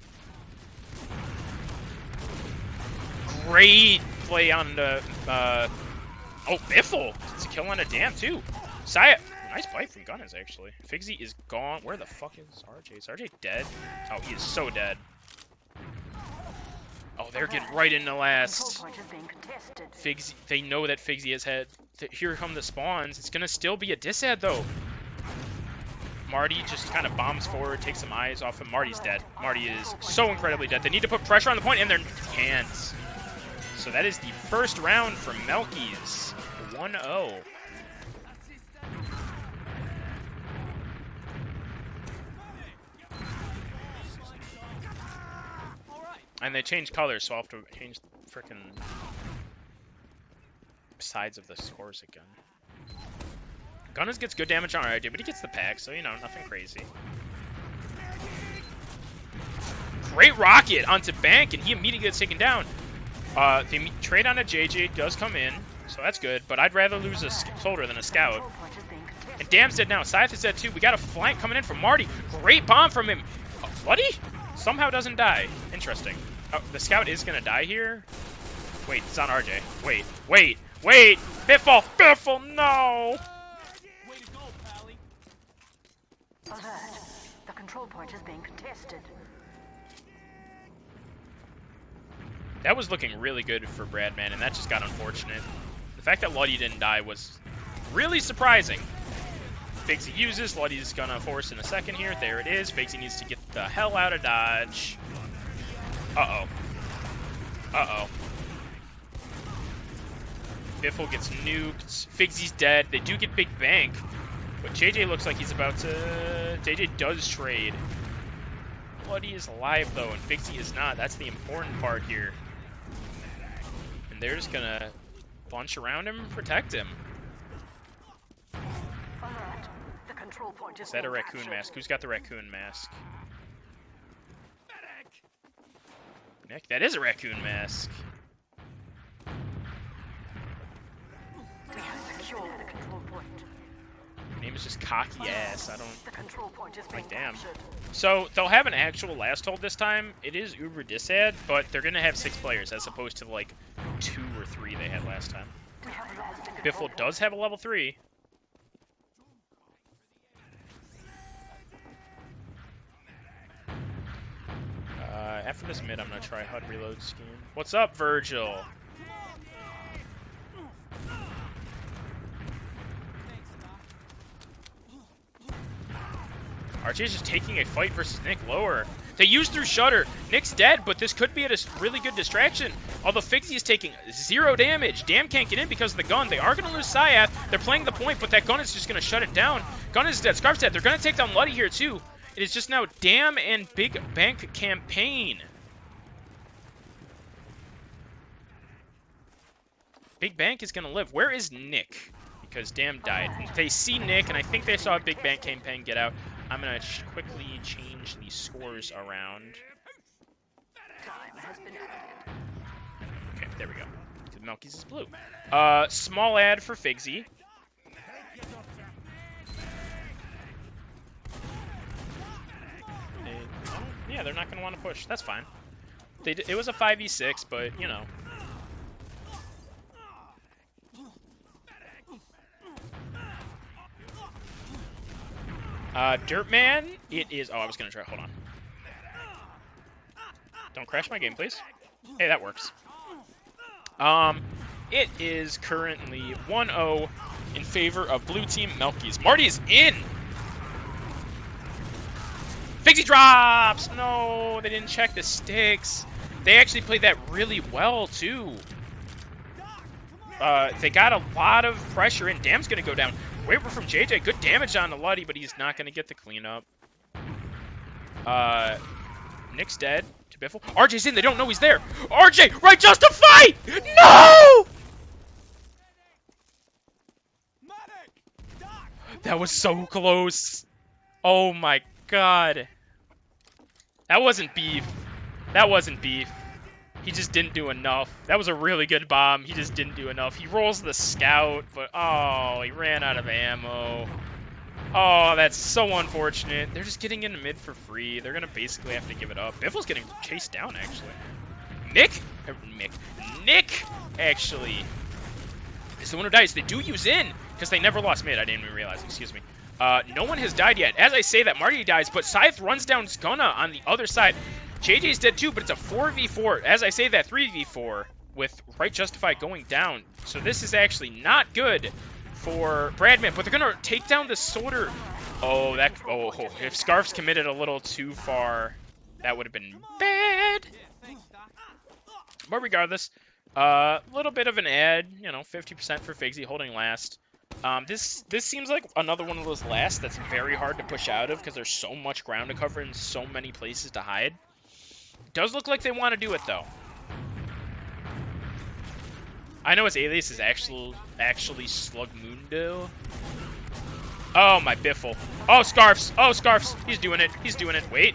Great play on the, oh, Biffle! It's a kill on a dam, too. Saya, nice bite from Gunners, actually. Figsy is gone. Where the fuck is RJ? Is RJ dead? Oh, he is so dead. Oh, they're getting right in the last. Figsy, they know that Figsy has had. Here come the spawns. It's gonna still be a disad though. Marty just kind of bombs forward, takes some eyes off him. Marty's dead. Marty is so incredibly dead. They need to put pressure on the point, and they can't. So that is the first round for MILKIES. 1-0. And they changed colors, so I'll have to change the frickin' sides of the scores again. Gunners gets good damage on RJ, but he gets the pack, so, you know, nothing crazy. Great rocket onto Bank, and he immediately gets taken down. The trade on a JJ does come in, so that's good, but I'd rather lose a soldier than a scout. And Dam's dead now. Scythe is dead too. We got a flank coming in from Marty. Great bomb from him. Oh, Bloody? Somehow doesn't die. Interesting. Oh, the scout is going to die here. Wait, it's on RJ. Wait. Biffle! Biffle, no! Way to go, Pally. Alert. The control point is being contested. That was looking really good for Bradman, and that just got unfortunate. The fact that Luddy didn't die was really surprising. Figsy uses. Luddy's going to force in a second here. There it is. Figsy needs to get the hell out of dodge. Uh-oh. Uh-oh. Biffle gets nuked. Figsy's dead. They do get Big Bank. But JJ looks like he's about to... JJ does trade. Luddy is alive, though, and Figsy is not. That's the important part here. And they're just going to bunch around him and protect him. Alert. The control point is Is that a being raccoon captured. mask? Who's got the raccoon mask? Nick, that is a raccoon mask. We have secured the control point. Your name is just Cocky Ass. I don't... The control point is being Like, damn. captured. So, they'll have an actual last hold this time. It is uber disad, but they're going to have 6 players as opposed to, like, 2 or 3 they had last time. We have lost the control Biffle does have a level 3. After this mid, I'm going to try HUD reload scheme. What's up, Virgil? RJ's just taking a fight versus Nick lower. They use through Shutter. Nick's dead, but this could be a really good distraction. Although Figsy is taking 0 damage. Dam can't get in because of the gun. They are going to lose Syath. They're playing the point, but that gun is just going to shut it down. Gun is dead. Scarf's dead. They're going to take down Luddy here, too. It is just now Dam and Big Bank campaign. Big Bank is going to live. Where is Nick? because Damn died. They see Nick, and I think they saw a Big Bang campaign get out. I'm going to quickly change the scores around. Time has been added. Okay, there we go. Milkies is blue. Small ad for Figsy. Yeah, they're not going to want to push. That's fine. It was a 5v6, but, you know. Dirtman, it is... Oh, I was going to try. Hold on. Don't crash my game, please. Hey, that works. It is currently 1-0 in favor of blue team Milkies. Marty is in! Figsy drops! No, they didn't check the sticks. They actually played that really well, too. They got a lot of pressure in. Dam's going to go down. Waiver from JJ. Good damage on the Luddy, but he's not going to get the cleanup. Nick's dead to Biffle. RJ's in. They don't know he's there. RJ, right, justify! No! That was so close. Oh, my God. That wasn't beef. That wasn't beef. He just didn't do enough. That was a really good bomb. He just didn't do enough. He rolls the scout, but oh, he ran out of ammo. Oh, that's so unfortunate. They're just getting into mid for free. They're going to basically have to give it up. Biffle's getting chased down, actually. Nick, actually, is the one who dies. They do use in, because they never lost mid. I didn't even realize. Excuse me. No one has died yet. As I say that, Marty dies, but Scythe runs down Gunna on the other side. JJ's dead too, but it's a 4v4. As I say that, 3v4 with Right Justify going down. So this is actually not good for Bradman, but they're going to take down the Sorter. Oh, if Scarf's committed a little too far, that would have been bad. But regardless, a little bit of an ad, 50% for Figsy holding last. This seems like another one of those last that's very hard to push out of because there's so much ground to cover and so many places to hide. Does look like they want to do it, though. I know his alias is actually Slugmundo. Oh, my Biffle. Oh, Scarfs. Oh, Scarfs. He's doing it. He's doing it. Wait.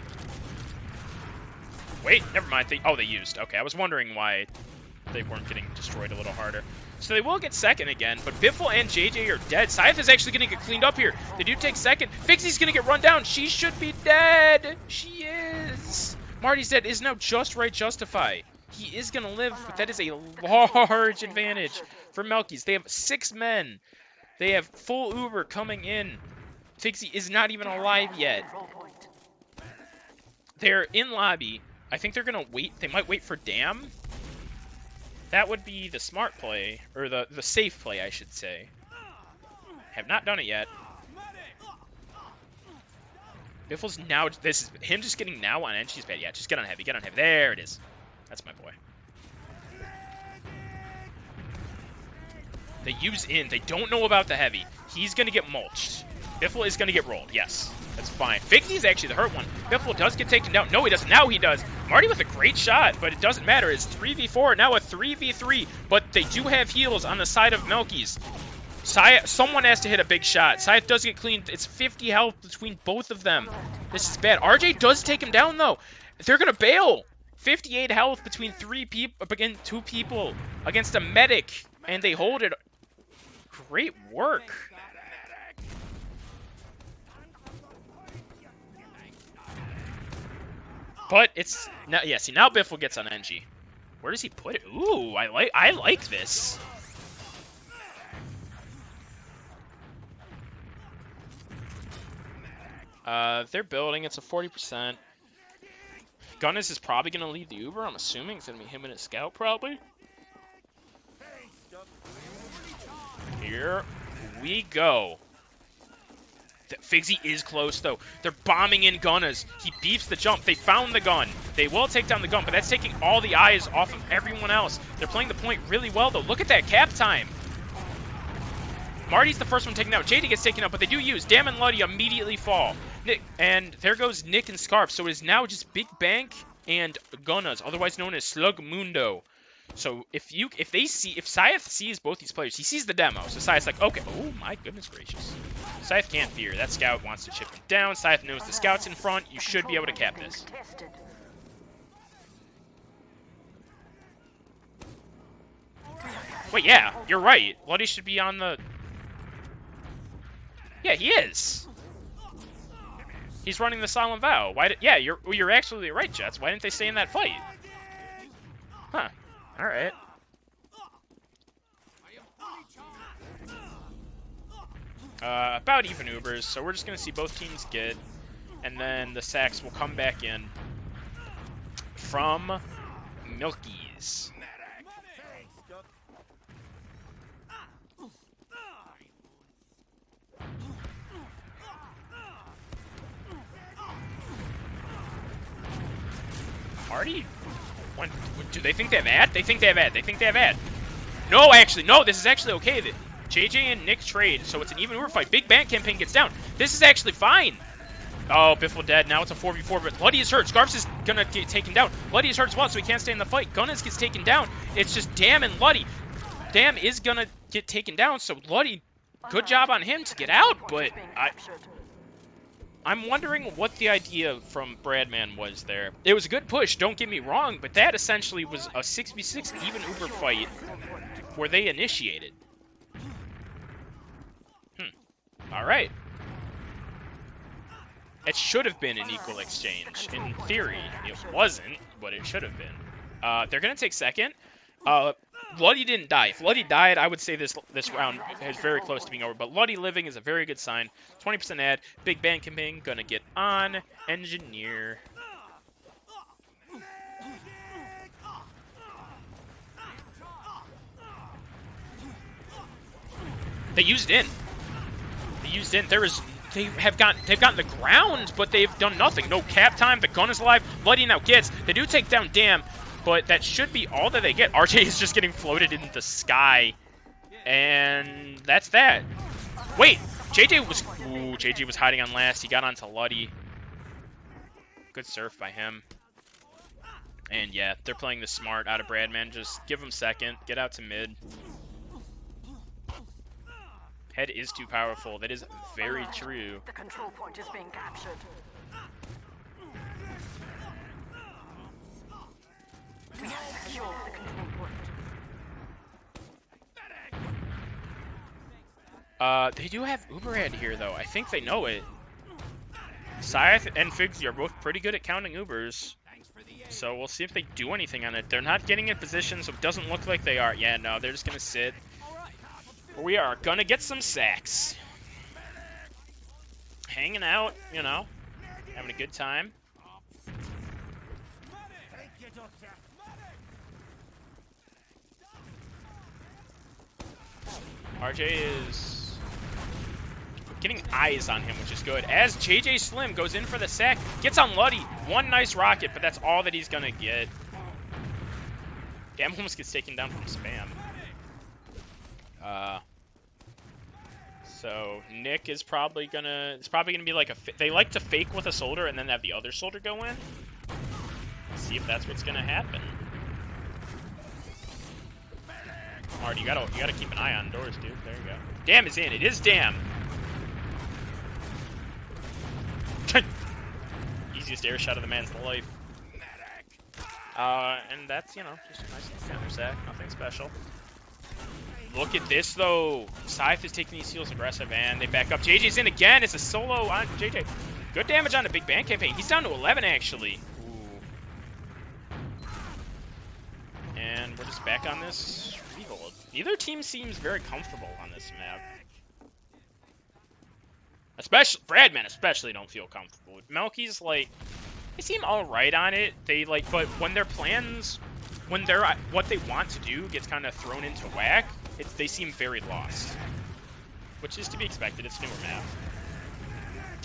Wait, never mind. They used. Okay, I was wondering why they weren't getting destroyed a little harder. So they will get second again, but Biffle and JJ are dead. Scythe is actually going to get cleaned up here. They do take second. Fixie's going to get run down. She should be dead. She is. Marty's dead. Is now just Right Justify. He is going to live, but that is a large advantage for Milkies. They have 6 men. They have full Uber coming in. Fixie is not even alive yet. They're in lobby. I think they're going to wait. They might wait for Dam. That would be the smart play, or the safe play, I should say. Have not done it yet. Biffle's now, this is him just getting now on Enchi's bed. Yeah, just get on heavy, get on heavy. There it is. That's my boy. They use in. They don't know about the heavy. He's going to get mulched. Biffle is going to get rolled. Yes, that's fine. Figsie's actually the hurt one. Biffle does get taken down. No, he doesn't. Now he does. Marty with a great shot, but it doesn't matter. It's 3v4, now a 3v3, but they do have heals on the side of Milkies. Someone has to hit a big shot. Scythe does get cleaned. It's 50 health between both of them. This is bad. RJ does take him down, though. They're going to bail. 58 health between 2 people against a medic, and they hold it. Great work. But it's now, yeah. See, now Biffle gets on NG. Where does he put it? Ooh, I like this. They're building. It's a 40%. Gunnis is probably gonna lead the Uber. I'm assuming it's gonna be him and his scout, probably. Here we go. Figsy is close, though. They're bombing in Gunnas. He beefs the jump. They found the gun. They will take down the gun, but that's taking all the eyes off of everyone else. They're playing the point really well, though. Look at that cap time. Marty's the first one taken out. JD gets taken out, but they do use. Dam and Luddy immediately fall. And there goes Nick and Scarf. So it is now just Big Bank and Gunnas, otherwise known as Slugmundo. So if Scythe sees both these players, he sees the demo. So Scythe's like, okay, oh my goodness gracious. Scythe can't fear. That scout wants to chip him down. Scythe knows the scout's in front. You should be able to cap this. Wait, yeah, you're right. Bloody should be on the... Yeah, he is. He's running the Solemn Vow. Yeah, you're absolutely right, Jets. Why didn't they stay in that fight? Huh. Alright. About even Ubers, so we're just going to see both teams get, and then the sacks will come back in from Milkies. Marty? Do they think they have ad? They think they have ad. They think they have ad. No, actually, no, this is actually okay. JJ and Nick trade, so it's an even Uber fight. Big Bang campaign gets down. This is actually fine. Oh, Biffle dead. Now it's a 4v4, but Bloody is hurt. Scarps is gonna get taken down. Bloody is hurt as well, so he can't stay in the fight. Gunners gets taken down. It's just Dam and Bloody. Dam is gonna get taken down, so Bloody, good job on him to get out, but I'm wondering what the idea from Bradman was there. It was a good push, don't get me wrong, but that essentially was a 6v6 even Uber fight where they initiated. Alright. It should have been an equal exchange. In theory, it wasn't, but it should have been. They're going to take second. Bloody didn't die. If Bloody died, I would say this round is very close to being over. But Bloody living is a very good sign. 20% ad. Big Bang campaign going to get on. Engineer. They used in. They've gotten the ground, but they've done nothing. No cap time. The gun is alive. Bloody now gets. They do take down Dam, but that should be all that they get. RJ is just getting floated into the sky, and that's that. Wait, JJ was hiding on last. He got onto Luddy. Good surf by him. And yeah, they're playing the smart out of Bradman. Just give him second. Get out to mid. Head is too powerful. That is very true. The control point is being captured. We have secured the control point. They do have Uber ad here, though. I think they know it. Scythe and Figsy are both pretty good at counting Ubers. So we'll see if they do anything on it. They're not getting in position, so it doesn't look like they are. Yeah, no, they're just going to sit. We are gonna get some sacks. Hanging out, you know, having a good time. RJ is getting eyes on him, which is good. As JJ Slim goes in for the sack, gets on Luddy. One nice rocket, but that's all that he's gonna get. Damn, almost gets taken down from spam. So Nick is probably gonna. It's probably gonna be like they like to fake with a soldier and then have the other soldier go in. See if that's what's gonna happen. Marty, you gotta keep an eye on doors, dude. There you go. Dam is in. It is Dam. Easiest air shot of the man's life. And that's, you know, just a nice counter sack. Nothing special. Look at this, though. Scythe is taking these seals aggressive, and they back up. JJ's in again. It's a solo on JJ. Good damage on the Big Bang campaign. He's down to 11, actually. Ooh. And we're just back on this rehold. Neither team seems very comfortable on this map. Especially Bradman, especially don't feel comfortable. With Melkies, like, they seem all right on it. They like, but when their plans, when they're what they want to do gets kind of thrown into whack, they seem very lost, which is to be expected. It's a newer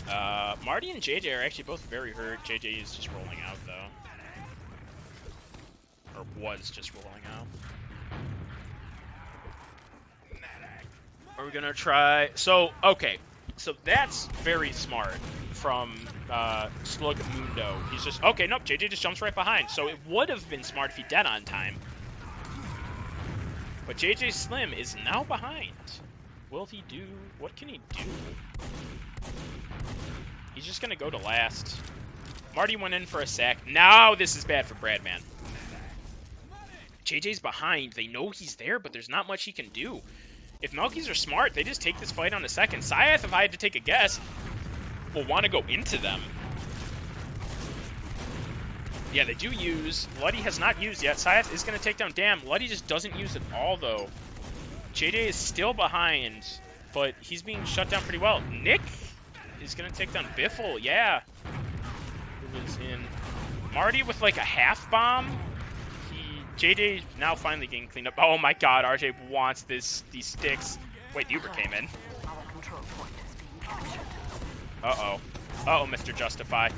map. Marty and JJ are actually both very hurt. JJ is just rolling out though, or was just rolling out. Are we gonna try? So okay. So that's very smart from Slug Mundo. He's just, okay, nope, JJ just jumps right behind. So it would have been smart if he dead on time. But JJ Slim is now behind. Will he do... What can he do? He's just going to go to last. Marty went in for a sack. Now this is bad for Bradman. JJ's behind. They know he's there, but there's not much he can do. If MILKIES are smart, they just take this fight on the second. Syath, if I had to take a guess, will want to go into them. Yeah, they do use. Luddy has not used yet. Syath is going to take down Dam. Luddy just doesn't use at all, though. JJ is still behind, but he's being shut down pretty well. Nick is going to take down Biffle. Yeah. Who was in. Marty with like a half bomb. JJ now finally getting cleaned up. Oh my god, RJ wants these sticks. Wait, the Uber came in. Uh-oh. Uh-oh, Mr. Justify.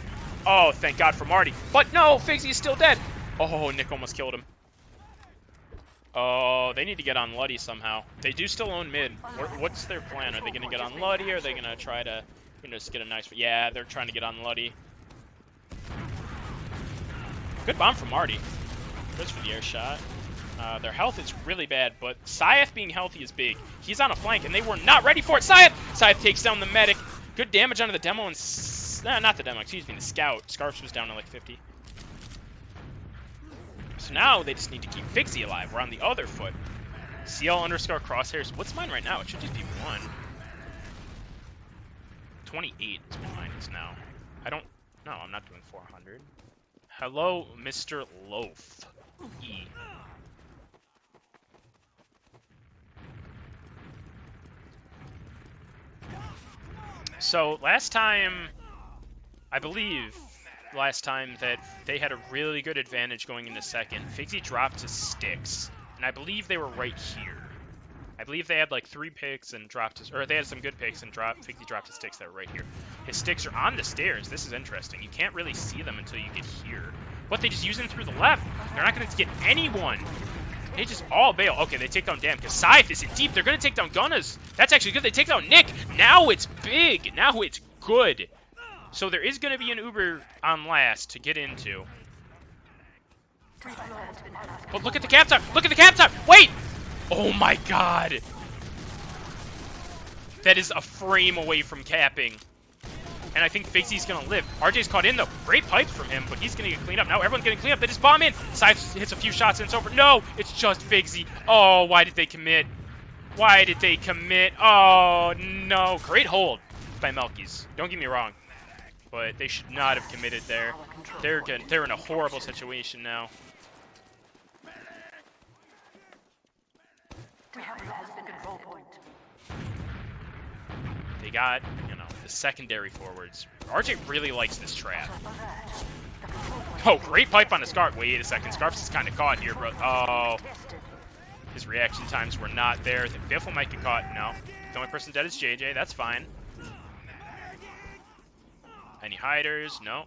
Oh, thank god for Marty. But no, Figsy is still dead. Oh, Nick almost killed him. Oh, they need to get on Luddy somehow. They do still own mid. What's their plan? Are they going to get on Luddy, or are they going to try to, just get a nice... Yeah, they're trying to get on Luddy. Good bomb from Marty. Goes for the air shot. Their health is really bad, but Syath being healthy is big. He's on a flank, and they were not ready for it. Syath takes down the medic. Good damage onto the demo, and... not the demo, excuse me, the scout. Scarps was down to like 50. So now they just need to keep Figsy alive. We're on the other foot. CL_crosshairs. What's mine right now? It should just be 1. 28 is what mine is now. I don't... No, I'm not doing 400. Hello, Mr. Loaf. E. So, last time, I believe, that they had a really good advantage going into second. Figsy dropped his sticks, and I believe they were right here. I believe they had like 3 picks and dropped his, or they had some good picks and Figsy dropped his sticks that were right here. His sticks are on the stairs. This is interesting. You can't really see them until you get here. But they just use them through the left. They're not going to get anyone. They just all bail. Okay, they take down Dam because Scythe is in deep. They're going to take down Gunners. That's actually good. They take down Nick. Now it's big. Now it's good. So there is going to be an Uber on last to get into. But look at the cap time. Look at the cap time. Wait. Oh my god. That is a frame away from capping. And I think Figsy's going to live. RJ's caught in, though. Great pipe from him, but he's going to get cleaned up. Now everyone's getting cleaned up. They just bomb in. Scythe hits a few shots and it's over. No, it's just Figsy. Oh, why did they commit? Why did they commit? Oh, no. Great hold by MILKIES. Don't get me wrong. But they should not have committed there. They're in a horrible situation now. They got, the secondary forwards. RJ really likes this trap. Oh, great pipe on the Scarf. Wait a second. Scarf's is kind of caught here, bro. Oh. His reaction times were not there. I think Biffle might get caught. No. The only person dead is JJ. That's fine. Any hiders? No.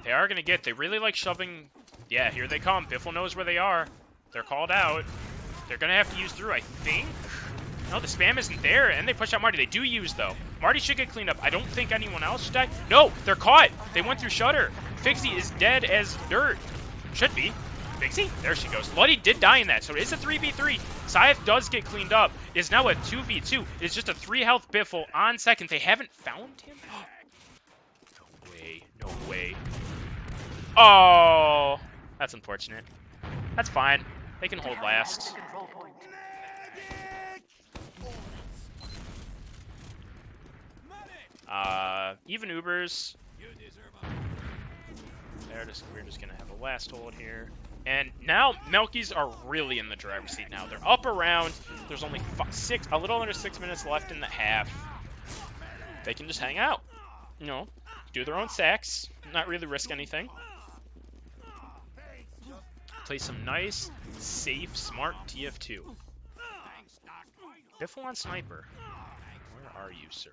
They are going to get... They really like shoving... Yeah, here they come. Biffle knows where they are. They're called out. They're going to have to use through, I think. No, the spam isn't there, and they push out Marty. They do use, though. Marty should get cleaned up. I don't think anyone else should die. No, they're caught. They went through Shutter. Figsy is dead as dirt. Should be. Figsy? There she goes. Luddy did die in that, so it is a 3v3. Scythe does get cleaned up. It is now a 2v2. It's just a 3-health Biffle on second. They haven't found him? No way. No way. Oh, that's unfortunate. That's fine. They can hold last. Even Ubers. We're just gonna have a last hold here. And now MILKIES are really in the driver's seat now. They're up around. There's only a little under 6 minutes left in the half. They can just hang out. Do their own sacks. Not really risk anything. Play some nice, safe, smart TF2. Biffle on sniper. Where are you, sir?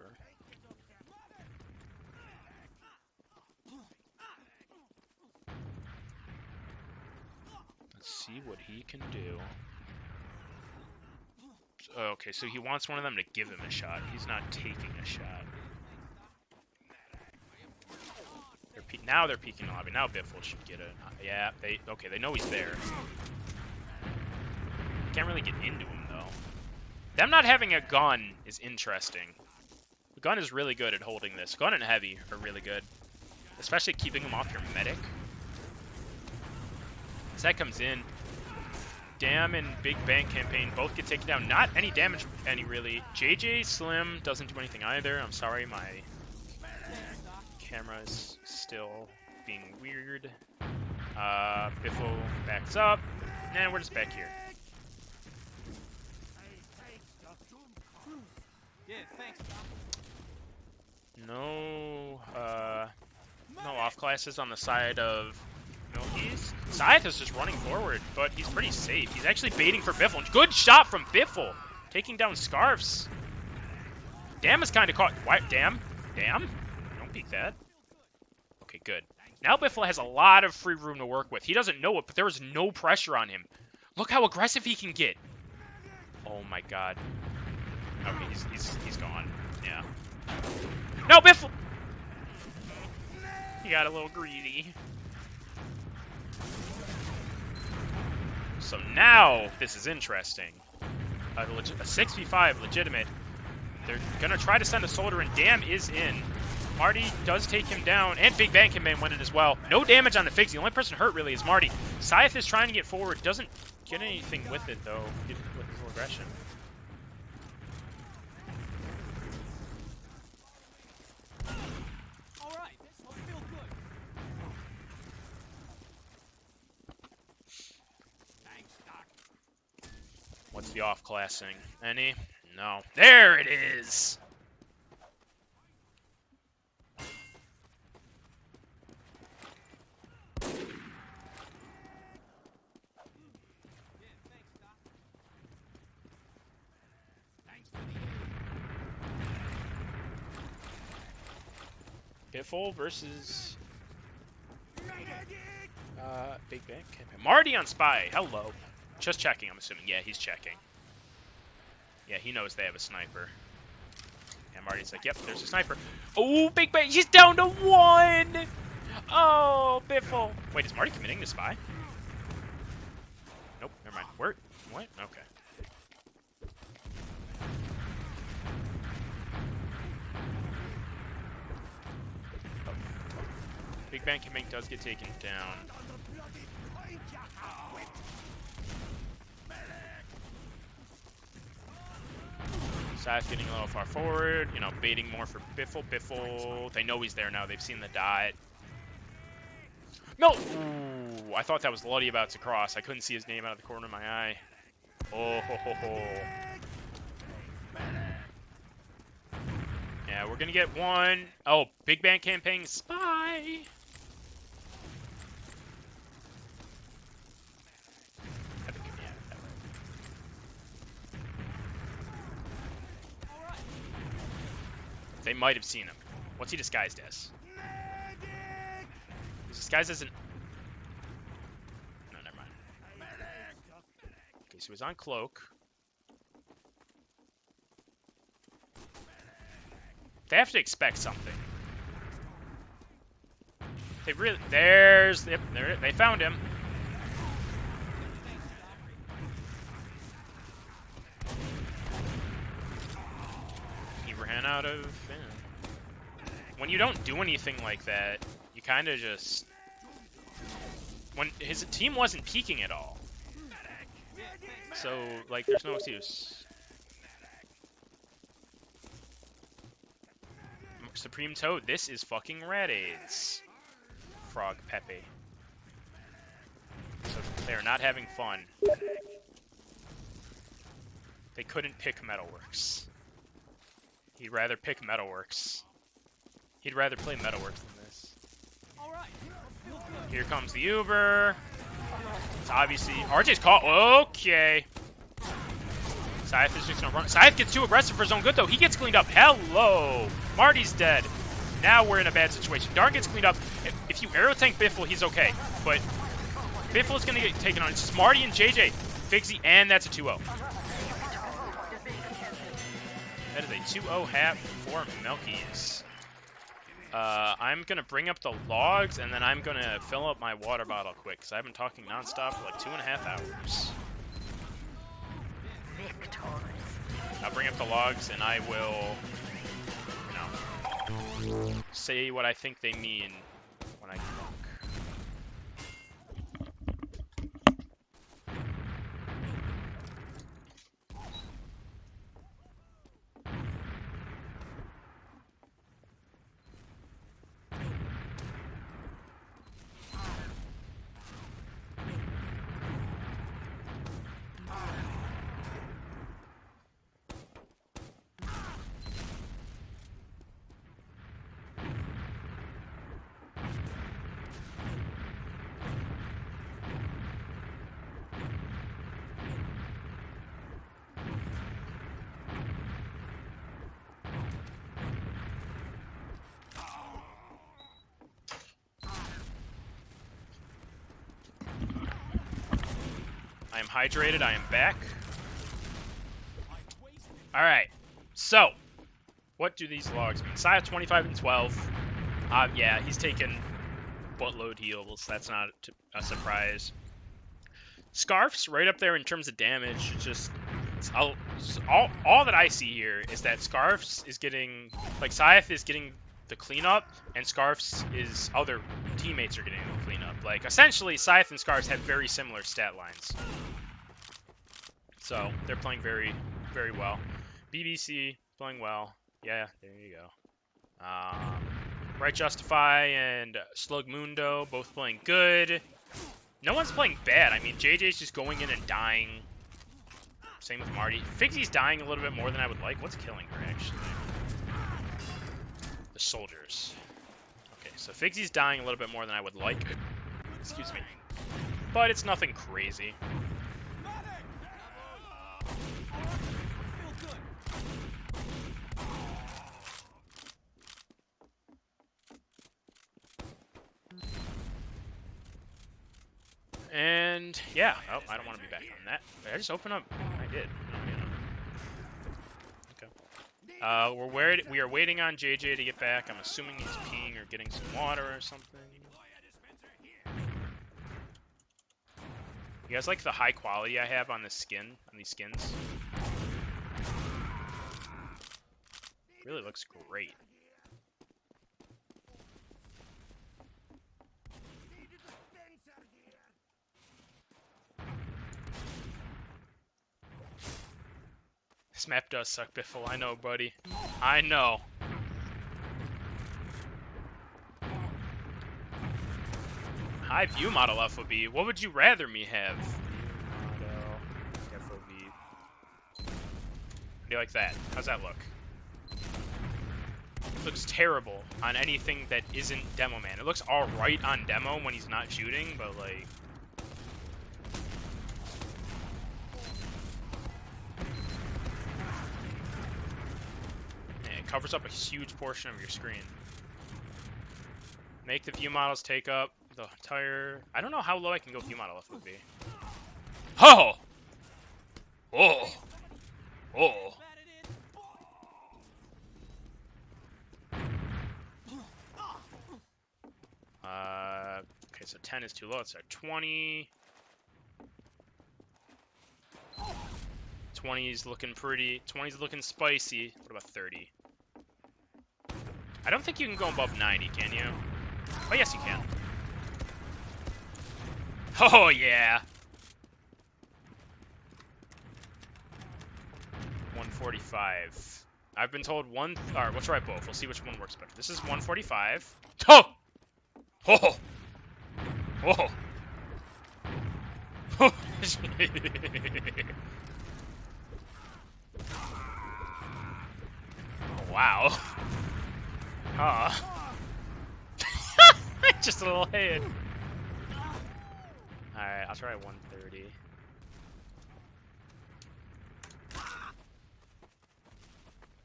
Let's see what he can do. Okay, so he wants one of them to give him a shot. He's not taking a shot. They're now they're peeking lobby. Now Biffle should get it. Yeah, they know he's there. Can't really get into him though. Them not having a gun is interesting. The gun is really good at holding this. Gun and heavy are really good, especially keeping him off your medic. As that comes in, Dam and Big Bang Campaign both get taken down. Not any damage, really. JJ Slim doesn't do anything either. I'm sorry, my camera is still being weird. Biffle backs up, and we're just back here. No off classes on the side of MILKIES. Scythe is just running forward, but he's pretty safe. He's actually baiting for Biffle. Good shot from Biffle, taking down Scarfs. Dam is kind of caught. Why, Dam? Don't peek that. Okay, good. Now Biffle has a lot of free room to work with. He doesn't know it, but there is no pressure on him. Look how aggressive he can get. Oh my god. Okay, he's gone. Yeah. No, Biffle! He got a little greedy. So now, this is interesting. A 6v5 legitimate. They're gonna try to send a soldier, and Dam is in. Marty does take him down, and Big Bang Campaign win it as well. No damage on the Figs. The only person hurt really is Marty. Scythe is trying to get forward, doesn't get anything with it though, with his aggression. What's the off-classing? Any? No. There it is! Biffle versus Big Bang Campaign. Marty on Spy. Hello. Just checking, I'm assuming. Yeah, he's checking. Yeah, he knows they have a sniper. And Marty's like, yep, there's a sniper. Oh, Big Bang, he's down to 1! Oh, Biffle. Wait, is Marty committing to Spy? Nope, never mind. Where? What? Okay. Big Bang Campaign does get taken down. Scythe getting a little far forward, you know, baiting more for Biffle. Biffle, they know he's there now. They've seen the dot. No! Ooh, I thought that was Luddy about to cross. I couldn't see his name out of the corner of my eye. Oh, ho, ho, ho. Yeah, we're going to get one. Oh, Big Bang Campaign Spy. They might have seen him. What's he disguised as? He's disguised as an... No, never mind. Okay, so he's on Cloak. They have to expect something. They really... There's... Yep, there, they found him. He ran out of... When you don't do anything like that, you kind of just... When his team wasn't peeking at all. So, like, there's no excuse. Supreme Toad, this is fucking Rat AIDS. Frog Pepe. So they're not having fun. They couldn't pick Metalworks. He'd rather pick Metalworks. He'd rather play Metalworks than this. Here comes the Uber. It's obviously... RJ's caught. Okay. Scythe is just gonna run. Scythe gets too aggressive for his own good, though. He gets cleaned up. Hello. Marty's dead. Now we're in a bad situation. Darn gets cleaned up. If you arrow tank Biffle, he's okay. But Biffle is gonna get taken on. It's just Marty and JJ. Figsy, and that's a 2-0. That is a 2-0 hat for MILKIES. I'm gonna bring up the logs, and then I'm gonna fill up my water bottle quick, because I've been talking nonstop for like 2.5 hours. I'll bring up the logs, and I will, you know, say what I think they mean when I talk. I am hydrated, I am back. Alright, so, what do these logs mean? Saya 25 and 12. Yeah, he's taken buttload heals, that's not a surprise. Scarf's right up there in terms of damage. It's just, all that I see here is that Scarf's is getting, like, Scythe is getting the cleanup, and Scarf's is other teammates are getting the cleanup. Like, essentially, Scythe and Scarf's have very similar stat lines. So, they're playing very, very well. BBC, playing well. Yeah, there you go. Right Justify and Slug Mundo, both playing good. No one's playing bad. I mean, JJ's just going in and dying. Same with Marty. Figsy's dying a little bit more than I would like. What's killing her, actually? The soldiers. Okay, so Figsy's dying a little bit more than I would like. Excuse me. But it's nothing crazy. And yeah, oh, I don't want to be back on that. Did I just open up? I did. Okay. We are waiting on JJ to get back. I'm assuming he's peeing or getting some water or something. You guys like the high quality I have on this skin, on these skins? Really looks great. This map does suck, Biffle. I know, buddy. I know. High view model FOV. What would you rather me have? View model FOV. How do you like that? How's that look? It looks terrible on anything that isn't Demo Man. It looks alright on Demo when he's not shooting, but like... covers up a huge portion of your screen. Make the view models take up the entire... I don't know how low I can go view model FOV. Oh! Oh! Oh! Okay, so 10 is too low. It's at 20. 20 is looking pretty. 20 is looking spicy. What about 30? I don't think you can go above 90, can you? Oh, yes, you can. Oh, yeah. 145. I've been told one... Alright, we'll try both. We'll see which one works better. This is 145. Oh! Oh! Oh! Oh! Wow. Just a little head. Alright, I'll try 130.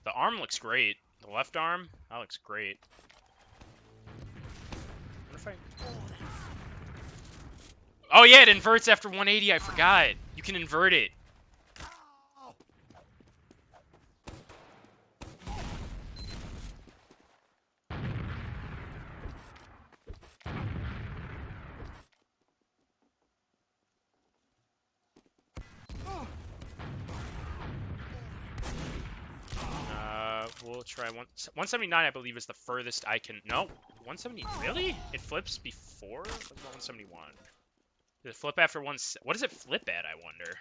The arm looks great. The left arm, that looks great. What if I... Oh yeah, it inverts after 180, I forgot. You can invert it. try 179, I believe, is the furthest I can. No, 170. Really? It flips before 171. Does it flip after one? What does it flip at? I wonder.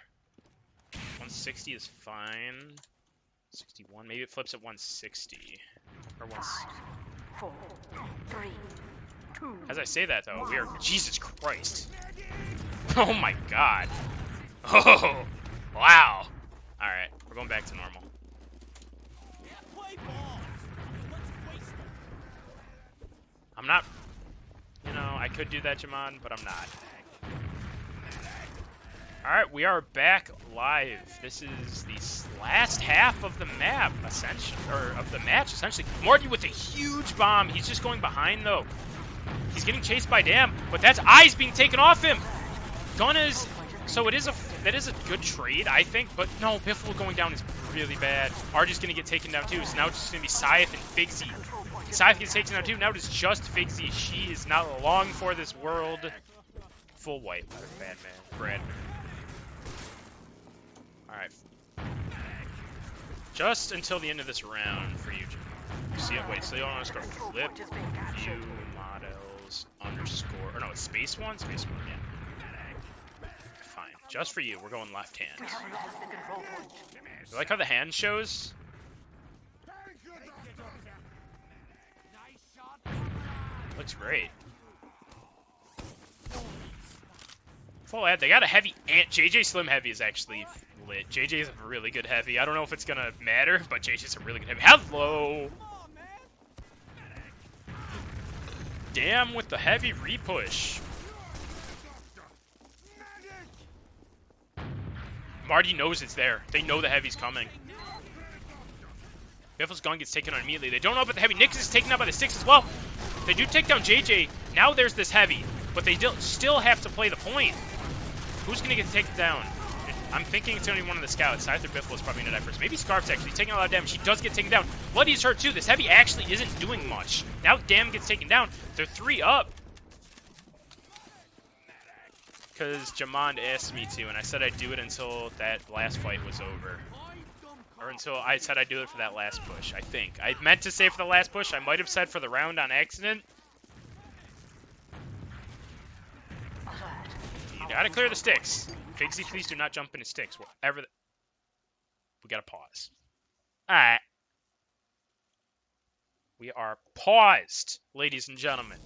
160 is fine. 61. Maybe it flips at 160 or 1. 4, 3, 2. As I say that though, we are. Jesus Christ. Oh my God. Oh, wow. All right, we're going back to normal. I'm not, you know, I could do that, Jamon, but I'm not. Alright, we are back live. This is the last half of the map, essentially, or of the match, essentially. Morty with a huge bomb. He's just going behind, though. He's getting chased by Dam, but that's eyes being taken off him. Gun is, so that is a good trade, I think, but no, Biffle going down is really bad. RG's gonna get taken down too, so now it's just gonna be Scythe and Figsy. Scythe gets taken down too, now it's just Figsy. She is not long for this world. Full white, Bradman. Alright. Just until the end of this round for you. See it, wait, so you want to go flip, view, models, underscore, or no, it's space one, yeah. Fine, just for you, we're going left hand. You like how the hand shows? Looks great. Full ad, they got a heavy, and JJ Slim Heavy is actually lit. JJ is a really good heavy. I don't know if it's gonna matter, but JJ's a really good heavy. Hello! Damn with the heavy repush. Marty knows it's there. They know the heavy's coming. Biffle's gun gets taken on immediately. They don't know about the heavy. Nix is taken out by the 6 as well. They do take down JJ. Now there's this heavy, but they still have to play the point. Who's going to get taken down? I'm thinking it's only one of the scouts. Either Biffle is probably going to die first. Maybe Scarf's actually taking a lot of damage. He does get taken down. Bloody's hurt too. This heavy actually isn't doing much. Now Dam gets taken down. They're 3 up. Because Jamond asked me to, and I said I'd do it until that last fight was over. Or until I said I'd do it for that last push, I think. I meant to say for the last push. I might have said for the round on accident. You gotta clear the sticks. Figsy, please do not jump into sticks. Wherever we gotta pause. Alright. We are paused, ladies and gentlemen.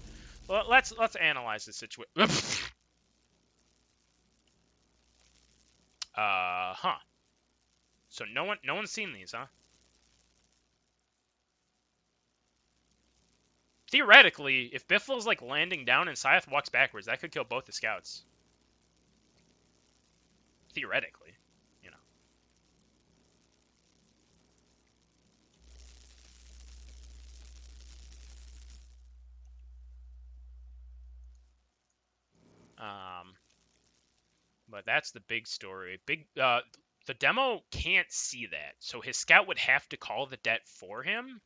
Well, let's analyze the situation. So no one's seen these, huh? Theoretically, if Biffle's like landing down and Scythe walks backwards, that could kill both the scouts. Theoretically, you know. But that's the big story. The demo can't see that, so his scout would have to call the det for him.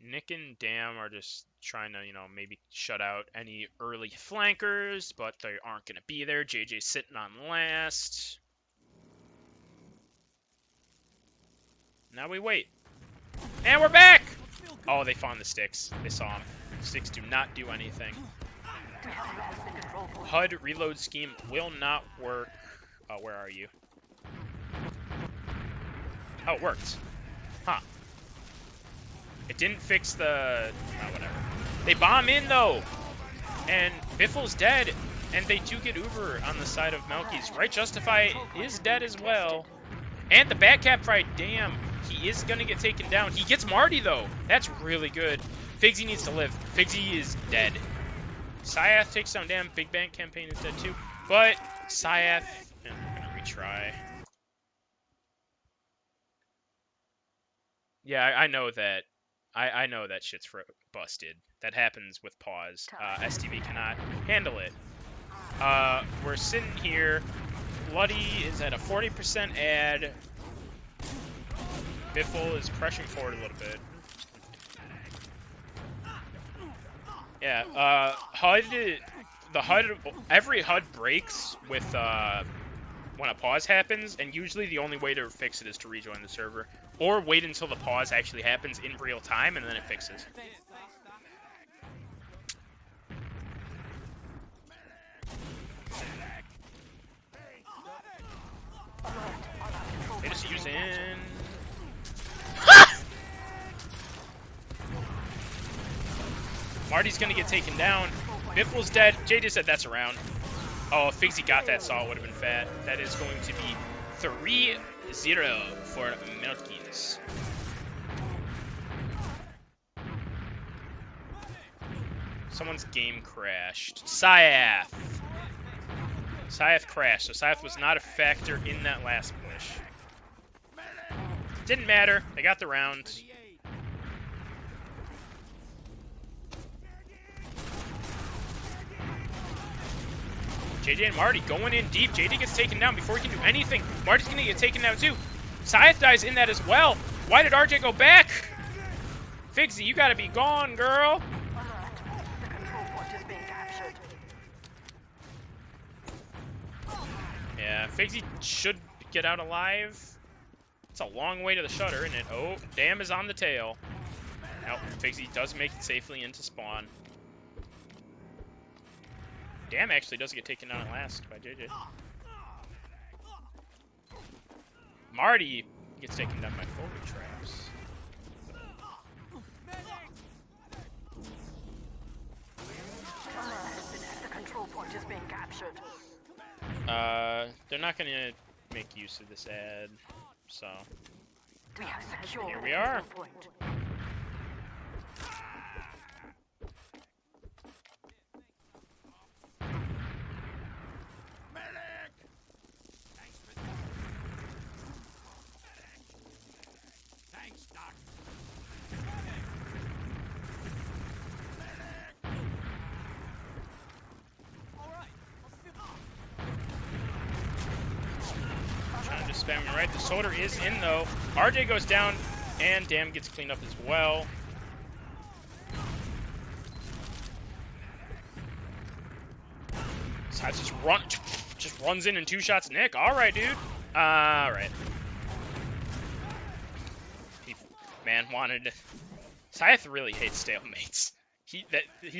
Nick and Dam are just trying to, you know, maybe shut out any early flankers, but they aren't going to be there. JJ's sitting on last. Now we wait. And we're back! Oh, they found the sticks. They saw them. Sticks do not do anything. HUD reload scheme will not work. Where are you? Oh, it worked. Huh. It didn't fix the... Oh, whatever. They bomb in, though! And Biffle's dead. And they do get Uber on the side of MILKIES. Right Justify is dead as well. And the Batcap fight, damn. He is going to get taken down. He gets Marty, though. That's really good. Figsy needs to live. Figsy is dead. Scythe takes down Dam. Big Bang Campaign is dead, too. But Scythe... I'm going to retry. Yeah, I know that. I know that shit's busted. That happens with pause. STV cannot handle it. We're sitting here. Bloody is at a 40% ad. Biffle is pressing forward a little bit. Yeah, HUD, every HUD breaks with, when a pause happens, and usually the only way to fix it is to rejoin the server. Or wait until the pause actually happens in real time, and then it fixes. They just use in... Marty's gonna get taken down. Biffle's dead. JJ said that's around. Oh, if Figsy got that saw, it would have been fat. That is going to be 3-0 for MILKIES. Someone's game crashed. Syath crashed, so Syath was not a factor in that last push. Didn't matter. They got the round. JJ and Marty going in deep. JJ gets taken down before he can do anything. Marty's going to get taken down too. Syath dies in that as well. Why did RJ go back? Figsy, you got to be gone, girl. The control point is being captured. Yeah, Figsy should get out alive. It's a long way to the shutter, isn't it? Oh, Dam is on the tail. Nope, Figsy does make it safely into spawn. Dam actually does get taken down at last by JJ. Marty gets taken down by forward traps. The control point is being captured. They're not gonna make use of this ad, so We have secured here the we are. control point. Trying to just spam him right. The soldier is in though. RJ goes down, and Dam gets cleaned up as well. Side just runs in and 2 shots Nick. All right, dude. All right. Man wanted. Syath really hates stalemates. He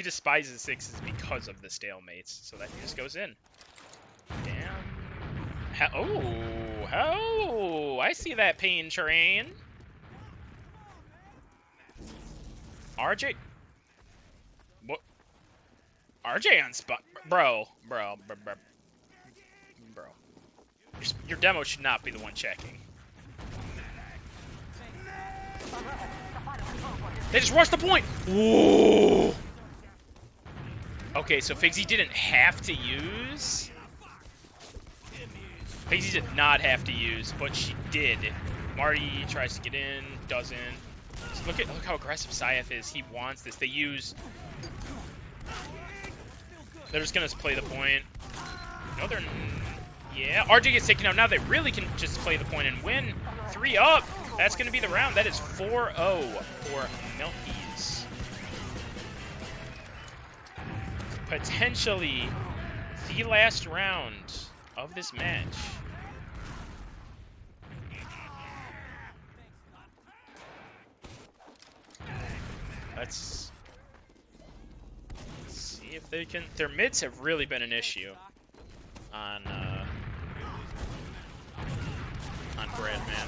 despises sixes because of the stalemates. So that he just goes in. Damn. Oh, I see that pain train. RJ. What? RJ on spot. Bro. Your demo should not be the one checking. They just rushed the point. Ooh. Okay, so Figsy didn't have to use. Figsy did not have to use, but she did. Marty tries to get in, doesn't. So look how aggressive Syath is. He wants this. They use. They're just gonna play the point. No, they're. Yeah, RJ gets taken out. Now they really can just play the point and win. 3 up. That's gonna be the round. That is 4-0 for MILKIES. Potentially the last round of this match. Let's see if they can. Their mids have really been an issue on Bradman.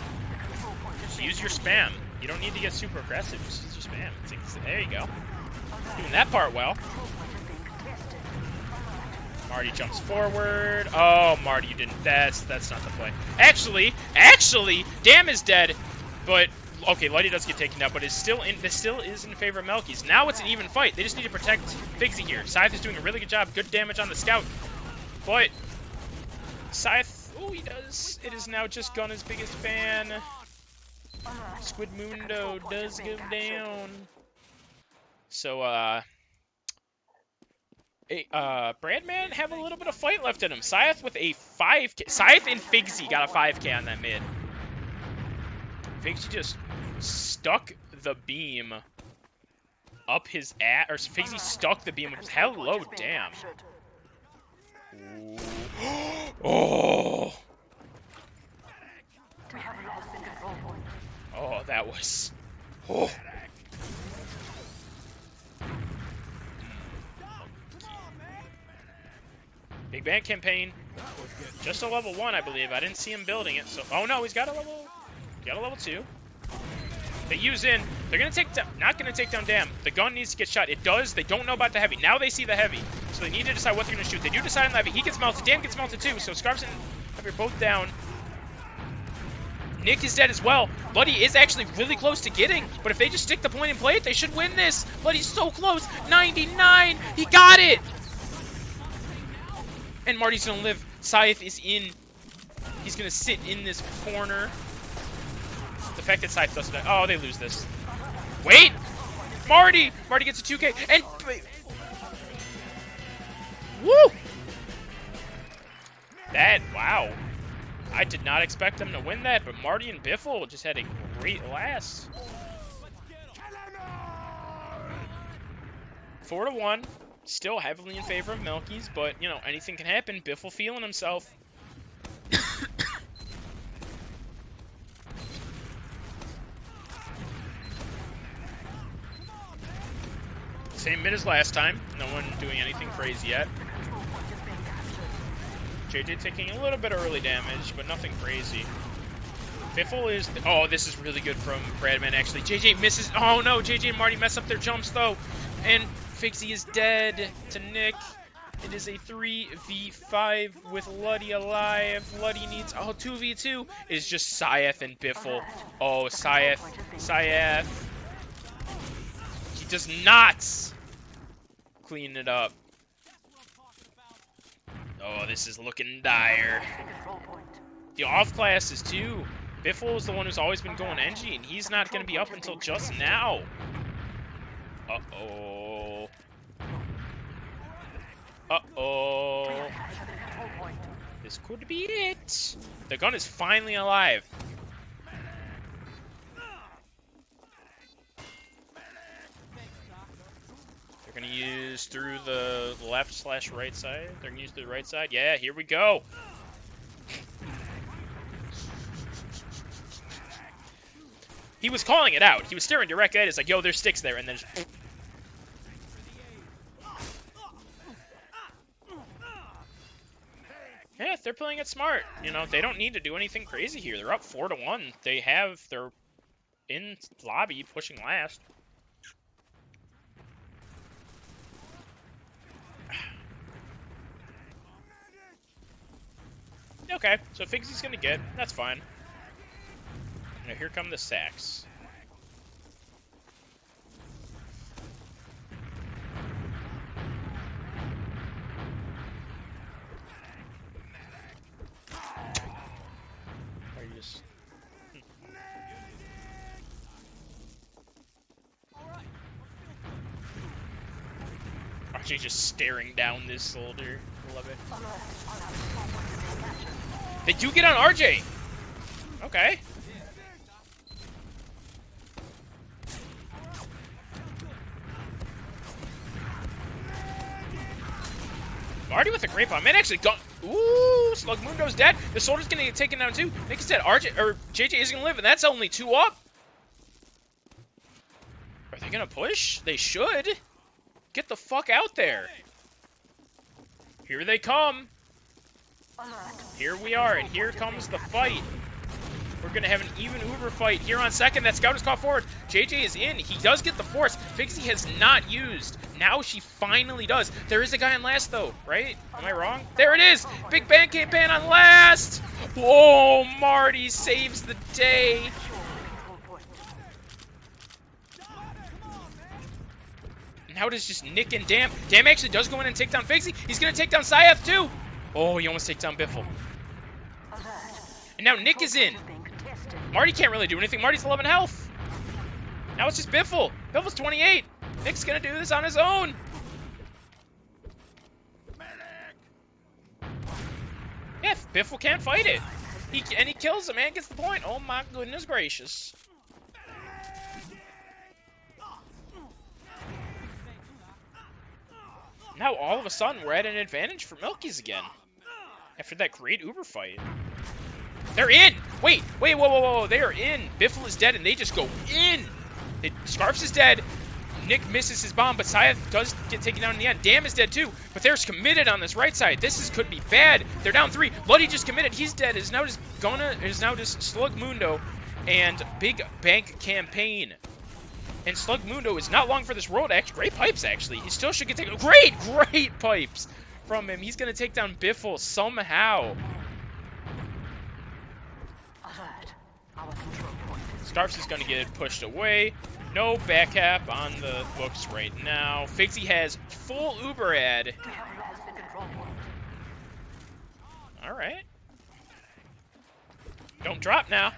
Just use your spam. You don't need to get super aggressive. Just use your spam. There you go. Doing that part well. Marty jumps forward. Oh, Marty, you didn't. That's not the play. Actually, Dam is dead. But okay, Luddy does get taken out, but this still is in favor of MILKIES. Now it's an even fight. They just need to protect Figsy here. Syath is doing a really good job. Good damage on the scout. But Syath, oh, he does. It is now just Gunna's biggest fan. Squid Mundo does go down. So, Bradman have a little bit of fight left in him. Syath with a 5K. Syath and Figsy got a 5K on that mid. Figsy just stuck the beam up his ass, or Figsy stuck the beam up his. Hello, damn. Ooh. Oh, That was... Oh. Big Bang Campaign. Just a level 1, I believe. I didn't see him building it, so... Oh, no, he's got a level 2. They use in. They're going to take down... Not going to take down Dam. The gun needs to get shot. It does. They don't know about the heavy. Now they see the heavy. So they need to decide what they're going to shoot. They do decide on the heavy. He gets melted. Dam gets melted, too. So Scarves and Heavy are both down. Nick is dead as well. Bloody is actually really close to getting, but if they just stick the point and play it, they should win this. Bloody's so close. 99. He got it. And Marty's going to live. Scythe is in. He's going to sit in this corner. The fact that Scythe doesn't... Oh, they lose this. Wait. Marty. Marty gets a 2K. And... Woo. That... Wow. I did not expect them to win that, but Marty and Biffle just had a great last. 4-1. Still heavily in favor of Milkies, but, you know, anything can happen. Biffle feeling himself. Same mid as last time. No one doing anything crazy yet. JJ taking a little bit of early damage, but nothing crazy. Biffle is... Oh, this is really good from Bradman, actually. JJ misses... Oh, no. JJ and Marty mess up their jumps, though. And Figsy is dead to Nick. It is a 3v5 with Luddy alive. Luddy needs... Oh, 2v2 is just Scythe and Biffle. Oh, Scythe. He does not clean it up. Oh, this is looking dire. The off classes, too. Biffle is the one who's always been going NG, and he's not going to be up until just now. Uh-oh. Uh-oh. This could be it. The gun is finally alive. They're going to use through the left/right side. They're going to use the right side. Yeah, here we go. He was calling it out. He was staring direct at it. It's like, yo, there's sticks there. And then just... Yeah, they're playing it smart. You know, they don't need to do anything crazy here. They're up 4-1. They're in lobby pushing last. Okay, so Figsy's gonna get. That's fine. Now here come the sacks. Are you just... RJ just staring down this soldier. Love it. They do get on RJ. Okay. Marty with a great bomb. Man, actually gone. Ooh, Slugmundo's dead. The soldier's gonna get taken down too. Nick is dead. JJ is gonna live, and that's only 2 up. Are they gonna push? They should. Get the fuck out there. Here they come. Here we are, and here comes the fight. We're going to have an even Uber fight here on second. That scout is caught forward. JJ is in. He does get the force. Figsy has not used. Now she finally does. There is a guy on last, though, right? Am I wrong? There it is. Big Bang Campaign on last. Whoa, Marty saves the day. Now it is just Nick and Dam. Dam actually does go in and take down Figsy. He's going to take down Scythe, too. Oh, he almost takes down Biffle. And now Nick is in. Marty can't really do anything. Marty's 11 health. Now it's just Biffle. Biffle's 28. Nick's going to do this on his own. Yeah, Biffle can't fight it. And he kills him, man. Gets the point. Oh, my goodness gracious. Now, all of a sudden, we're at an advantage for Milkies again. After that great Uber fight. They're in! Wait, whoa. They are in. Biffle is dead, and they just go in. Scarfs is dead. Nick misses his bomb, but Syeth does get taken down in the end. Dam is dead too, but they're committed on this right side. Could be bad. They're down 3. Luddy just committed. He's dead. Is now just Slug Mundo and Big Bank Campaign. And Slug Mundo is not long for this world. Actually, great pipes, actually. He still should get taken. Great pipes from him. He's going to take down Biffle somehow. Scarfs is going to get pushed away. No back cap on the books right now. Figsy has full Uber ad. All right. Don't drop now.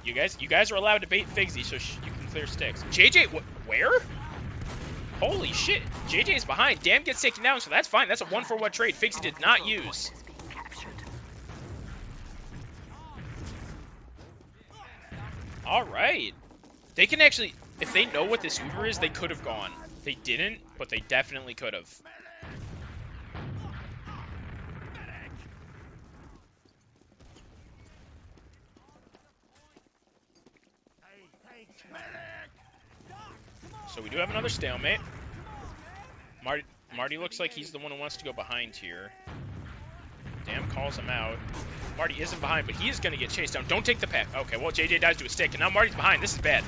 You guys are allowed to bait Figsy, so you can clear sticks. JJ, where? Holy shit. JJ's behind. Dam gets taken down, so that's fine. That's a 1-for-1 trade. Figsy did not use. All right. They can actually, if they know what this Uber is, they could have gone. They didn't, but they definitely could have. So we do have another stalemate. Marty looks like he's the one who wants to go behind here. Dam calls him out. Marty isn't behind, but he is going to get chased down. Don't take the path. Okay, well, JJ dies to a stick, and now Marty's behind. This is bad.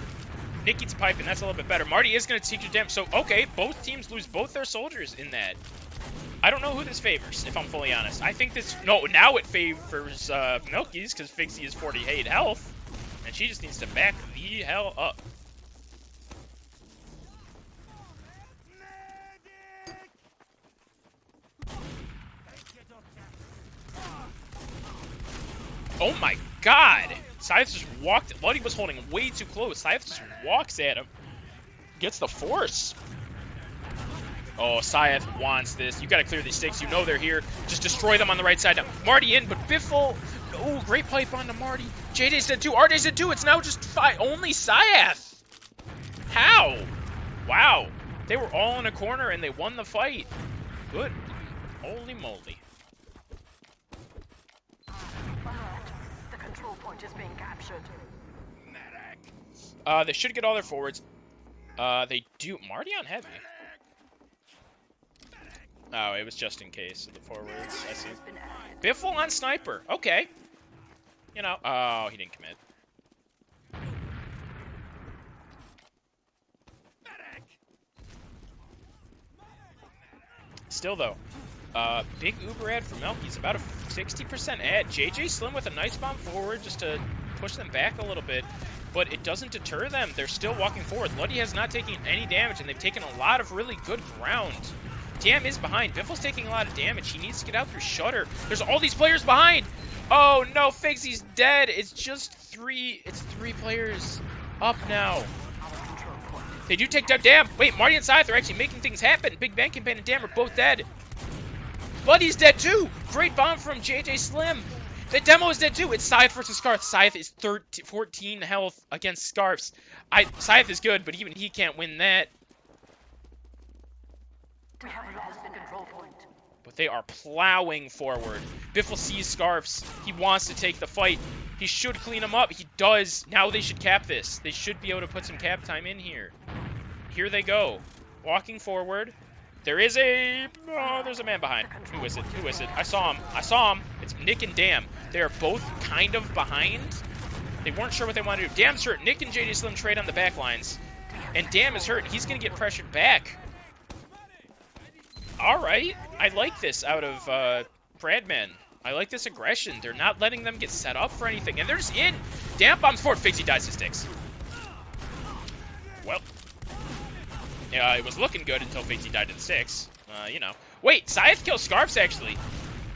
Nick eats a pipe, and that's a little bit better. Marty is going to take your damage. So, okay, both teams lose both their soldiers in that. I don't know who this favors, if I'm fully honest. I think this... No, now it favors Milkies, because Figsy is 48 health, and she just needs to back the hell up. Oh my god! Syeth just walked. Luddy was holding way too close. Syeth just walks at him. Gets the force. Oh, Syeth wants this. You gotta clear these sticks. You know they're here. Just destroy them on the right side now. Marty in, but Biffle. Oh, great pipe onto Marty. JJ's dead too. RJ's dead too. It's now just only Syeth. How? Wow. They were all in a corner and they won the fight. Good. Holy moly. Is being captured. They should get all their forwards. They do. Marty on heavy. Oh, it was just in case of the forwards. I see. Biffle on sniper. Okay. You know. Oh, he didn't commit. Still though. Big Uber ad for Milky's, about a 60% ad. JJ Slim with a nice bomb forward just to push them back a little bit, but it doesn't deter them. They're still walking forward. Luddy has not taken any damage, and they've taken a lot of really good ground. Dam is behind. Biffle's taking a lot of damage. He needs to get out through Shutter. There's all these players behind. Oh no, Figsy's dead. It's just 3. It's 3 players up now. They do take down Dam. Wait, Marty and Syeth are actually making things happen. Big Bang Campaign and Dam are both dead. Buddy's dead too. Great bomb from JJ Slim. The demo is dead too. It's Syeth versus Scarf. Syeth is 14 health against Scarfs. Syeth is good, but even he can't win that. We have lost the control point. But they are plowing forward. Biffle sees Scarfs. He wants to take the fight. He should clean him up. He does. Now they should cap this. They should be able to put some cap time in here. Here they go. Walking forward. There is a... Oh, there's a man behind. Who is it? Who is it? I saw him. I saw him. It's Nick and Dam. They are both kind of behind. They weren't sure what they wanted to do. Dam's hurt. Nick and JJ Slim trade on the back lines. And Dam is hurt. He's going to get pressured back. All right. I like this out of Bradman. I like this aggression. They're not letting them get set up for anything. And they're just in. Dam bombs forward. Figsy dies to sticks. Well... Yeah, it was looking good until Figsy died to the 6. You know. Wait, Syeth kills Scarfs, actually.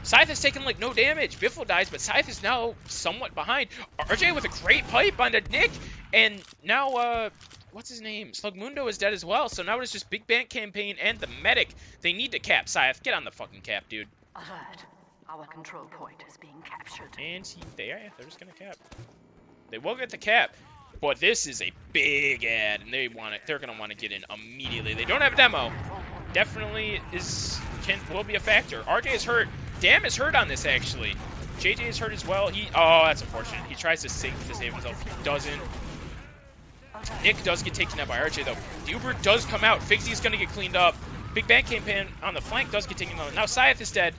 Syeth has taken, like, no damage. Biffle dies, but Syeth is now somewhat behind. RJ with a great pipe onto Nick. And now, what's his name? Slugmundo is dead as well. So now it's just Big Bank Campaign and the medic. They need to cap Syeth. Get on the fucking cap, dude. Alert. Our control point is being captured. And they're just going to cap. They will get the cap. But this is a big ad, and they're going to want to get in immediately. They don't have a demo. Definitely will be a factor. RJ is hurt. Damn is hurt on this, actually. JJ is hurt as well. Oh, that's unfortunate. He tries to save himself. He doesn't. Nick does get taken out by RJ, though. The Uber does come out. Figsy's going to get cleaned up. Big Bang campaign on the flank does get taken out. Now Scythe is dead.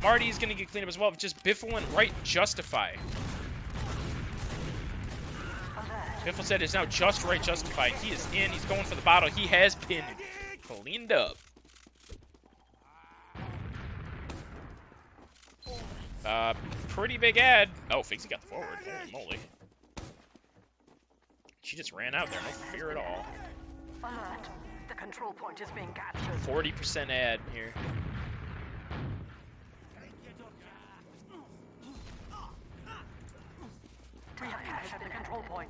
Marty's going to get cleaned up as well. Just Biffle and right Justify. Biffle said it's now just right Justify. He is in. He's going for the bottle. He has been cleaned up. Pretty big ad. Oh, Figsy got the forward. Holy moly. She just ran out there. No fear at all. Alert. The control point is being captured. 40% ad here. We have captured the control point.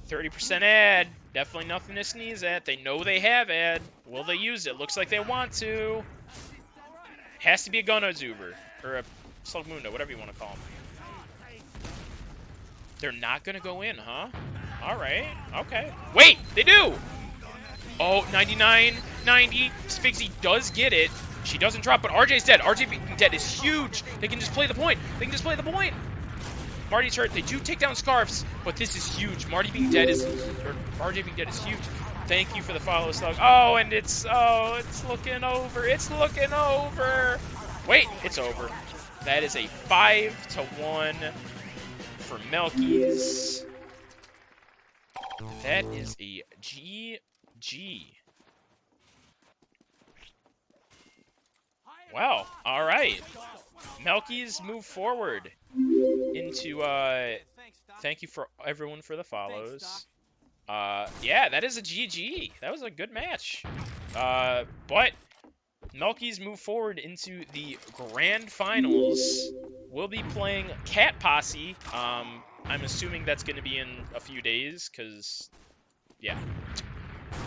30% ad. Definitely nothing to sneeze at. They know they have ad. Will they use it? Looks like they want to. Has to be a Gunnozuber. Or a Slugmundo, whatever you want to call them. They're not going to go in, huh? Alright. Okay. Wait! They do! Oh, 99, 90. Figsy does get it. She doesn't drop, but RJ's dead. RJ being dead is huge. They can just play the point. They can just play the point. Marty's hurt. They do take down Scarfs, but this is huge. Marty being dead is, or RJ being dead is huge. Thank you for the follow, Slug. Oh, and it's looking over. It's looking over. Wait, it's over. That is a 5-1 for MILKIES. That is a GG. Well, all right. MILKIES move forward into, thank you for everyone for the follows. Yeah, that is a GG. That was a good match. But MILKIES move forward into the grand finals. We'll be playing Cat Posse. I'm assuming that's going to be in a few days, because, yeah.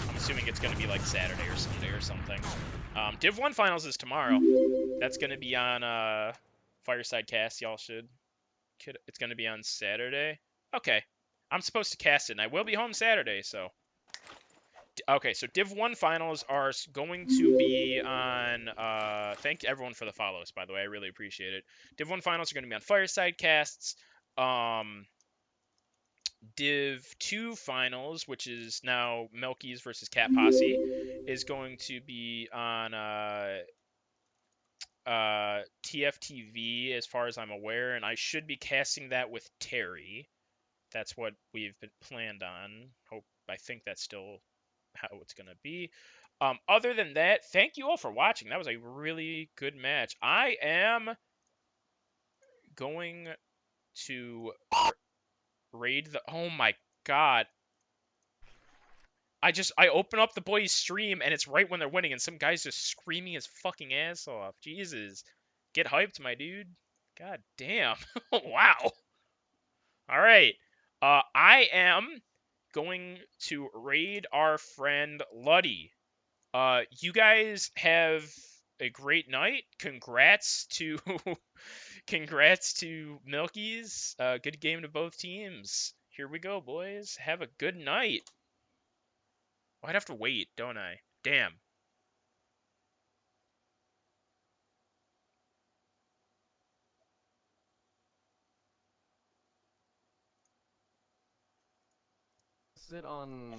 I'm assuming it's going to be like Saturday or Sunday or something. Div-1 finals is tomorrow. That's going to be on Fireside Cast. Y'all should. It's going to be on Saturday. Okay. I'm supposed to cast it, and I will be home Saturday, so. Okay, so Div-1 finals are going to be on. Thank everyone for the follows, by the way. I really appreciate it. Div-1 finals are going to be on Fireside Casts. Div-2 finals, which is now MILKIES versus Cat Posse, is going to be on TFTV, as far as I'm aware, and I should be casting that with Terry. That's what we've been planned on. I think that's still how it's going to be. Other than that, thank you all for watching. That was a really good match. I am going to raid the... Oh my god. I open up the boys' stream, and it's right when they're winning, and some guy's just screaming his fucking ass off. Jesus. Get hyped, my dude. God damn. Wow. Alright. I am going to raid our friend Luddy. You guys have a great night. Congrats to MILKIES. Good game to both teams. Here we go, boys. Have a good night. Oh, I'd have to wait, don't I? Damn. Sit on